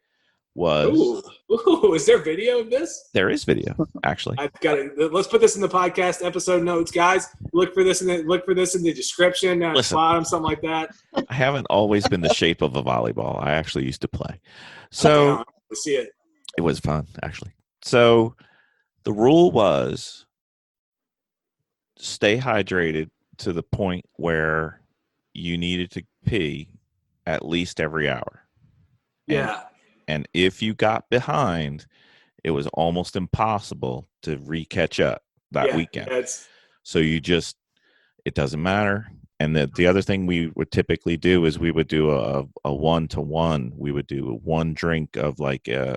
Speaker 2: was...
Speaker 7: Ooh, is there video of this?
Speaker 2: There is video, actually.
Speaker 7: I've got it. Let's put this in the podcast episode notes, guys. Look for this in the description, at the bottom, something like that.
Speaker 2: I haven't always been the shape of a volleyball. I actually used to play. So
Speaker 7: I see it.
Speaker 2: It was fun, actually. So the rule was stay hydrated to the point where you needed to pee at least every hour.
Speaker 7: Yeah.
Speaker 2: And if you got behind, it was almost impossible to re-catch up that weekend. So it doesn't matter. And the other thing we would typically do is we would do a 1-to-1. We would do one drink of like a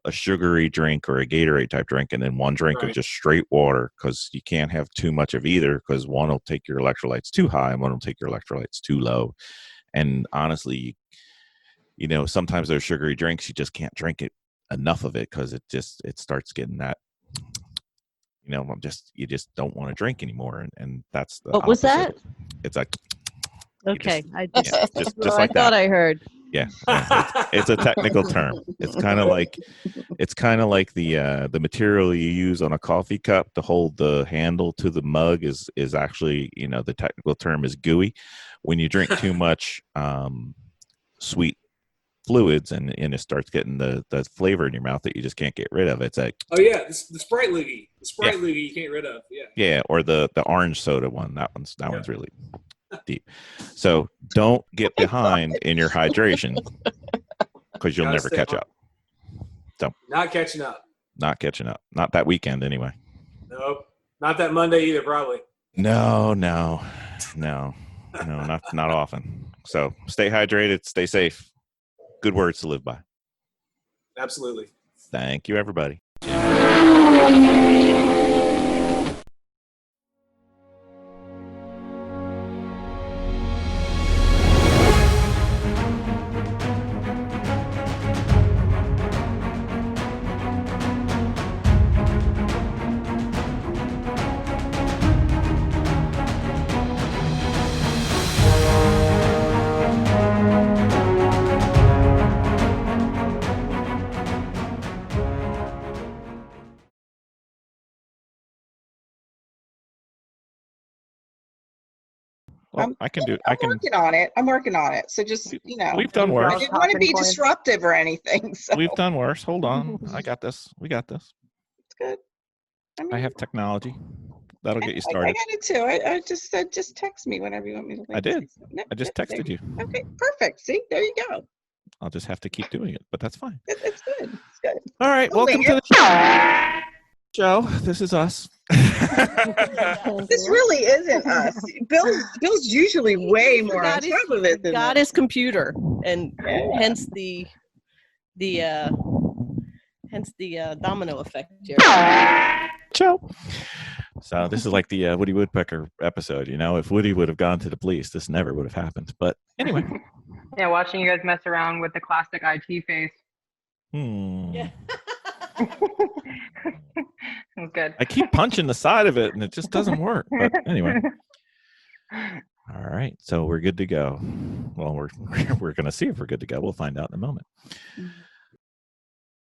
Speaker 2: sugary drink or a Gatorade type drink, and then one drink of just straight water, because you can't have too much of either, because one will take your electrolytes too high and one will take your electrolytes too low. And honestly, sometimes those sugary drinks, you just can't drink it enough of it because it starts getting that, you just don't want to drink anymore, and that's the
Speaker 3: What was
Speaker 2: opposite.
Speaker 3: that?
Speaker 2: It's like
Speaker 3: Okay,
Speaker 2: just
Speaker 3: I
Speaker 2: like
Speaker 3: thought
Speaker 2: that.
Speaker 3: I heard.
Speaker 2: Yeah, it's a technical term. It's kind of like the material you use on a coffee cup to hold the handle to the mug is actually, the technical term is gooey. When you drink too much sweet fluids and it starts getting the flavor in your mouth that you just can't get rid of, it's like,
Speaker 7: Oh yeah, the Sprite loogie. The Sprite loogie you can't get rid of. Yeah.
Speaker 2: Yeah, or the orange soda one. That one's really deep. So don't get behind in your hydration because you'll never catch up. So
Speaker 7: not catching up.
Speaker 2: Not catching up. Not that weekend anyway.
Speaker 7: Nope. Not that Monday either, probably.
Speaker 2: No, not often. So stay hydrated, stay safe. Good words to live by.
Speaker 7: Absolutely.
Speaker 2: Thank you, everybody. Well, I can.
Speaker 4: I'm working on it. So just,
Speaker 2: We've done worse.
Speaker 4: I didn't want to be disruptive or anything. So.
Speaker 2: We've done worse. Hold on. I got this. We got this.
Speaker 4: It's good.
Speaker 2: I have technology. That'll get you started.
Speaker 4: I got it too. I just said, just text me whenever you want me to.
Speaker 2: I did. I just texted you.
Speaker 4: Okay, perfect. See, there you go.
Speaker 2: I'll just have to keep doing it, but that's fine.
Speaker 4: It's good. It's good.
Speaker 2: All right. Welcome to the show. This is us.
Speaker 4: This really isn't us. Bill's usually way more on top of it than
Speaker 3: got his computer, and hence the domino effect here.
Speaker 2: Show. So this is like the Woody Woodpecker episode. If Woody would have gone to the police, this never would have happened. But anyway.
Speaker 5: Yeah, watching you guys mess around with the classic IT face.
Speaker 3: Yeah.
Speaker 5: It was good.
Speaker 2: I keep punching the side of it and it just doesn't work. But anyway. All right. So we're good to go. Well, we're going to see if we're good to go. We'll find out in a moment.